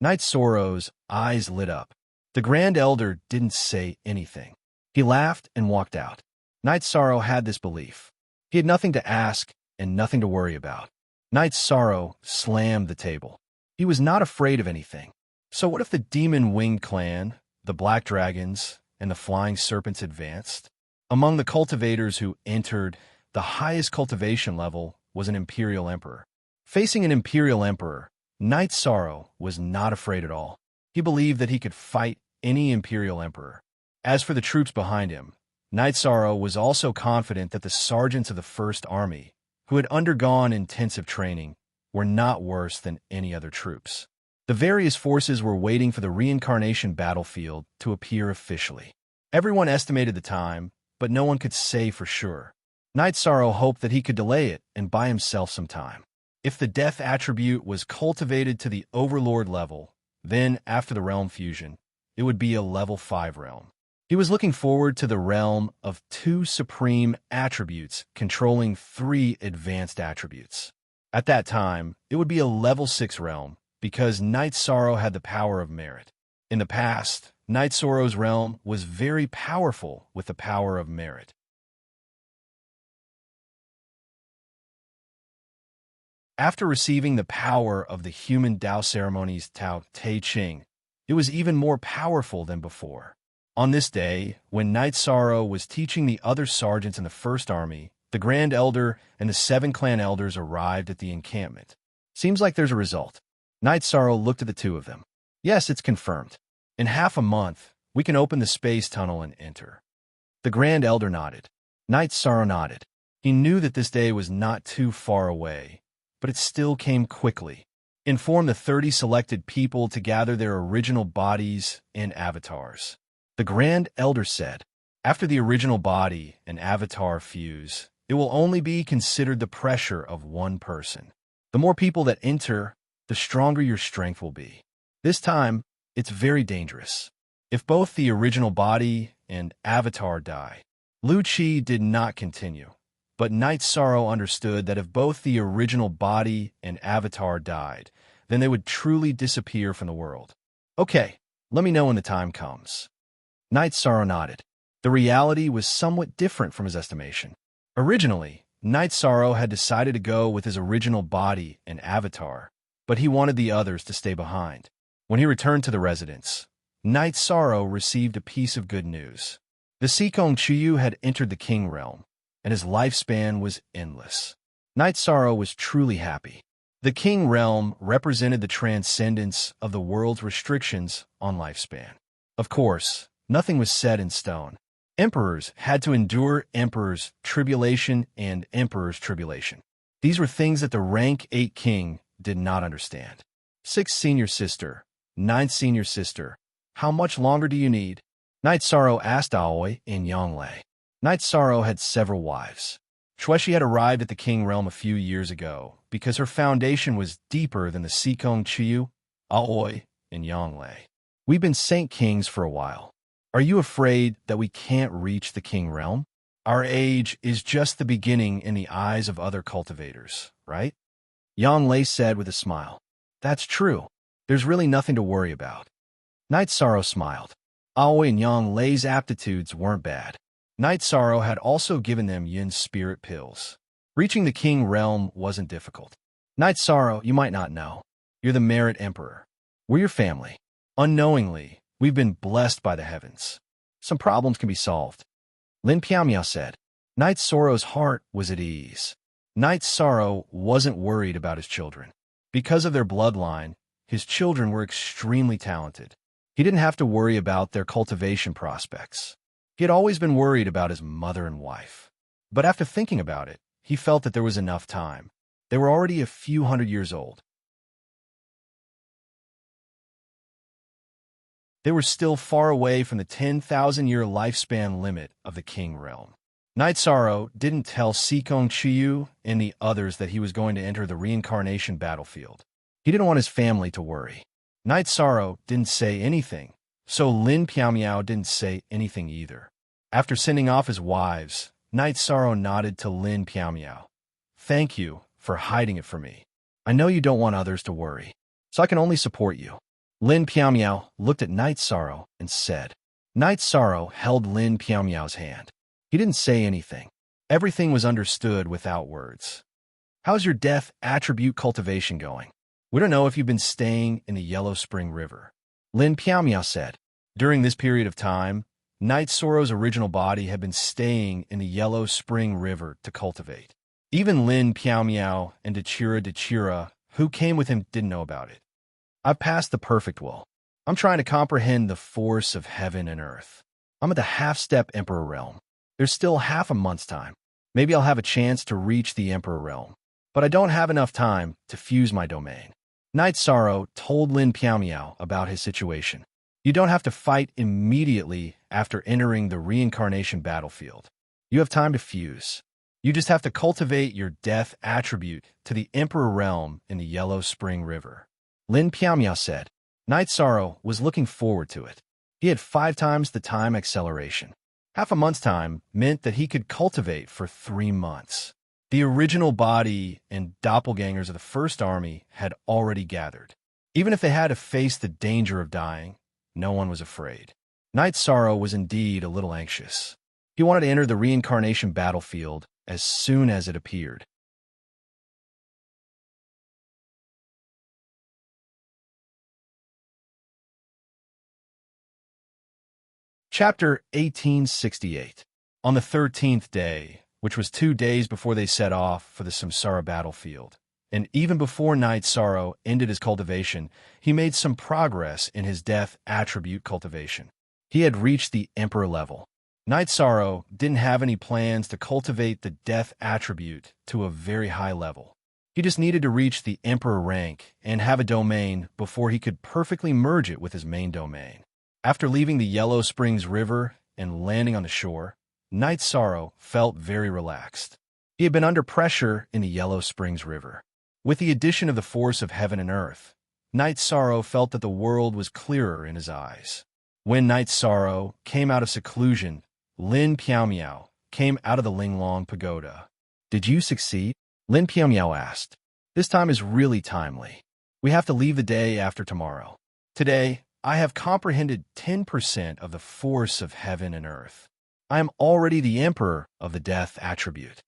Night Sorrow's eyes lit up. The Grand Elder didn't say anything. He laughed and walked out. Knight Sorrow had this belief. He had nothing to ask and nothing to worry about. Knight Sorrow slammed the table. He was not afraid of anything. So what if the demon-winged clan, the Black Dragons, and the Flying Serpents advanced? Among the cultivators who entered, the highest cultivation level was an Imperial Emperor. Facing an Imperial Emperor, Knight Sorrow was not afraid at all. He believed that he could fight any Imperial Emperor. As for the troops behind him, Knight Sorrow was also confident that the sergeants of the First Army, who had undergone intensive training, were not worse than any other troops. The various forces were waiting for the reincarnation battlefield to appear officially. Everyone estimated the time, but no one could say for sure. Knight Sorrow hoped that he could delay it and buy himself some time. If the death attribute was cultivated to the Overlord level, then, after the realm fusion, it would be a level 5 realm. He was looking forward to the realm of 2 supreme attributes controlling 3 advanced attributes. At that time, it would be a level 6 realm, because Knight Sorrow had the power of merit. In the past, Knight Sorrow's realm was very powerful with the power of merit. After receiving the power of the human Tao ceremonies Tao Te Ching, it was even more powerful than before. On this day, when Knight Sorrow was teaching the other sergeants in the First Army, the Grand Elder and the 7 clan elders arrived at the encampment. Seems like there's a result. Knight Sorrow looked at the 2 of them. Yes, it's confirmed. In half a month, we can open the space tunnel and enter. The Grand Elder nodded. Knight Sorrow nodded. He knew that this day was not too far away, but it still came quickly. Inform the 30 selected people to gather their original bodies and avatars. The Grand Elder said, after the original body and avatar fuse, it will only be considered the pressure of 1 person. The more people that enter, the stronger your strength will be. This time, it's very dangerous. If both the original body and avatar die, Lu Chi did not continue, but Knight Sorrow understood that if both the original body and avatar died, then they would truly disappear from the world. Okay, let me know when the time comes. Knight Sorrow nodded. The reality was somewhat different from his estimation. Originally, Knight Sorrow had decided to go with his original body and avatar, but he wanted the others to stay behind. When he returned to the residence, Knight Sorrow received a piece of good news. The Sikong Chiyu had entered the King Realm, and his lifespan was endless. Knight Sorrow was truly happy. The King Realm represented the transcendence of the world's restrictions on lifespan. Of course, nothing was set in stone. Emperors had to endure Emperor's tribulation and Emperor's tribulation. These were things that the rank 8 king did not understand. 6th senior sister, 9th senior sister, how much longer do you need? Knight Sorrow asked Aoi and Yonglei. Knight Sorrow had several wives. Shueshi had arrived at the King Realm a few years ago because her foundation was deeper than the Sikong Chiyu, Aoi, and Yonglei. We've been Saint Kings for a while. Are you afraid that we can't reach the King Realm? Our age is just the beginning in the eyes of other cultivators, right? Yonglei said with a smile. That's true. There's really nothing to worry about. Knight Sorrow smiled. Aoi and Yonglei's aptitudes weren't bad. Knight Sorrow had also given them Yin spirit pills. Reaching the King Realm wasn't difficult. Knight Sorrow, you might not know. You're the Merit Emperor. We're your family. Unknowingly, we've been blessed by the heavens. Some problems can be solved. Lin Piamiao said. Knight Sorrow's heart was at ease. Knight Sorrow wasn't worried about his children. Because of their bloodline, his children were extremely talented. He didn't have to worry about their cultivation prospects. He had always been worried about his mother and wife. But after thinking about it, he felt that there was enough time. They were already a few hundred years old. They were still far away from the 10,000-year lifespan limit of the King Realm. Knight Sorrow didn't tell Sikong Chiyu and the others that he was going to enter the reincarnation battlefield. He didn't want his family to worry. Knight Sorrow didn't say anything, so Lin Piamiao didn't say anything either. After sending off his wives, Knight Sorrow nodded to Lin Piamiao. Thank you for hiding it from me. I know you don't want others to worry, so I can only support you. Lin Piaomiao looked at Night Sorrow and said. Night Sorrow held Lin Piaomiao's hand. He didn't say anything. Everything was understood without words. How's your death attribute cultivation going? We don't know if you've been staying in the Yellow Spring River. Lin Piaomiao said. During this period of time, Night Sorrow's original body had been staying in the Yellow Spring River to cultivate. Even Lin Piaomiao and Dechira, who came with him, didn't know about it. I've passed the perfect will. I'm trying to comprehend the force of heaven and earth. I'm at the half-step Emperor realm. There's still half a month's time. Maybe I'll have a chance to reach the Emperor realm. But I don't have enough time to fuse my domain. Night Sorrow told Lin Piaomiao about his situation. You don't have to fight immediately after entering the reincarnation battlefield. You have time to fuse. You just have to cultivate your death attribute to the Emperor realm in the Yellow Spring River. Lin Piaomiao said. Night Sorrow was looking forward to it. He had 5 times the time acceleration. Half a month's time meant that he could cultivate for 3 months. The original body and doppelgangers of the First Army had already gathered. Even if they had to face the danger of dying, no one was afraid. Night Sorrow was indeed a little anxious. He wanted to enter the reincarnation battlefield as soon as it appeared. Chapter 1868. On the 13th day, which was 2 days before they set off for the Samsara battlefield, and even before Night Sorrow ended his cultivation, he made some progress in his death attribute cultivation. He had reached the Emperor level. Night Sorrow didn't have any plans to cultivate the death attribute to a very high level. He just needed to reach the Emperor rank and have a domain before he could perfectly merge it with his main domain. After leaving the Yellow Springs River and landing on the shore, Night Sorrow felt very relaxed. He had been under pressure in the Yellow Springs River. With the addition of the force of heaven and earth, Night Sorrow felt that the world was clearer in his eyes. When Night Sorrow came out of seclusion, Lin Piaomiao came out of the Linglong Pagoda. Did you succeed? Lin Piaomiao asked. This time is really timely. We have to leave the day after tomorrow. Today, I have comprehended 10% of the force of heaven and earth. I am already the Emperor of the death attribute.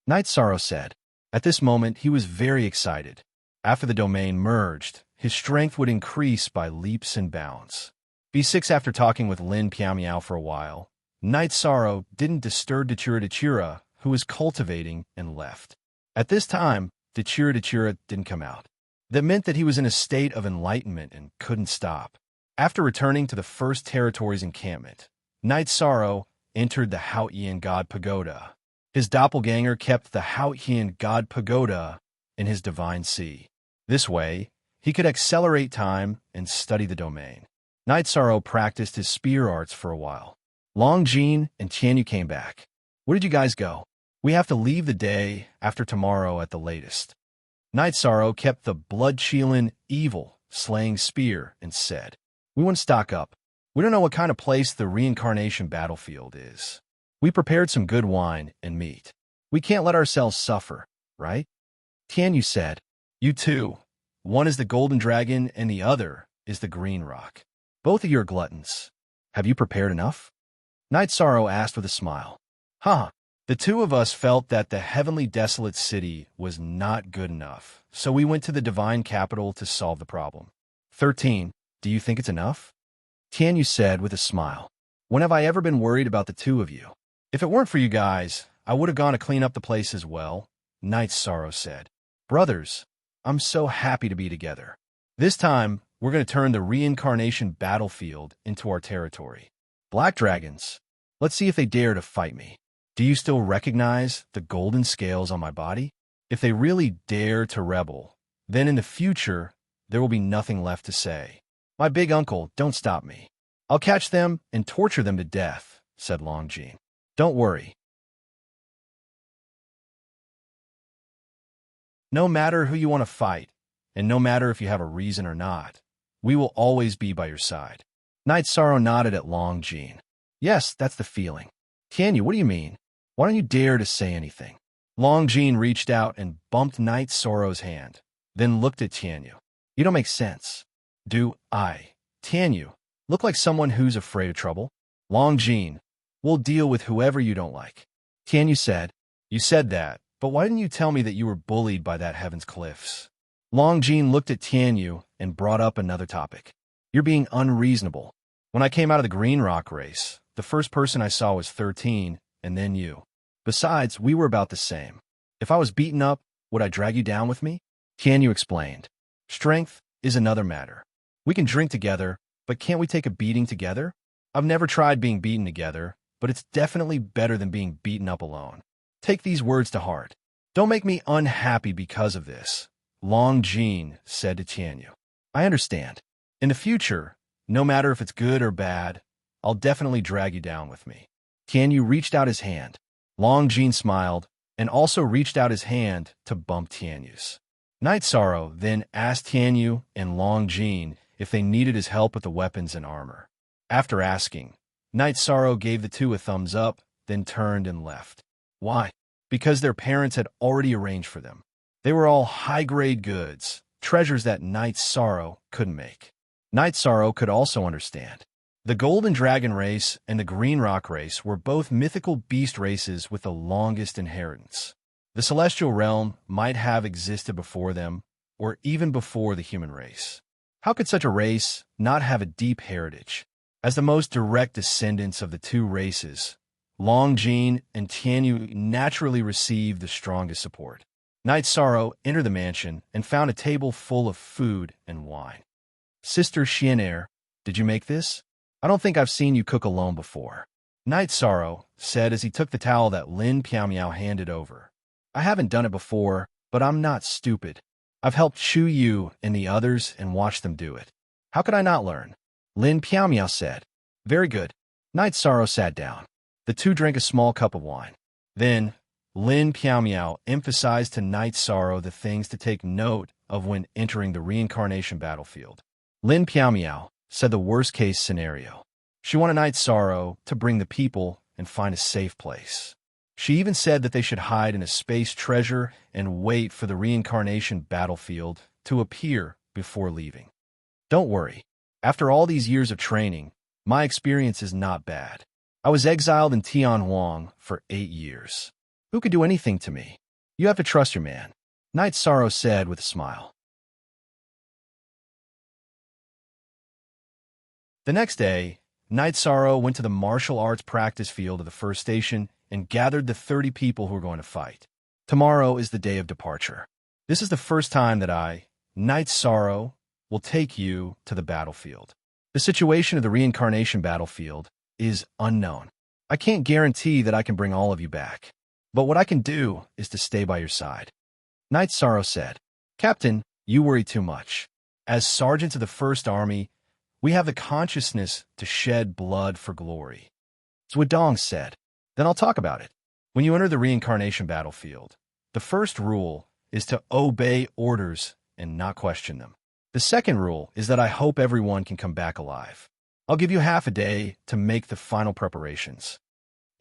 Night Sorrow said. At this moment, he was very excited. After the domain merged, his strength would increase by leaps and bounds. B6 After talking with Lin Piaomiao for a while, Night Sorrow didn't disturb Dechira, who was cultivating, and left. At this time, Dechira didn't come out. That meant that he was in a state of enlightenment and couldn't stop. After returning to the First Territory's encampment, Night Sorrow entered the Haotian God Pagoda. His doppelganger kept the Haotian God Pagoda in his divine sea. This way, he could accelerate time and study the domain. Night Sorrow practiced his spear arts for a while. Long Jin and Tianyu came back. Where did you guys go? We have to leave the day after tomorrow at the latest. Night Sorrow kept the blood-chilling, evil-slaying spear and said, We want to stock up. We don't know what kind of place the reincarnation battlefield is. We prepared some good wine and meat. We can't let ourselves suffer, right? Tianyu said, You too. One is the golden dragon and the other is the green rock. Both of you are gluttons. Have you prepared enough? Night Sorrow asked with a smile. The 2 of us felt that the heavenly desolate city was not good enough, so we went to the divine capital to solve the problem. 13. Do you think it's enough? Tianyu said with a smile. When have I ever been worried about the 2 of you? If it weren't for you guys, I would have gone to clean up the place as well, Night Sorrow said. Brothers, I'm so happy to be together. This time, we're going to turn the reincarnation battlefield into our territory. Black dragons, let's see if they dare to fight me. Do you still recognize the golden scales on my body? If they really dare to rebel, then in the future, there will be nothing left to say. My big uncle, don't stop me. I'll catch them and torture them to death, said Long Jin. Don't worry. No matter who you want to fight, and no matter if you have a reason or not, we will always be by your side. Night Sorrow nodded at Long Jin. Yes, that's the feeling. Tianyu, what do you mean? Why don't you dare to say anything? Long Jin reached out and bumped Night Sorrow's hand, then looked at Tianyu. You don't make sense. Do I, Tianyu, look like someone who's afraid of trouble? Long Jean, we'll deal with whoever you don't like. Tianyu said, You said that, but why didn't you tell me that you were bullied by that Heaven's Cliffs? Long Jean looked at Tianyu and brought up another topic. You're being unreasonable. When I came out of the Green Rock race, the first person I saw was 13, and then you. Besides, we were about the same. If I was beaten up, would I drag you down with me? Tianyu explained. Strength is another matter. We can drink together, but can't we take a beating together? I've never tried being beaten together, but it's definitely better than being beaten up alone. Take these words to heart. Don't make me unhappy because of this, Long Jean said to Tianyu. I understand. In the future, no matter if it's good or bad, I'll definitely drag you down with me. Tianyu reached out his hand. Long Jean smiled and also reached out his hand to bump Tianyu's. Night Sorrow then asked Tianyu and Long Jean if they needed his help with the weapons and armor. After asking, Night Sorrow gave the two a thumbs up, then turned and left. Why? Because their parents had already arranged for them. They were all high-grade goods, treasures that Night Sorrow couldn't make. Night Sorrow could also understand. The Golden Dragon race and the Green Rock race were both mythical beast races with the longest inheritance. The Celestial Realm might have existed before them, or even before the human race. How could such a race not have a deep heritage? As the most direct descendants of the two races, Long Jean and Tianyu naturally received the strongest support. Night Sorrow entered the mansion and found a table full of food and wine. Sister Xianair, did you make this? I don't think I've seen you cook alone before. Night Sorrow said as he took the towel that Lin Piao handed over. I haven't done it before, but I'm not stupid. I've helped Chu Yu and the others and watched them do it. How could I not learn? Lin Piao said. Very good. Night Sorrow sat down. The two drank a small cup of wine. Then, Lin Piao emphasized to Night Sorrow the things to take note of when entering the reincarnation battlefield. Lin Piao said the worst-case scenario. She wanted Night Sorrow to bring the people and find a safe place. She even said that they should hide in a space treasure and wait for the reincarnation battlefield to appear before leaving. Don't worry. After all these years of training, my experience is not bad. I was exiled in Tianhuang for 8 years. Who could do anything to me? You have to trust your man, Night Sorrow said with a smile. The next day, Night Sorrow went to the martial arts practice field of the first station and gathered the 30 people who were going to fight. Tomorrow is the day of departure. This is the first time that I, Night Sorrow, will take you to the battlefield. The situation of the reincarnation battlefield is unknown. I can't guarantee that I can bring all of you back, but what I can do is to stay by your side. Night Sorrow said, Captain, you worry too much. As sergeants of the First Army, we have the consciousness to shed blood for glory. Zhuodong said, Then I'll talk about it. When you enter the reincarnation battlefield, the first rule is to obey orders and not question them. The second rule is that I hope everyone can come back alive. I'll give you half a day to make the final preparations.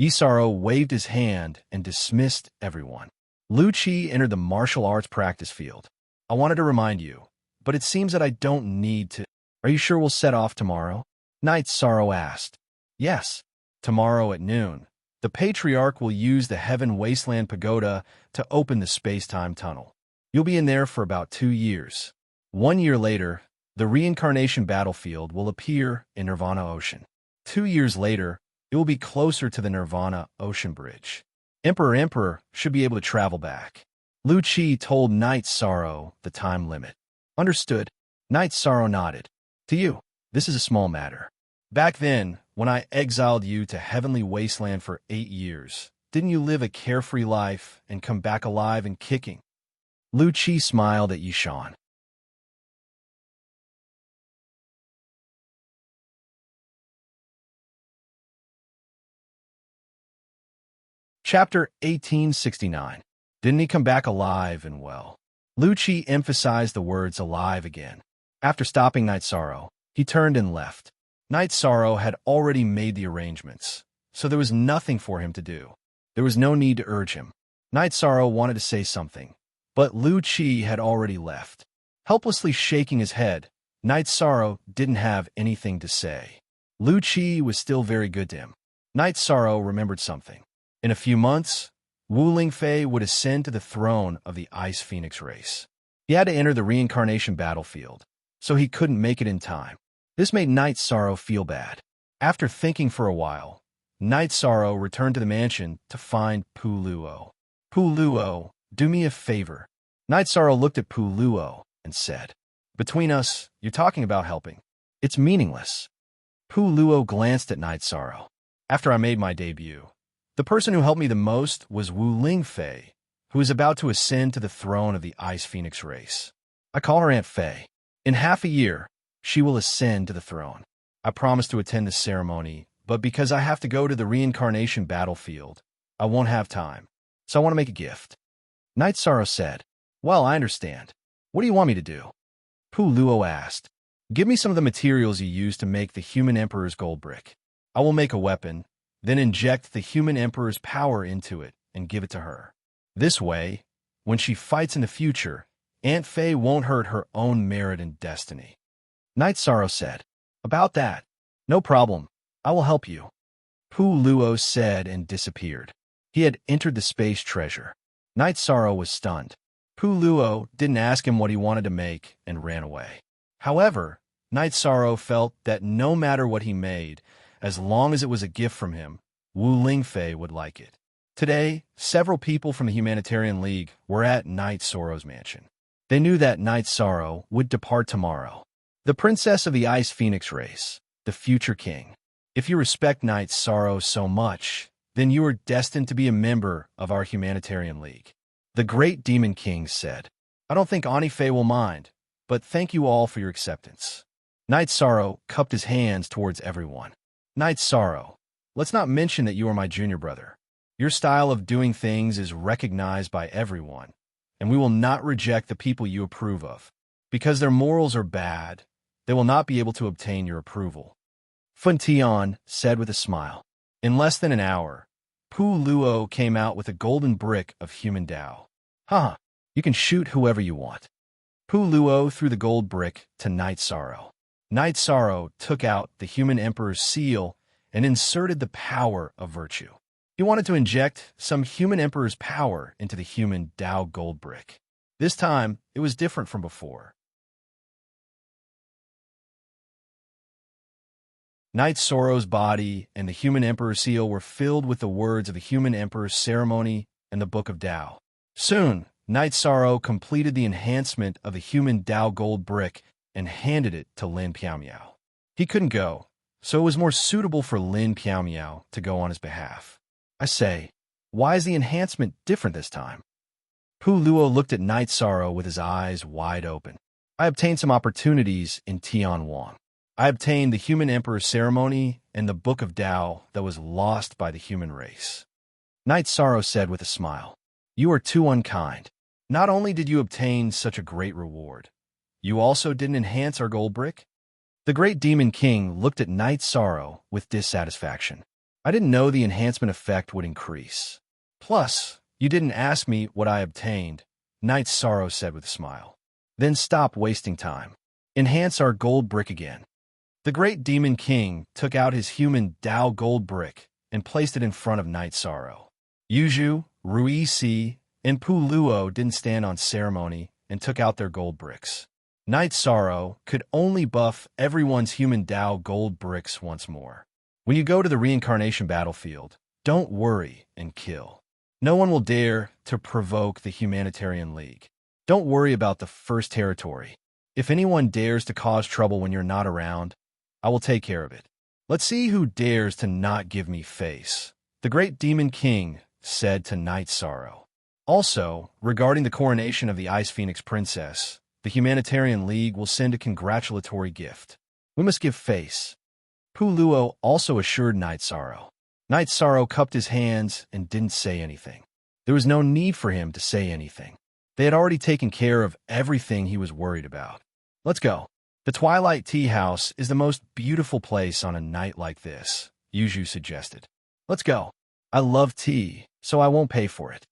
Yisaro waved his hand and dismissed everyone. Lu Qi entered the martial arts practice field. I wanted to remind you, but it seems that I don't need to. Are you sure we'll set off tomorrow? Night Sorrow asked. Yes, tomorrow at noon. The Patriarch will use the Heaven Wasteland Pagoda to open the space-time tunnel. You'll be in there for about 2 years. 1 year later, the reincarnation battlefield will appear in Nirvana Ocean. 2 years later, it will be closer to the Nirvana Ocean Bridge. Emperor should be able to travel back. Lu Qi told Night Sorrow the time limit. Understood. Night Sorrow nodded. To you, this is a small matter. Back then, when I exiled you to Heavenly Wasteland for 8 years, didn't you live a carefree life and come back alive and kicking? Lu Qi smiled at Yishan. Chapter 1869. Didn't he come back alive and well? Lu Qi emphasized the words alive again. After stopping Night Sorrow, he turned and left. Night Sorrow had already made the arrangements, so there was nothing for him to do. There was no need to urge him. Night Sorrow wanted to say something, but Lu Qi had already left. Helplessly shaking his head, Night Sorrow didn't have anything to say. Lu Qi was still very good to him. Night Sorrow remembered something. In a few months, Wu Lingfei would ascend to the throne of the Ice Phoenix race. He had to enter the reincarnation battlefield, so he couldn't make it in time. This made Night Sorrow feel bad. After thinking for a while, Night Sorrow returned to the mansion to find Pu Luo. Pu Luo, do me a favor. Night Sorrow looked at Pu Luo and said, "Between us, you're talking about helping. It's meaningless." Pu Luo glanced at Night Sorrow. After I made my debut, the person who helped me the most was Wu Lingfei, who is about to ascend to the throne of the Ice Phoenix race. I call her Aunt Fei. In half a year, she will ascend to the throne. I promised to attend the ceremony, but because I have to go to the reincarnation battlefield, I won't have time. So I want to make a gift. Night Sorrow said, "Well, I understand. What do you want me to do?" Pu Luo asked, "Give me some of the materials you used to make the human emperor's gold brick. I will make a weapon, then inject the human emperor's power into it and give it to her. This way, when she fights in the future, Aunt Fei won't hurt her own merit and destiny." Night Sorrow said, "About that, no problem. I will help you." Pu Luo said and disappeared. He had entered the space treasure. Night Sorrow was stunned. Pu Luo didn't ask him what he wanted to make and ran away. However, Night Sorrow felt that no matter what he made, as long as it was a gift from him, Wu Lingfei would like it. Today, several people from the Humanitarian League were at Night Sorrow's mansion. They knew that Night Sorrow would depart tomorrow. The princess of the Ice Phoenix race, the future king. If you respect Night Sorrow so much, then you are destined to be a member of our Humanitarian League. The great Demon King said, "I don't think Aunt Fei will mind, but thank you all for your acceptance." Night Sorrow cupped his hands towards everyone. "Night Sorrow, let's not mention that you are my junior brother. Your style of doing things is recognized by everyone, and we will not reject the people you approve of. Because their morals are bad, they will not be able to obtain your approval." Fun Tian said with a smile. In less than an hour, Pu Luo came out with a golden brick of human Tao. "Haha, you can shoot whoever you want." Pu Luo threw the gold brick to Night Sorrow. Night Sorrow took out the human emperor's seal and inserted the power of virtue. He wanted to inject some human emperor's power into the human Tao gold brick. This time, it was different from before. Night Sorrow's body and the human emperor's seal were filled with the words of the human emperor's ceremony and the book of Tao. Soon, Night Sorrow completed the enhancement of the human Tao gold brick and handed it to Lin Piaomiao. He couldn't go, so it was more suitable for Lin Piaomiao to go on his behalf. I say, why is the enhancement different this time? Pu Luo looked at Night Sorrow with his eyes wide open. I obtained some opportunities in Tianwang. I obtained the human emperor's ceremony and the book of Tao that was lost by the human race. Night Sorrow said with a smile, "You are too unkind. Not only did you obtain such a great reward, you also didn't enhance our gold brick?" The great Demon King looked at Night Sorrow with dissatisfaction. "I didn't know the enhancement effect would increase. Plus, you didn't ask me what I obtained," Night Sorrow said with a smile. "Then stop wasting time. Enhance our gold brick again." The great Demon King took out his human Tao gold brick and placed it in front of Night Sorrow. Yuju, Rui Si, and Pu Luo didn't stand on ceremony and took out their gold bricks. Night Sorrow could only buff everyone's human Tao gold bricks once more. When you go to the reincarnation battlefield, don't worry and kill. No one will dare to provoke the Humanitarian League. Don't worry about the first territory. If anyone dares to cause trouble when you're not around, I will take care of it. Let's see who dares to not give me face," the great Demon King said to Night Sorrow. Also, regarding the coronation of the Ice Phoenix Princess, the Humanitarian League will send a congratulatory gift. We must give face. Pu Luo also assured Night Sorrow. Night Sorrow cupped his hands and didn't say anything. There was no need for him to say anything. They had already taken care of everything he was worried about. "Let's go. The Twilight Tea House is the most beautiful place on a night like this," Yuju suggested. "Let's go. I love tea, so I won't pay for it."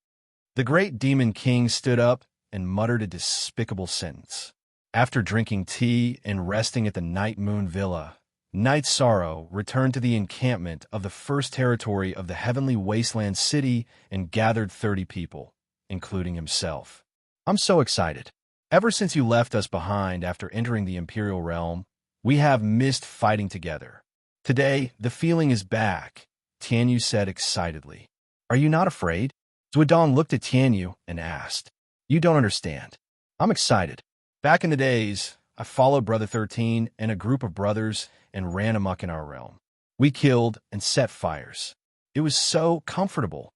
The great Demon King stood up and muttered a despicable sentence. After drinking tea and resting at the Night Moon Villa, Night Sorrow returned to the encampment of the first territory of the Heavenly Wasteland City and gathered 30 people, including himself. I'm so excited. Ever since you left us behind after entering the Imperial Realm, we have missed fighting together. Today, the feeling is back, Tianyu said excitedly. Are you not afraid? Zhuodong looked at Tianyu and asked. You don't understand. I'm excited. Back in the days, I followed Brother 13 and a group of brothers and ran amok in our realm. We killed and set fires. It was so comfortable.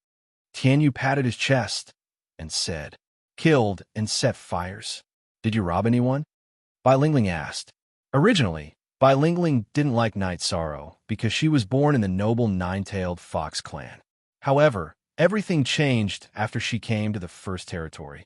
Tianyu patted his chest and said, Killed and set fires. Did you rob anyone? Bai Lingling asked. Originally, Bai Lingling didn't like Night Sorrow because she was born in the noble nine-tailed fox clan. However, everything changed after she came to the first territory.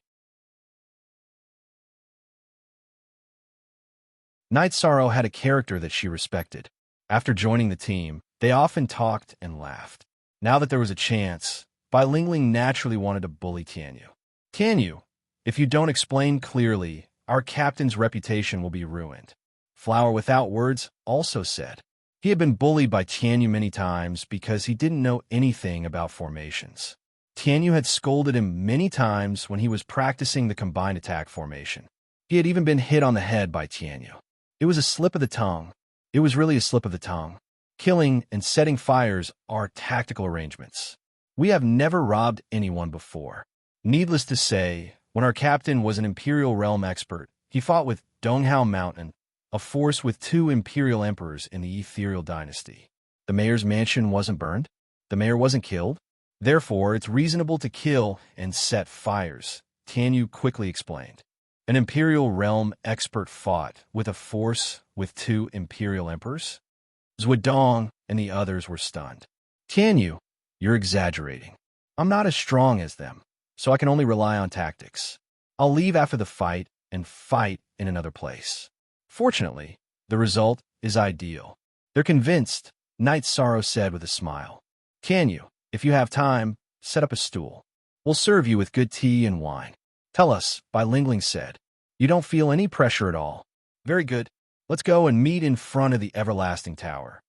Night Sorrow had a character that she respected. After joining the team, they often talked and laughed. Now that there was a chance, Bai Lingling naturally wanted to bully Tianyu. Tianyu, if you don't explain clearly, our captain's reputation will be ruined. Flower Without Words also said. He had been bullied by Tianyu many times because he didn't know anything about formations. Tianyu had scolded him many times when he was practicing the combined attack formation. He had even been hit on the head by Tianyu. It was a slip of the tongue. It was really a slip of the tongue. Killing and setting fires are tactical arrangements. We have never robbed anyone before. Needless to say, when our captain was an Imperial Realm expert, he fought with Donghao Mountain, a force with 2 Imperial Emperors in the Ethereal Dynasty. The mayor's mansion wasn't burned. The mayor wasn't killed. Therefore, it's reasonable to kill and set fires, Tianyu quickly explained. An Imperial Realm expert fought with a force with 2 Imperial Emperors? Zhuodong and the others were stunned. Tianyu, you're exaggerating. I'm not as strong as them, so I can only rely on tactics. I'll leave after the fight and fight in another place. Fortunately, the result is ideal. They're convinced, Night Sorrow said with a smile. Tianyu, if you have time, set up a stool. We'll serve you with good tea and wine. Tell us, Bai Lingling said. You don't feel any pressure at all. Very good. Let's go and meet in front of the Everlasting Tower.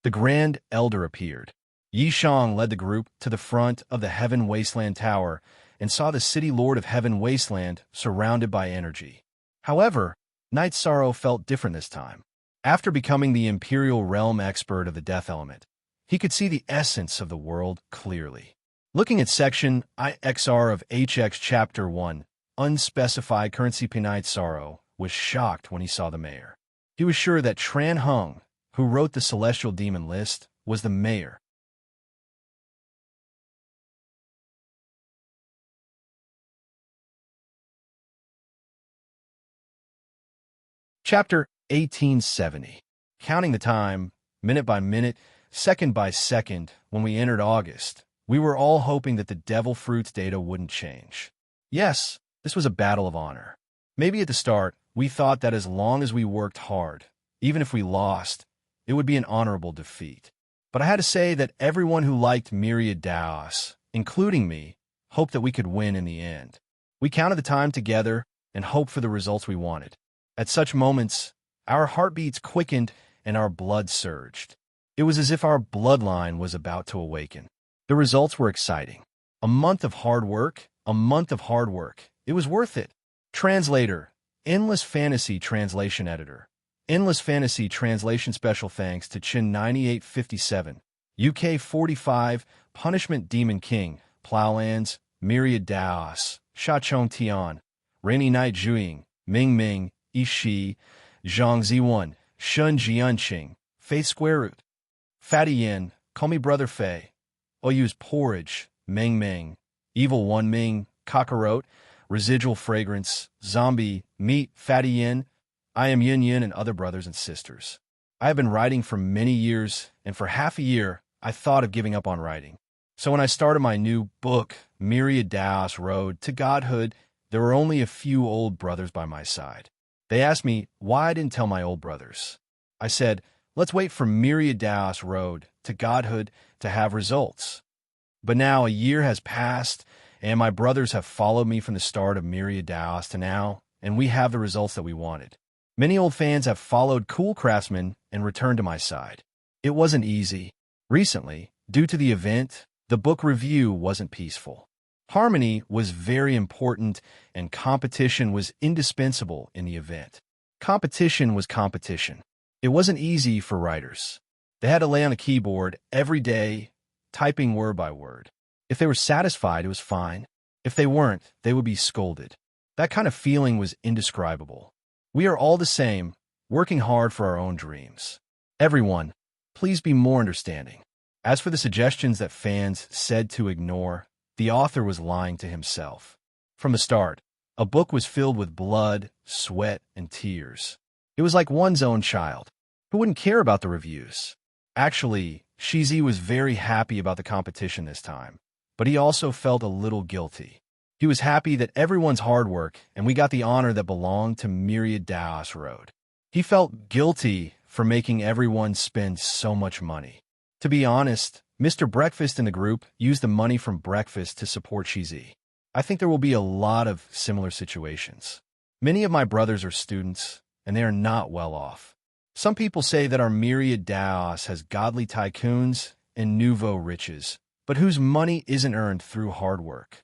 The Grand Elder appeared. Yishang led the group to the front of the Heaven Wasteland Tower and saw the City Lord of Heaven Wasteland surrounded by energy. However, Night Sorrow felt different this time. After becoming the Imperial Realm expert of the Death Element, he could see the essence of the world clearly. Looking at section IXR of HX Chapter 1, Unspecified Currency P. Night Sorrow was shocked when he saw the mayor. He was sure that Tran Hung, who wrote the Celestial Demon list, was the mayor. Chapter 1870. Counting the time, minute by minute, second by second, when we entered August, we were all hoping that the Devil Fruits data wouldn't change. Yes, this was a battle of honor. Maybe at the start, we thought that as long as we worked hard, even if we lost, it would be an honorable defeat. But I had to say that everyone who liked Myriad Daos, including me, hoped that we could win in the end. We counted the time together and hoped for the results we wanted. At such moments, our heartbeats quickened and our blood surged. It was as if our bloodline was about to awaken. The results were exciting. A month of hard work, a month of hard work. It was worth it. Translator, Endless Fantasy Translation Editor. Endless Fantasy Translation Special thanks to Chin 9857, UK 45, Punishment Demon King, Plowlands, Myriad Daos, Shachong Tian, Rainy Night Zhuiying, Ming Ming, Ishi, Zhang Ziwan, Shun Jianqing, Faith Square Root, Fatty Yin, Call Me Brother Fei, Oyu's Porridge, Meng Ming, Evil One Ming, Kakarot, Residual Fragrance, Zombie, Meat, Fatty Yin, I Am Yin Yin, and other brothers and sisters. I have been writing for many years, and for half a year, I thought of giving up on writing. So when I started my new book, Myriad Daos Road to Godhood, there were only a few old brothers by my side. They asked me why I didn't tell my old brothers. I said, let's wait for Myriad Daos Road to Godhood to have results. But now a year has passed, and my brothers have followed me from the start of Myriad Daos to now, and we have the results that we wanted. Many old fans have followed cool craftsmen and returned to my side. It wasn't easy. Recently, due to the event, the book review wasn't peaceful. Harmony was very important, and competition was indispensable in the event. Competition was competition. It wasn't easy for writers. They had to lay on a keyboard every day, typing word by word. If they were satisfied, it was fine. If they weren't, they would be scolded. That kind of feeling was indescribable. We are all the same, working hard for our own dreams. Everyone, please be more understanding. As for the suggestions that fans said to ignore, the author was lying to himself. From the start, a book was filled with blood, sweat, and tears. It was like one's own child. Who wouldn't care about the reviews? Actually, Shizi was very happy about the competition this time, but he also felt a little guilty. He was happy that everyone's hard work and we got the honor that belonged to Myriad Daos Road. He felt guilty for making everyone spend so much money. To be honest, Mr. Breakfast in the group used the money from breakfast to support Shizi. I think there will be a lot of similar situations. Many of my brothers are students, and they are not well off. Some people say that our Myriad Daos has godly tycoons and nouveau riches, but whose money isn't earned through hard work.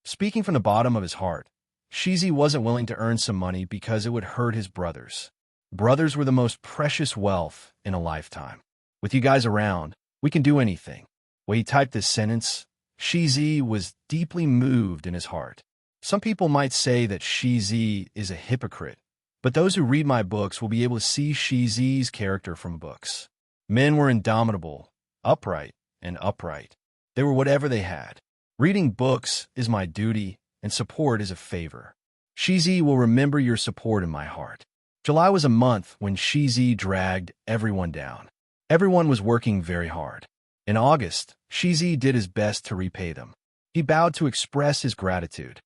Speaking from the bottom of his heart, Shizi wasn't willing to earn some money because it would hurt his brothers. Brothers were the most precious wealth in a lifetime. With you guys around, we can do anything. When he typed this sentence, Shizi was deeply moved in his heart. Some people might say that Shizi is a hypocrite, but those who read my books will be able to see Shizi's character from books. Men were indomitable, upright, and upright. They were whatever they had. Reading books is my duty, and support is a favor. Shizi will remember your support in my heart. July was a month when Shizi dragged everyone down. Everyone was working very hard. In August, Shizi did his best to repay them. He bowed to express his gratitude.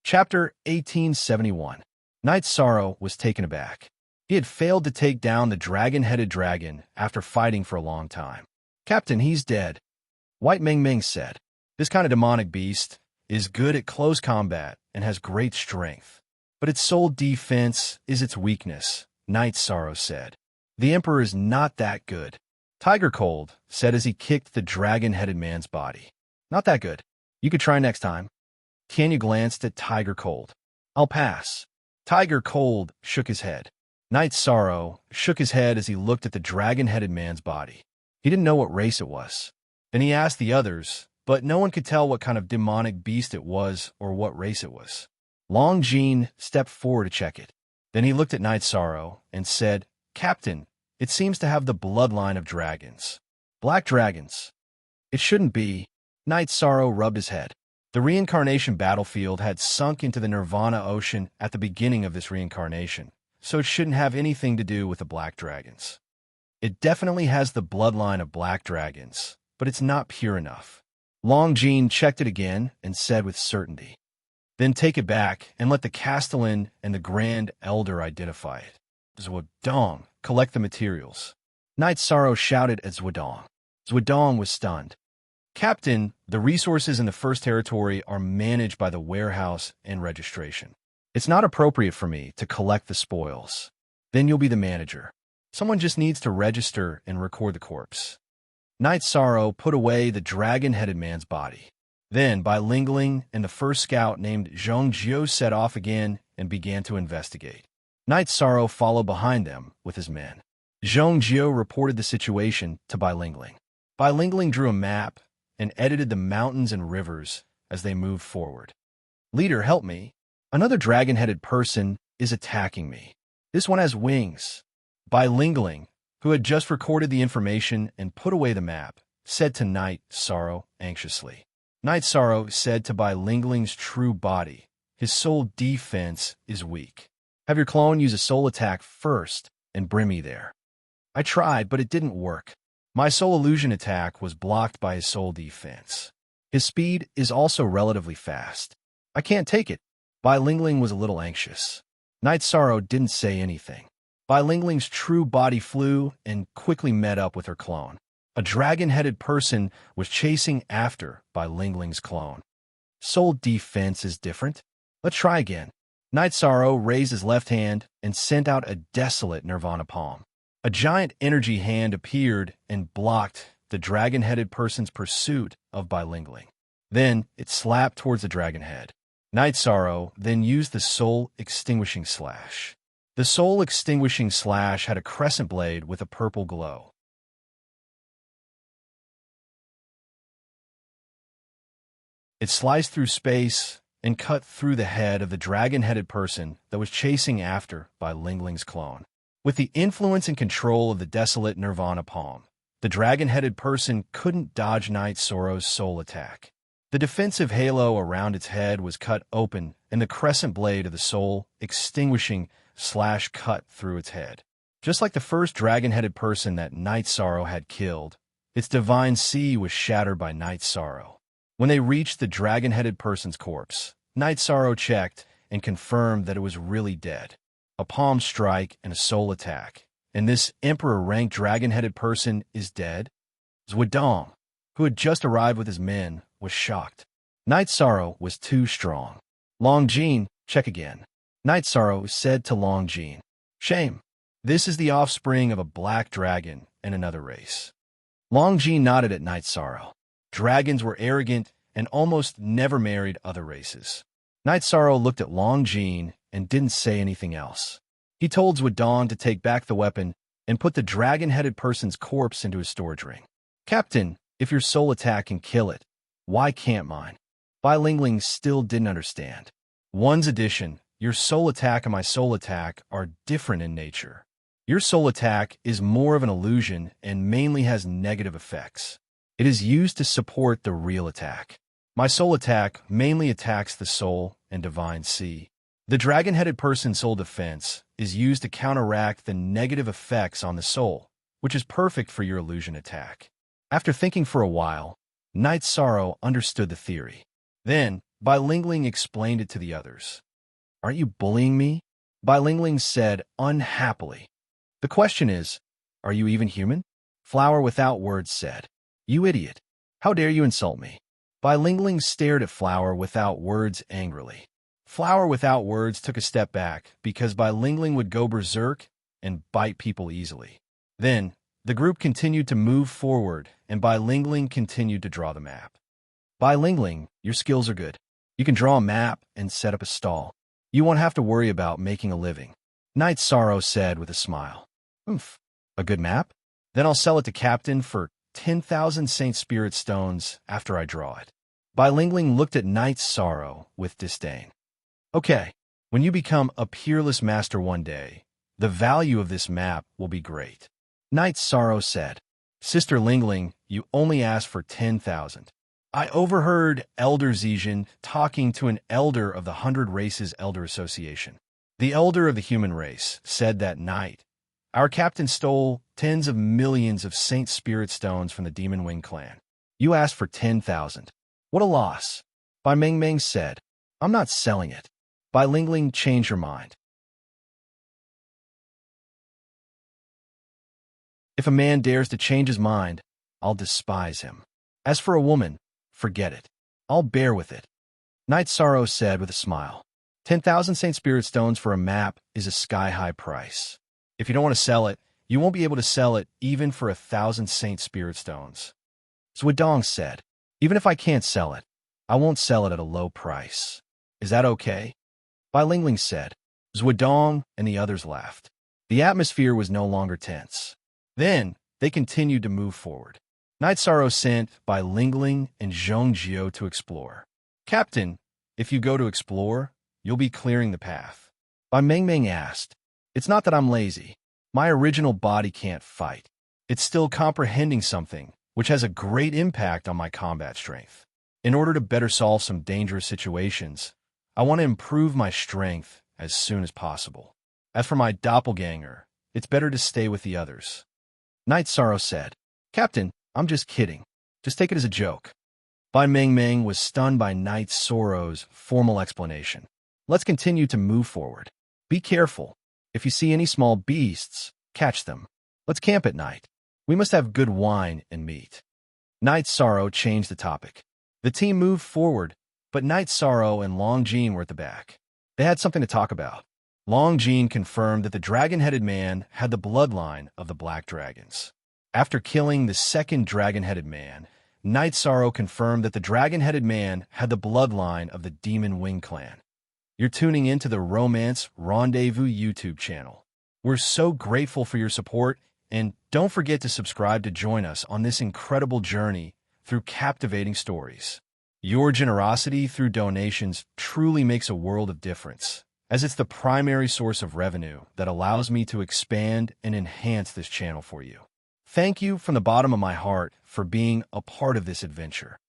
Chapter 1871. Knight's Sorrow was taken aback. He had failed to take down the dragon-headed dragon after fighting for a long time. "Captain, he's dead," White Ming Ming said. "This kind of demonic beast is good at close combat and has great strength. But its sole defense is its weakness," Knight's Sorrow said. "The Emperor is not that good," Tiger Cold said as he kicked the dragon-headed man's body. "Not that good. You could try next time." Tanya glanced at Tiger Cold. "I'll pass." Tiger Cold shook his head. Knight's Sorrow shook his head as he looked at the dragon-headed man's body. He didn't know what race it was. Then he asked the others, but no one could tell what kind of demonic beast it was or what race it was. Long Jean stepped forward to check it. Then he looked at Knight's Sorrow and said, "Captain, it seems to have the bloodline of dragons. Black dragons." "It shouldn't be." Knight's Sorrow rubbed his head. The reincarnation battlefield had sunk into the Nirvana ocean at the beginning of this reincarnation, so it shouldn't have anything to do with the black dragons. "It definitely has the bloodline of black dragons, but it's not pure enough." Long Jean checked it again and said with certainty, "Then take it back and let the Castellan and the Grand Elder identify it. Zhuodong, collect the materials." Knight's Sorrow shouted at Zhuodong. Zhuodong was stunned. "Captain, the resources in the First Territory are managed by the warehouse and registration. It's not appropriate for me to collect the spoils. Then you'll be the manager. Someone just needs to register and record the corpse." Knight's Sorrow put away the dragon-headed man's body. Then, Bai Lingling and the first scout named Zhong Jiu set off again and began to investigate. Knight's Sorrow followed behind them with his men. Zhong Jiu reported the situation to Bai Lingling. Bai Lingling drew a map and edited the mountains and rivers as they moved forward. "Leader, help me. Another dragon-headed person is attacking me. This one has wings." Bai Lingling, who had just recorded the information and put away the map, said to Knight's Sorrow anxiously. Knight's Sorrow said to Bai Lingling's true body, "His soul defense is weak. Have your clone use a soul attack first and bring me there." "I tried, but it didn't work. My soul illusion attack was blocked by his soul defense. His speed is also relatively fast. I can't take it." Bai Lingling was a little anxious. Night Sorrow didn't say anything. Bai Lingling's true body flew and quickly met up with her clone. A dragon-headed person was chasing after Bai Lingling's clone. Soul defense is different. Let's try again. Night Sorrow raised his left hand and sent out a desolate Nirvana palm. A giant energy hand appeared and blocked the dragon-headed person's pursuit of Bai Lingling. Then it slapped towards the dragon head. Night Sorrow then used the Soul Extinguishing Slash. The Soul Extinguishing Slash had a crescent blade with a purple glow. It sliced through space and cut through the head of the dragon-headed person that was chasing after Bai Lingling's clone. With the influence and control of the desolate Nirvana palm, the dragon-headed person couldn't dodge Night Sorrow's soul attack. The defensive halo around its head was cut open, and the crescent blade of the Soul Extinguishing Slash cut through its head. Just like the first dragon-headed person that Night Sorrow had killed, its divine sea was shattered by Night Sorrow. When they reached the dragon-headed person's corpse, Night Sorrow checked and confirmed that it was really dead. A palm strike and a soul attack, and this emperor-ranked dragon-headed person is dead? Zhuodong, who had just arrived with his men, was shocked. Night Sorrow was too strong. Long Jin, check again. Night Sorrow said to Long Jin, shame. This is the offspring of a black dragon and another race. Long Jin nodded at Night Sorrow. Dragons were arrogant and almost never married other races. Night Sorrow looked at Long Jin and didn't say anything else. He told Zhuodong to take back the weapon and put the dragon-headed person's corpse into his storage ring. Captain, if your soul attack can kill it, why can't mine? Bai Lingling still didn't understand. One's addition, your soul attack and my soul attack are different in nature. Your soul attack is more of an illusion and mainly has negative effects. It is used to support the real attack. My soul attack mainly attacks the soul and divine sea. The dragon-headed person's soul defense is used to counteract the negative effects on the soul, which is perfect for your illusion attack. After thinking for a while, Night Sorrow understood the theory. Then, Bai Lingling explained it to the others. Aren't you bullying me? Bai Lingling said unhappily. The question is, are you even human? Flower Without Words said, you idiot. How dare you insult me? Bai Lingling stared at Flower Without Words angrily. Flower Without Words took a step back because Bai Lingling would go berserk and bite people easily. Then, the group continued to move forward, and Bai Lingling continued to draw the map. Bai Lingling, your skills are good. You can draw a map and set up a stall. You won't have to worry about making a living. Night Sorrow said with a smile. Oomph, a good map? Then I'll sell it to Captain for 10,000 Saint Spirit Stones after I draw it. Bai Lingling looked at Night Sorrow with disdain. Okay, when you become a peerless master one day, the value of this map will be great. Night Sorrow said, Sister Lingling, you only asked for 10,000. I overheard Elder Zhejian talking to an elder of the 100 Races Elder Association. The elder of the human race said that night, our captain stole tens of millions of Saint Spirit Stones from the Demon Wing clan. You asked for 10,000. What a loss. Bai Mengmeng said, I'm not selling it. Bai Lingling changed her mind. If a man dares to change his mind, I'll despise him. As for a woman, forget it. I'll bear with it. Night Sorrow said with a smile. 10,000 Saint Spirit Stones for a map is a sky-high price. If you don't want to sell it, you won't be able to sell it even for 1,000 Saint Spirit Stones. Zhuodong said, even if I can't sell it, I won't sell it at a low price. Is that okay? Bai Lingling said. Zhuodong and the others laughed. The atmosphere was no longer tense. Then, they continued to move forward. Night Sorrow sent Bai Lingling and Zhong Jiao to explore. Captain, if you go to explore, you'll be clearing the path. Bai Mengmeng asked, It's not that I'm lazy. My original body can't fight. It's still comprehending something, which has a great impact on my combat strength. In order to better solve some dangerous situations, I want to improve my strength as soon as possible. As for my doppelganger, it's better to stay with the others. Night Sorrow said, Captain, I'm just kidding. Just take it as a joke. Bai Mengmeng was stunned by Night Sorrow's formal explanation. Let's continue to move forward. Be careful. If you see any small beasts, catch them. Let's camp at night. We must have good wine and meat. Night Sorrow changed the topic. The team moved forward, but Night Sorrow and Long Jean were at the back. They had something to talk about. Long Jean confirmed that the dragon-headed man had the bloodline of the Black Dragons. After killing the second dragon-headed man, Night Sorrow confirmed that the dragon-headed man had the bloodline of the Demon Wing clan. You're tuning into the Romance Rendezvous YouTube channel. We're so grateful for your support, and don't forget to subscribe to join us on this incredible journey through captivating stories. Your generosity through donations truly makes a world of difference, as it's the primary source of revenue that allows me to expand and enhance this channel for you. Thank you from the bottom of my heart for being a part of this adventure.